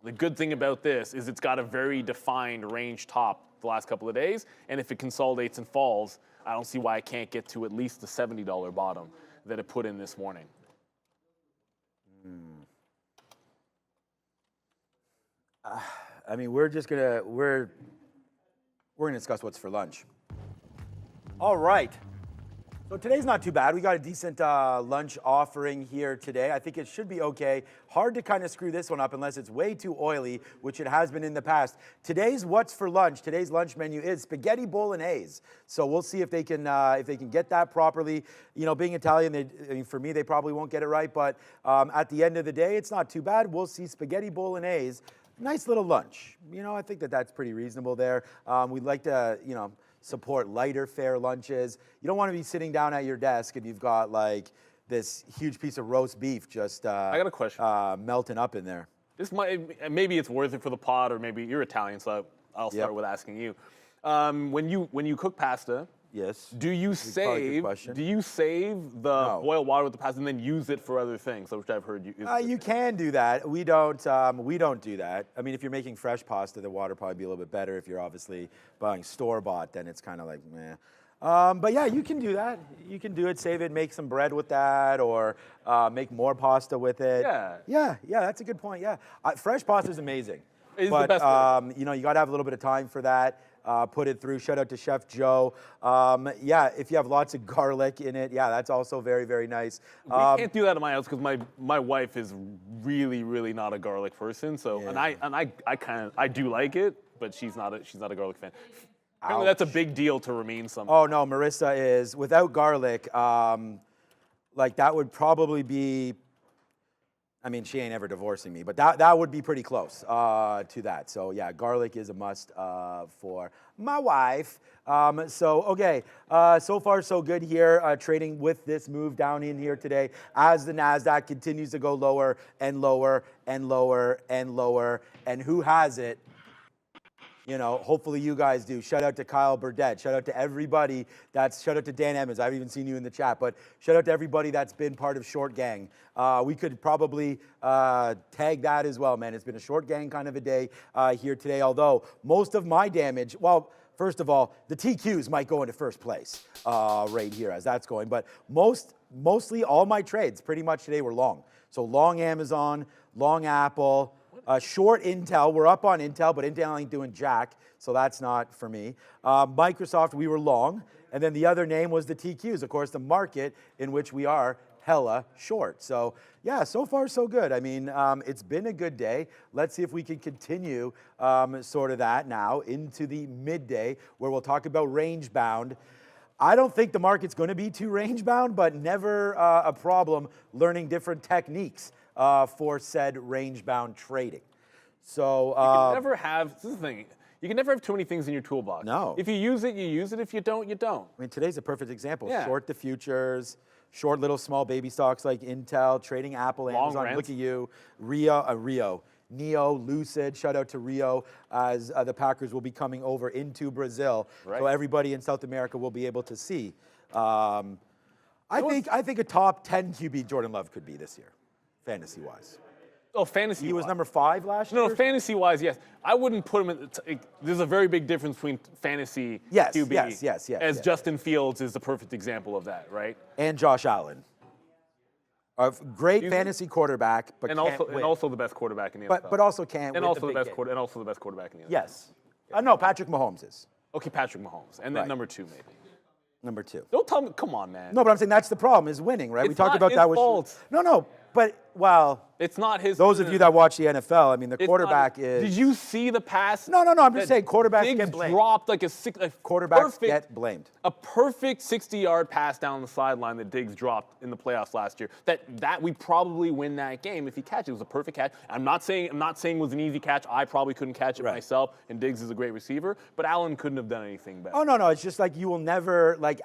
The good thing about this is it's got a very defined range top the last couple of days. And if it consolidates and falls, I don't see why I can't get to at least the $70 bottom that it put in this morning. I mean, we're gonna discuss what's for lunch. All right. So today's not too bad. We got a decent lunch offering here today. I think it should be okay. Hard to kind of screw this one up unless it's way too oily, which it has been in the past. Today's what's for lunch. Today's lunch menu is spaghetti bolognese. So we'll see if they can get that properly. You know, being Italian, for me, they probably won't get it right. But at the end of the day, it's not too bad. We'll see spaghetti bolognese. Nice little lunch. You know, I think that's pretty reasonable there. We'd like to, support lighter fare lunches. You don't want to be sitting down at your desk and you've got like this huge piece of roast beef just I got a question. Melting up in there. This maybe it's worth it for the pod, or maybe you're Italian, so I'll start with asking you. When you cook pasta, yes. do you save the boiled water with the pasta and then use it for other things, which I've heard you? You can do that. We don't do that. I mean, if you're making fresh pasta, the water probably be a little bit better. If you're obviously buying store-bought, then it's kind of like meh. But yeah, you can do that. You can do it, save it, make some bread with that, or make more pasta with it. Yeah, that's a good point. Yeah, fresh pasta is amazing. It's the best way. You got to have a little bit of time for that. put it through. Shout out to Chef Joe. Yeah, if you have lots of garlic in it, yeah, that's also very, very nice. We can't do that at my house because my wife is really, really not a garlic person. So Yeah. I do like it, but she's not a garlic fan. Apparently that's a big deal to Ramin. Oh no, Marissa is without garlic. Like that would probably be. I mean, she ain't ever divorcing me, but that would be pretty close to that. So yeah, garlic is a must for my wife. Okay, so far so good here, trading with this move down in here today as the NASDAQ continues to go lower and lower and lower and lower. And who has it? You know, hopefully you guys do. Shout out to Kyle Burdett. Shout out to everybody shout out to Dan Emmons. I haven't even seen you in the chat, but shout out to everybody that's been part of Short Gang. We could probably tag that as well, man. It's been a Short Gang kind of a day here today, although most of my damage, well, first of all, the TQs might go into first place right here as that's going, but mostly all my trades pretty much today were long. So long Amazon, long Apple, short Intel. We're up on Intel, but Intel ain't doing jack, so that's not for me. Microsoft, we were long. And then the other name was the TQs, of course, the market in which we are hella short. So yeah, so far so good. I mean, it's been a good day. Let's see if we can continue sort of that now into the midday where we'll talk about range bound. I don't think the market's going to be too range bound, but never a problem learning different techniques for said range-bound trading. So you can never have. This is the thing. You can never have too many things in your toolbox. No. If you use it, you use it. If you don't, you don't. I mean, today's a perfect example. Yeah. Short the futures, short little small baby stocks like Intel, trading Apple, Long Amazon. rents. Look at you, Neo, Lucid. Shout out to Rio as the Packers will be coming over into Brazil, Right. so everybody in South America will be able to see. I think a top 10 QB Jordan Love could be this year, fantasy-wise. Oh, fantasy. He was number 5 last year? No, fantasy-wise, yes. I wouldn't put him in. There's a very big difference between fantasy Yes, QB. yes. As Justin Fields is the perfect example of that, right? And Josh Allen. A great fantasy quarterback, but and also the best quarterback in the NFL. but also can't and win also the the big best game. and also the best quarterback in the NFL. Yes. No, Patrick Mahomes is Okay, Patrick Mahomes, and then Right. number 2 maybe. number 2. Don't tell me. Come on, man. No, but I'm saying that's the problem is winning, right? We It's talked not about his that with fault. No, but well, It's not his. those of you that watch the NFL, I mean, the It's quarterback not- is. Did you see the pass? No, I'm just that saying quarterbacks Diggs get blamed. dropped like Quarterbacks get blamed. A perfect 60-yard pass down the sideline that Diggs dropped in the playoffs last year. That we probably win that game if he catches. It was a perfect catch. I'm not saying it was an easy catch. I probably couldn't catch it Right. myself. And Diggs is a great receiver, but Allen couldn't have done anything better. Oh no, it's just like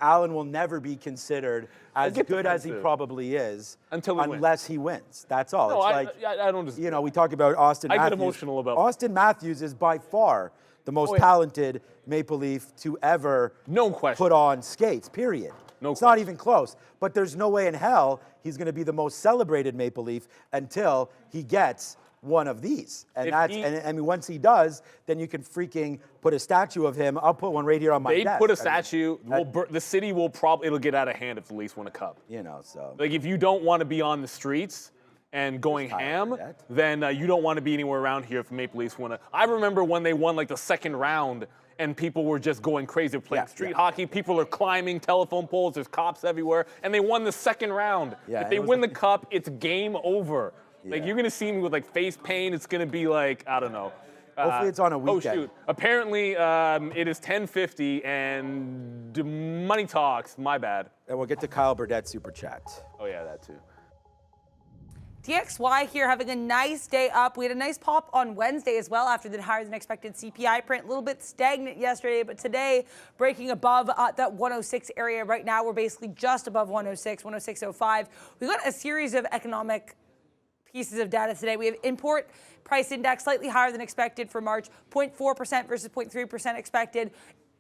Allen will never be considered as get good as he defensive. probably is Until he wins. unless he wins. That's all. No, It's I don't disagree. you know, we talk about Austin I Matthews. get emotional about- Austin Matthews is by far the most yeah. talented Maple Leaf to ever No question. put on skates, period. No it's not question. even close. But there's no way in hell he's going to be the most celebrated Maple Leaf until he gets one of these. And I mean, once he does, then you can freaking put a statue of him. I'll put one right here on my They'd desk. put a I mean, statue. The city will probably it'll get out of hand if the Leafs win a cup. you know, so. Like if you don't want to be on the streets and going ham, that. then you don't want to be anywhere around here if the Maple Leafs win. I remember when they won like the second round and people were just going crazy playing street hockey. People are climbing telephone poles. There's cops everywhere, and they won the second round. Yeah, if they it was win the cup, it's game over. Like Yeah. you're gonna see me with like face paint. It's gonna be like I don't know. Hopefully it's on a Oh weekend. shoot! Apparently it is 10:50 and money talks. My bad. And we'll get to Kyle Burdett super chat. Oh yeah, that too. DXY here having a nice day up. We had a nice pop on Wednesday as well after the higher than expected CPI print. A little bit stagnant yesterday, but today breaking above that 106 area. Right now we're basically just above 106, 106.05. We got a series of economic pieces of data today. We have import price index slightly higher than expected for March, 0.4% versus 0.3% expected.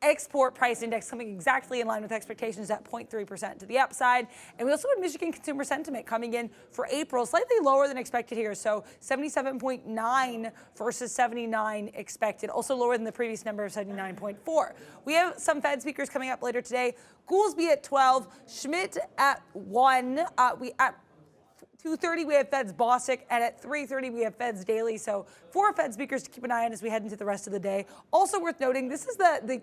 Export price index coming exactly in line with expectations at 0.3% to the upside. And we also had Michigan consumer sentiment coming in for April, slightly lower than expected here. So 77.9 versus 79 expected, also lower than the previous number of 79.4. We have some Fed speakers coming up later today. Goolsbee at 12, Schmidt at 1. We at 2:30 we have Fed's Bostic, and at 3:30 we have Fed's Daily. So 4 Fed speakers to keep an eye on as we head into the rest of the day. Also worth noting, this is the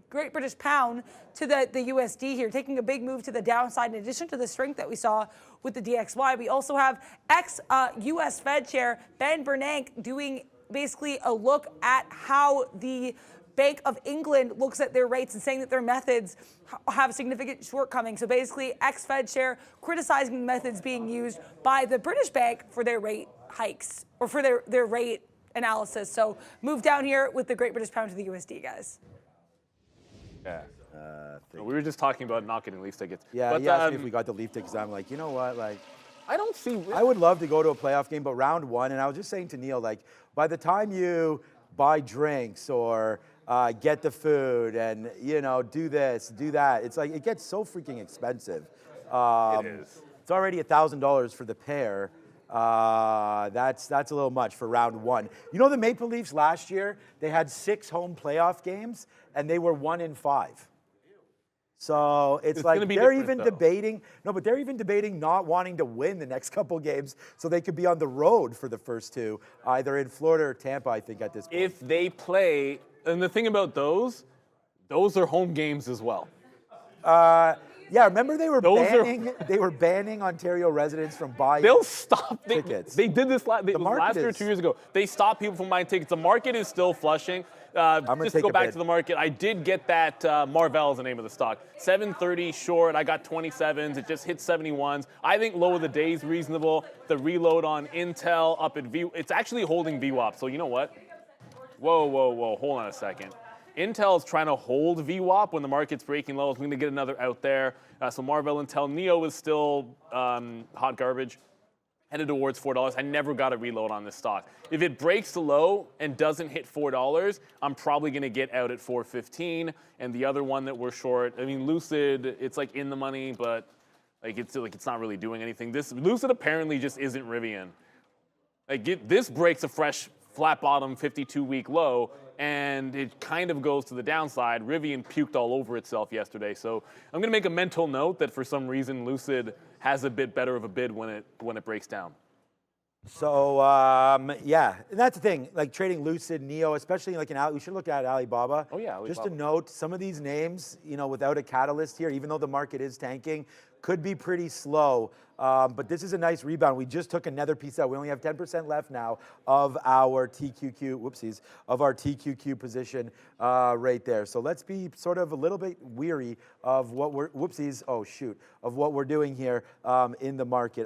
Great British Pound to the USD here, taking a big move to the downside in addition to the strength that we saw with the DXY. We also have ex-US Fed Chair Ben Bernanke doing basically a look at how the Bank of England looks at their rates and saying that their methods have significant shortcomings. So basically, ex-Fed Chair criticizing the methods being used by the British bank for their rate hikes or for their rate analysis. So move down here with the Great British Pound to the USD, guys. Yeah. We were just talking about not getting Leafs tickets. Yeah, but, he asked me if we got the Leaf tickets. I'm like, you know what, like. I don't see. I would love to go to a playoff game, but round one, and I was just saying to Neil, like, by the time you buy drinks or get the food and, you know, do this, do that, it's like, it gets so freaking expensive. It is. It's already $1,000 for the pair. That's a little much for round one. You know, the Maple Leafs last year, they had 6 home playoff games, and they were 1 in 5. So it's like they're even debating, but they're even debating not wanting to win the next couple games so they could be on the road for the first 2, either in Florida or Tampa, I think, at this point. If they play, and the thing about those are home games as well. Yeah, remember they were banning Ontario residents from buying They'll stop tickets. They did this last year or 2 years ago. They stopped people from buying tickets. The market is still flushing. Just to go back to the market, I did get that Marvell is the name of the stock. 730 short. I got 27s. It just hit 71s. I think low of the day is reasonable. The reload on Intel up at V. It's actually holding VWAP. So you know what? Whoa. Hold on a second. Intel is trying to hold VWAP when the market's breaking lows. We're going to get another out there. So Marvell, Intel, Neo is still hot garbage. Headed towards $4. I never got a reload on this stock. If it breaks the low and doesn't hit $4, I'm probably going to get out at $4.15. And the other one that we're short, I mean, Lucid, it's like in the money, but it's not really doing anything. This Lucid apparently just isn't Rivian. This breaks a fresh flat bottom 52-week low, and it kind of goes to the downside. Rivian puked all over itself yesterday. So I'm going to make a mental note that for some reason Lucid has a bit better of a bid when it breaks down. So yeah, and that's the thing. Like trading Lucid, Neo, especially like we should look at Alibaba. Oh yeah, Alibaba. Just to note, some of these names, you know, without a catalyst here, even though the market is tanking, could be pretty slow. But this is a nice rebound. We just took another piece out. We only have 10% left now of our TQQ position right there. So let's be sort of a little bit weary of what we're doing here in the market.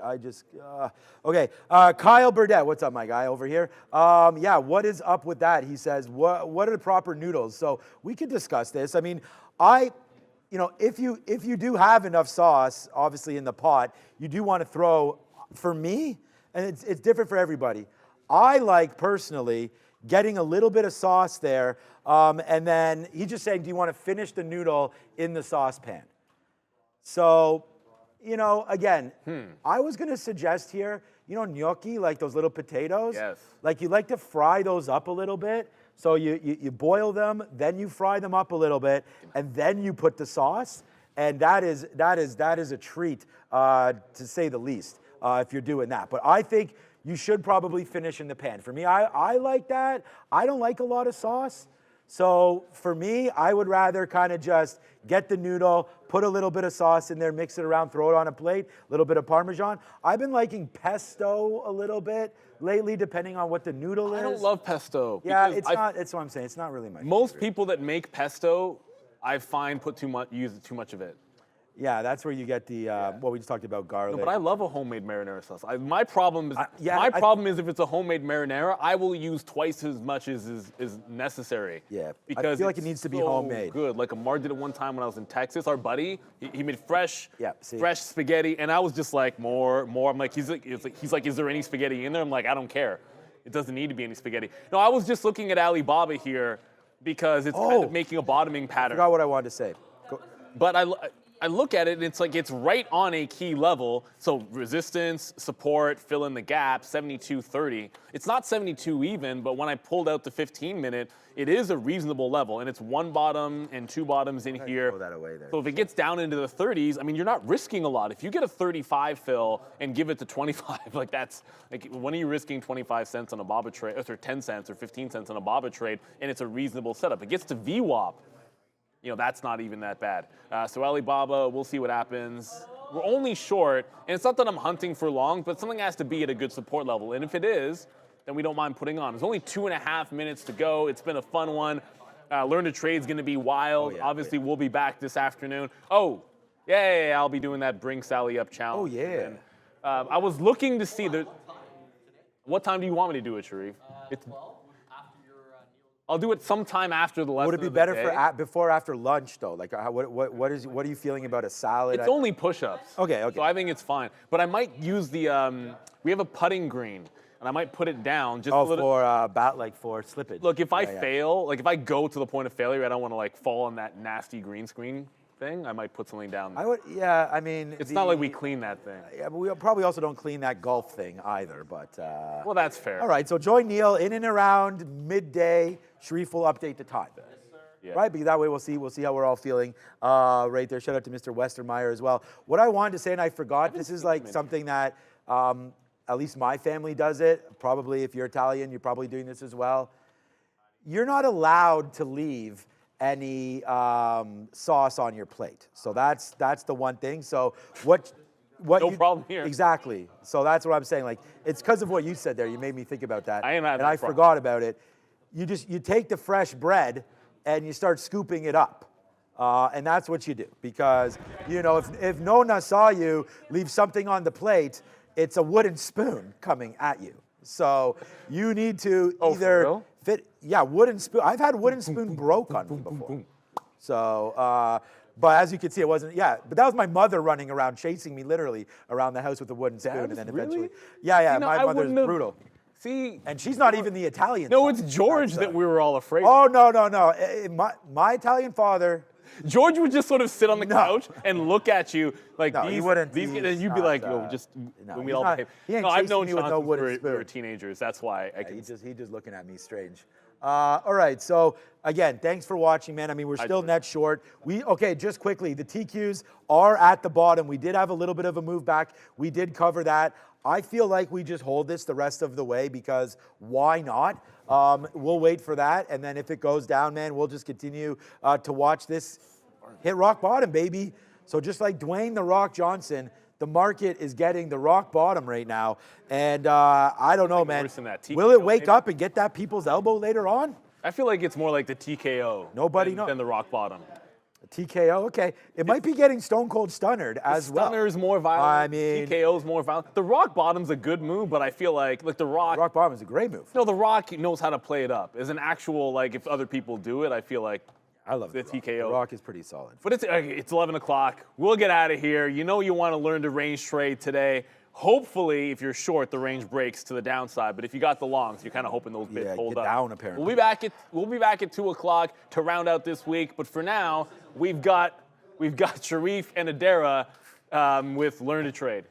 Okay. Kyle Burdett, what's up, my guy over here? Yeah, what is up with that? He says, what are the proper noodles? So we could discuss this. I mean, you know, if you do have enough sauce, obviously in the pot, you do want to throw, for me, and it's different for everybody, I like personally getting a little bit of sauce there, and then he's just saying, do you want to finish the noodle in the saucepan? So, you know, again, I was going to suggest here, you know, gnocchi, like those little potatoes. Yes. Like you like to fry those up a little bit. So you boil them, then you fry them up a little bit, and then you put the sauce, and that is a treat, to say the least, if you're doing that. But I think you should probably finish in the pan. For me, I like that. I don't like a lot of sauce. So for me, I would rather kind of just get the noodle, put a little bit of sauce in there, mix it around, throw it on a plate, a little bit of Parmesan. I've been liking pesto a little bit lately, depending on what the noodle is. I don't love pesto. Yeah, it's not. It's what I'm saying. It's not really my Most favorite. people that make pesto, I find use too much of it. Yeah, that's where you get the what we just talked about, garlic. No, but I love a homemade marinara sauce. My problem is if it's a homemade marinara, I will use twice as much as is necessary. Yeah, because I feel like it needs to be homemade. Good. Like Amar did it one time when I was in Texas. Our buddy, he made fresh spaghetti, and I was just like more. I'm like he's like, is there any spaghetti in there? I'm like, I don't care. It doesn't need to be any spaghetti. No, I was just looking at Alibaba here because it's kind of making a bottoming pattern. I forgot what I wanted to say. But I look at it and it's like it's right on a key level. So resistance, support, fill in the gap, 72.30. It's not 72 even, but when I pulled out the 15-minute, it is a reasonable level. And it's one bottom and two bottoms in here. Throw that away there. So if it gets down into the 30s, I mean, you're not risking a lot. If you get a 35 fill and give it to 25, like that's, like when are you risking 25 cents on a BOBA trade, or 10 cents or 15 cents on a BOBA trade, and it's a reasonable setup. It gets to VWAP. You know, that's not even that bad. So Alibaba, we'll see what happens. We're only short, and it's not that I'm hunting for long, but something has to be at a good support level. And if it is, then we don't mind putting on. There's only 2.5 minutes to go. It's been a fun one. Learn to Trade's going to be wild. Obviously, we'll be back this afternoon. Oh, yeah, I'll be doing that Bring Sally Up challenge. Oh, yeah. And, I was looking to see the. What time do you want me to do it, Sharif? I'll do it sometime after the lesson. Would it be better for before or after lunch though? Like, what are you feeling about a salad? It's only push-ups. Okay. So I think it's fine. But I might use the. We have a putting green, and I might put it down just a little. For slippage. Look, if I fail, like if I go to the point of failure, I don't want to like fall on that nasty green screen thing. I might put something down. I mean. It's not like we clean that thing. Yeah, but we probably also don't clean that golf thing either. But. Well, that's fair. All right. So join Neil in and around midday. Sharif will update the time. Yeah. Right, because that way we'll see how we're all feeling right there. Shout out to Mr. Westermeyer as well. What I wanted to say, and I forgot, this is like something that at least my family does it. Probably if you're Italian, you're probably doing this as well. You're not allowed to leave any sauce on your plate. So that's the one thing. So what no problem here. Exactly. So that's what I'm saying. Like, it's because of what you said there. You made me think about that. I forgot about it. You take the fresh bread and you start scooping it up. And that's what you do. Because, you know, if Nona saw you leave something on the plate, it's a wooden spoon coming at you. So you need to either fit, wooden spoon. I've had wooden spoon broke on me before. So, but as you can see, it wasn't, but that was my mother running around, chasing me literally around the house with a wooden spoon. And then eventually, my mother's brutal. See, and she's not even the Italian. No, it's George that we were all afraid of. Oh, no. My Italian father. George would just sort of sit on the couch and look at you like he wouldn't. And you'd be like, when we all behave. No, I've known Sean since we were teenagers. That's why I can. He's just looking at me strange. All right, so again, thanks for watching, man. I mean, we're still net short. Just quickly, the TQs are at the bottom. We did have a little bit of a move back. We did cover that. I feel like we just hold this the rest of the way because why not? We'll wait for that, and then if it goes down, man, we'll just continue to watch this hit rock bottom, baby. So just like Dwayne "The Rock" Johnson, the market is getting the rock bottom right now, and I don't know, man. Will it wake up and get that people's elbow later on? I feel like it's more like the TKO than the rock bottom. TKO, okay. It might be getting Stone Cold Stunnered as well. Stunner's more violent. I mean, TKO's more violent. The Rock Bottom's a good move, but I feel like the Rock. Rock Bottom is a great move. No, the Rock knows how to play it up. As an actual, like, if other people do it, I feel like I love the TKO. The Rock is pretty solid. But it's 11 o'clock. We'll get out of here. You know you want to learn to range trade today. Hopefully, if you're short, the range breaks to the downside. But if you got the longs, you're kind of hoping those bids hold get up. Down, apparently. We'll be back at 2 o'clock to round out this week. But for now, we've got Sharif and Adara with Learn to Trade.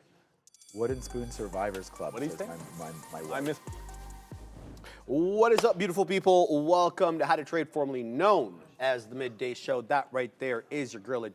Wooden Spoon Survivors Club. What do you think? I missed. What is up, beautiful people? Welcome to How to Trade, formerly known as the Midday Show. That right there is your girl, Adara.